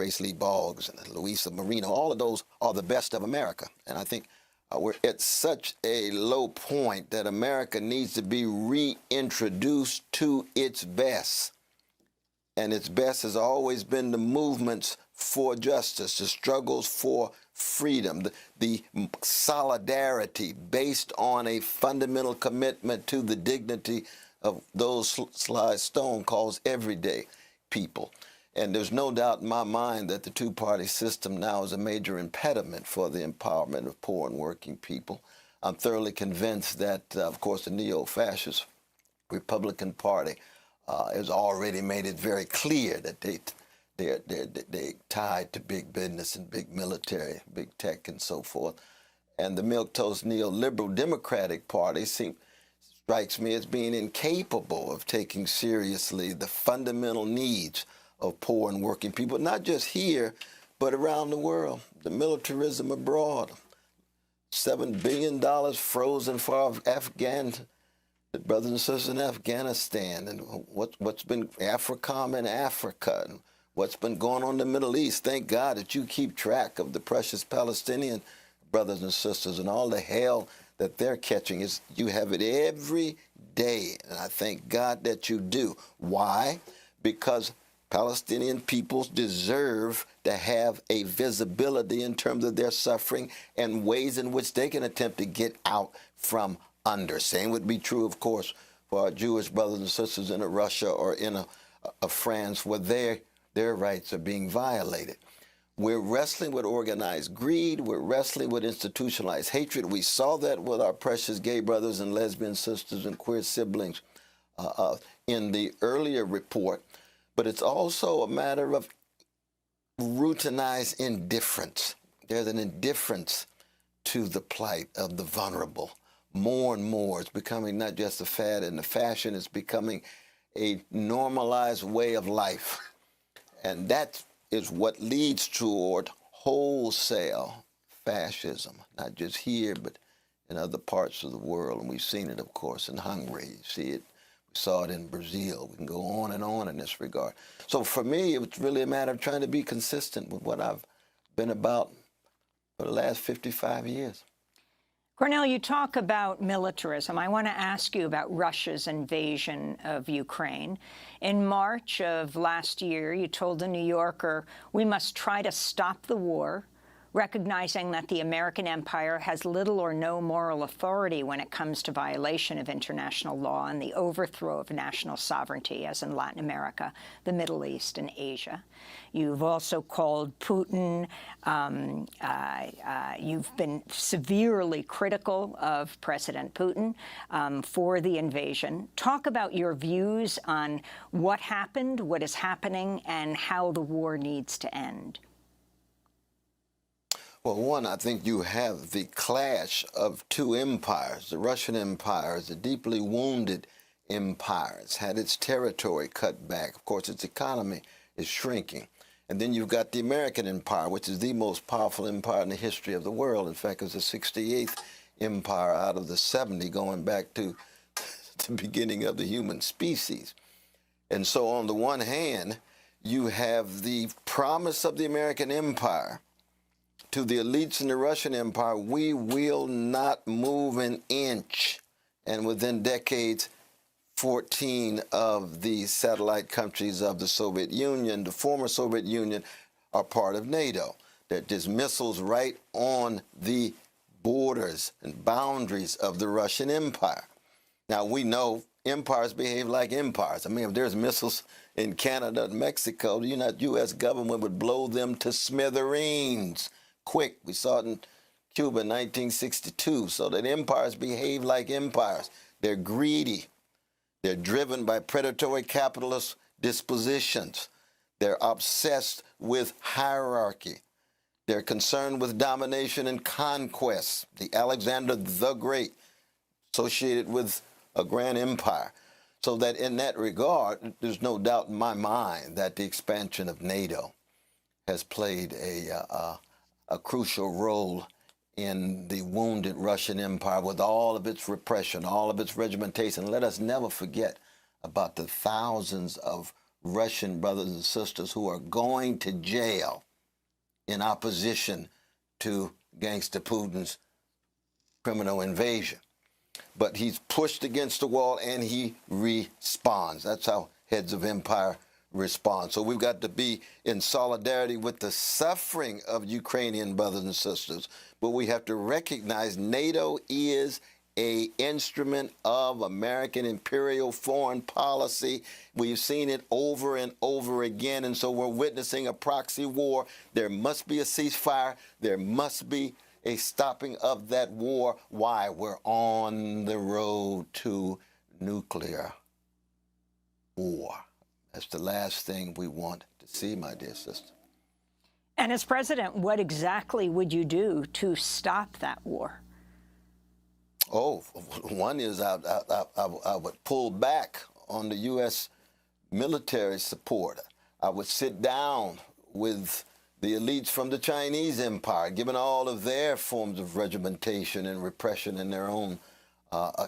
Grace Lee Boggs and Louisa Marino, all of those are the best of America. And I think we're at such a low point that America needs to be reintroduced to its best. And its best has always been the movements for justice, the struggles for freedom, the solidarity based on a fundamental commitment to the dignity of those Sly Stone calls everyday people. And there's no doubt in my mind that the two-party system now is a major impediment for the empowerment of poor and working people. I'm thoroughly convinced that, of course, the neo-fascist Republican Party has already made it very clear that they're tied to big business and big military, big tech, and so forth. And the milquetoast neoliberal Democratic Party strikes me as being incapable of taking seriously the fundamental needs of poor and working people, not just here, but around the world. The militarism abroad, $7 billion frozen for the brothers and sisters in Afghanistan, and what's been AFRICOM in Africa, and what's been going on in the Middle East. Thank God that you keep track of the precious Palestinian brothers and sisters and all the hell that they're catching. You have it every day, and I thank God that you do. Why? Because Palestinian peoples deserve to have a visibility in terms of their suffering and ways in which they can attempt to get out from under. Same would be true, of course, for our Jewish brothers and sisters in Russia or in a France where their rights are being violated. We're wrestling with organized greed. We're wrestling with institutionalized hatred. We saw that with our precious gay brothers and lesbian sisters and queer siblings in the earlier report. But it's also a matter of routinized indifference. There's an indifference to the plight of the vulnerable. More and more, it's becoming not just a fad and a fashion, it's becoming a normalized way of life. And that is what leads toward wholesale fascism, not just here, but in other parts of the world. And we've seen it, of course, in Hungary. You see it. We saw it in Brazil. We can go on and on in this regard. So for me, it's really a matter of trying to be consistent with what I've been about for the last 55 years. Cornel, you talk about militarism. I want to ask you about Russia's invasion of Ukraine. In March of last year, you told The New Yorker, we must try to stop the war, recognizing that the American empire has little or no moral authority when it comes to violation of international law and the overthrow of national sovereignty, as in Latin America, the Middle East, and Asia. You've also called Putin, you've been severely critical of President Putin for the invasion. Talk about your views on what happened, what is happening, and how the war needs to end. Well, one, I think you have the clash of two empires. The Russian Empire is a deeply wounded empire. It's had its territory cut back. Of course, its economy is shrinking. And then you've got the American Empire, which is the most powerful empire in the history of the world. In fact, it's the 68th empire out of the 70, going back to the beginning of the human species. And so on the one hand, you have the promise of the American Empire to the elites in the Russian Empire: we will not move an inch. And within decades, 14 of the satellite countries of the Soviet Union, the former Soviet Union, are part of NATO. There's missiles right on the borders and boundaries of the Russian Empire. Now, we know empires behave like empires. I mean, if there's missiles in Canada and Mexico, the U.S. government would blow them to smithereens quick. We saw it in Cuba in 1962. So that empires behave like empires. They're greedy. They're driven by predatory capitalist dispositions. They're obsessed with hierarchy. They're concerned with domination and conquest. The Alexander the Great, associated with a grand empire. So that in that regard, there's no doubt in my mind that the expansion of NATO has played a crucial role in the wounded Russian Empire with all of its repression, all of its regimentation. Let us never forget about the thousands of Russian brothers and sisters who are going to jail in opposition to gangster Putin's criminal invasion. But he's pushed against the wall and he responds. That's how heads of empire respond. So we've got to be in solidarity with the suffering of Ukrainian brothers and sisters, but we have to recognize NATO is an instrument of American imperial foreign policy. We've seen it over and over again, and so we're witnessing a proxy war. There must be a ceasefire. There must be a stopping of that war. Why? We're on the road to nuclear war. That's the last thing we want to see, my dear sister. And as president, what exactly would you do to stop that war? Oh, one is I would pull back on the U.S. military support. I would sit down with the elites from the Chinese empire, given all of their forms of regimentation and repression in their own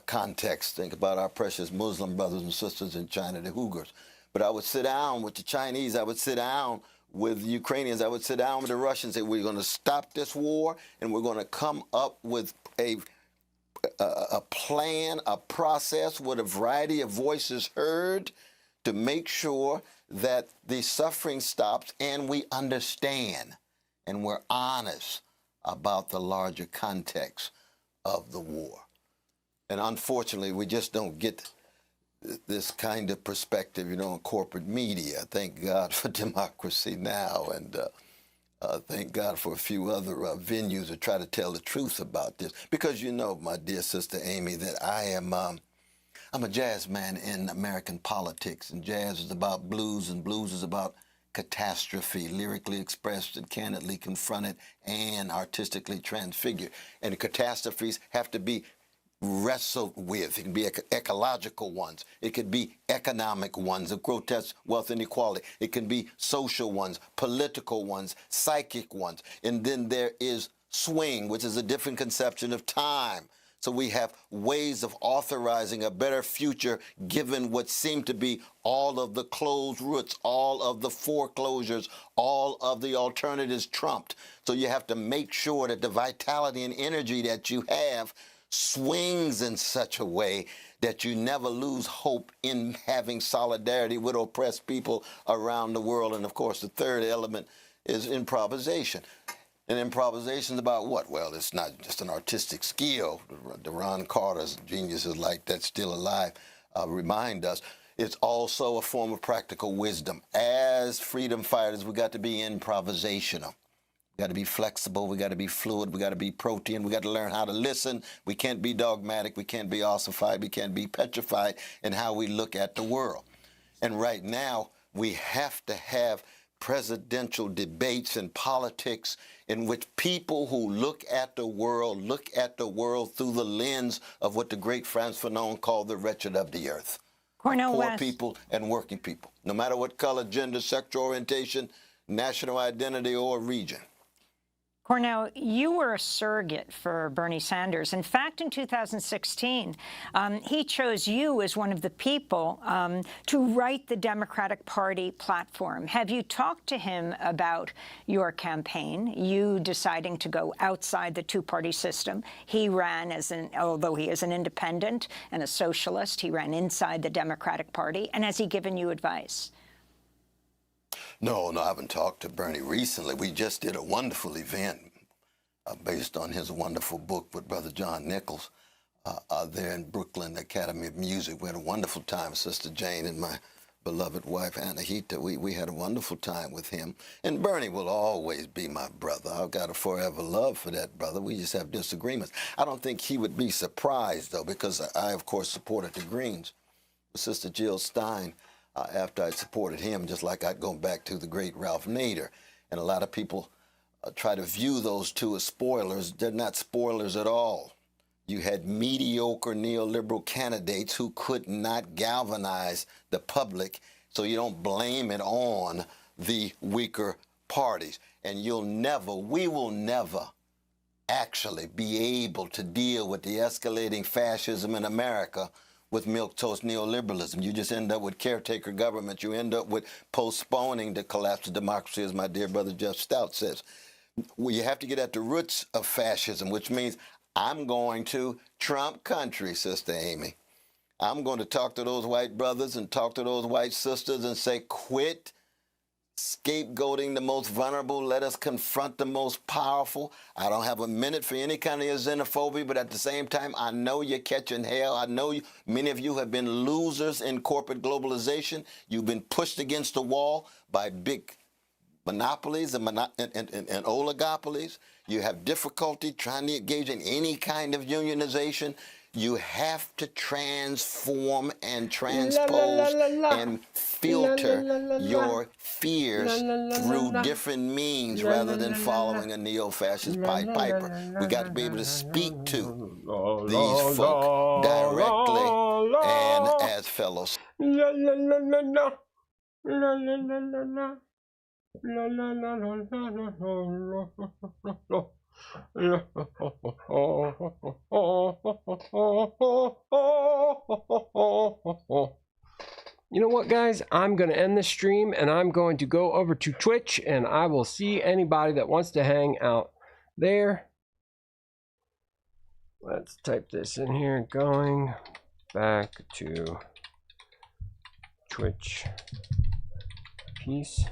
context. Think about our precious Muslim brothers and sisters in China, the Uyghurs. But I would sit down with the Chinese, I would sit down with the Ukrainians, I would sit down with the Russians, and say, we're going to stop this war, and we're going to come up with a plan, a process with a variety of voices heard to make sure that the suffering stops and we understand and we're honest about the larger context of the war. And unfortunately, we just don't get this kind of perspective, you know, in corporate media. Thank God for democracy now, and thank God for a few other venues that try to tell the truth about this. Because you know, my dear sister Amy, that I'm a jazz man in American politics, and jazz is about blues, and blues is about catastrophe, lyrically expressed and candidly confronted and artistically transfigured. And the catastrophes have to be wrestled with. It can be ecological ones. It could be economic ones of grotesque wealth inequality. It can be social ones, political ones, psychic ones. And then there is swing, which is a different conception of time. So we have ways of authorizing a better future given what seem to be all of the closed roots, all of the foreclosures, all of the alternatives trumped. So you have to make sure that the vitality and energy that you have swings in such a way that you never lose hope in having solidarity with oppressed people around the world. And of course, the third element is improvisation. And improvisation is about what? Well, it's not just an artistic skill. Ron Carter's geniuses like that still alive remind us. It's also a form of practical wisdom. As freedom fighters, we got to be improvisational. We got to be flexible. We got to be fluid. We got to be protean. We got to learn how to listen. We can't be dogmatic. We can't be ossified. We can't be petrified in how we look at the world. And right now, we have to have presidential debates and politics in which people who look at the world through the lens of what the great Frantz Fanon called the wretched of the earth. Cornel Poor West. people and working people, no matter what color, gender, sexual orientation, national identity, or region. Cornel, you were a surrogate for Bernie Sanders. In fact, in 2016, he chose you as one of the people to write the Democratic Party platform. Have you talked to him about your campaign, you deciding to go outside the two-party system? He ran although he is an independent and a socialist, he ran inside the Democratic Party. And has he given you advice? No, I haven't talked to Bernie recently. We just did a wonderful event based on his wonderful book with Brother John Nichols there in Brooklyn, Academy of Music. We had a wonderful time, Sister Jane and my beloved wife, Anahita. We had a wonderful time with him. And Bernie will always be my brother. I've got a forever love for that brother. We just have disagreements. I don't think he would be surprised, though, because I, of course, supported the Greens. Sister Jill Stein, after I supported him, just like I'd go back to the great Ralph Nader. And a lot of people try to view those two as spoilers. They're not spoilers at all. You had mediocre neoliberal candidates who could not galvanize the public, so you don't blame it on the weaker parties. And we will never actually be able to deal with the escalating fascism in America with milquetoast neoliberalism. You just end up with caretaker government. You end up with postponing the collapse of democracy, as my dear brother Jeff Stout says. Well, you have to get at the roots of fascism, which means I'm going to Trump country, Sister Amy. I'm going to talk to those white brothers and talk to those white sisters and say, quit scapegoating the most vulnerable. Let us confront the most powerful. I don't have a minute for any kind of xenophobia, but at the same time, I know you're catching hell. I know many of you have been losers in corporate globalization. You've been pushed against the wall by big monopolies and oligopolies. You have difficulty trying to engage in any kind of unionization. You have to transform and transpose and filter your fears through different means rather than following a neo-fascist Pied Piper. We got to be able to speak to these folk directly and as fellows. You know what, guys? I'm going to end the stream and I'm going to go over to Twitch and I will see anybody that wants to hang out there. Let's type this in here. Going back to Twitch. Peace.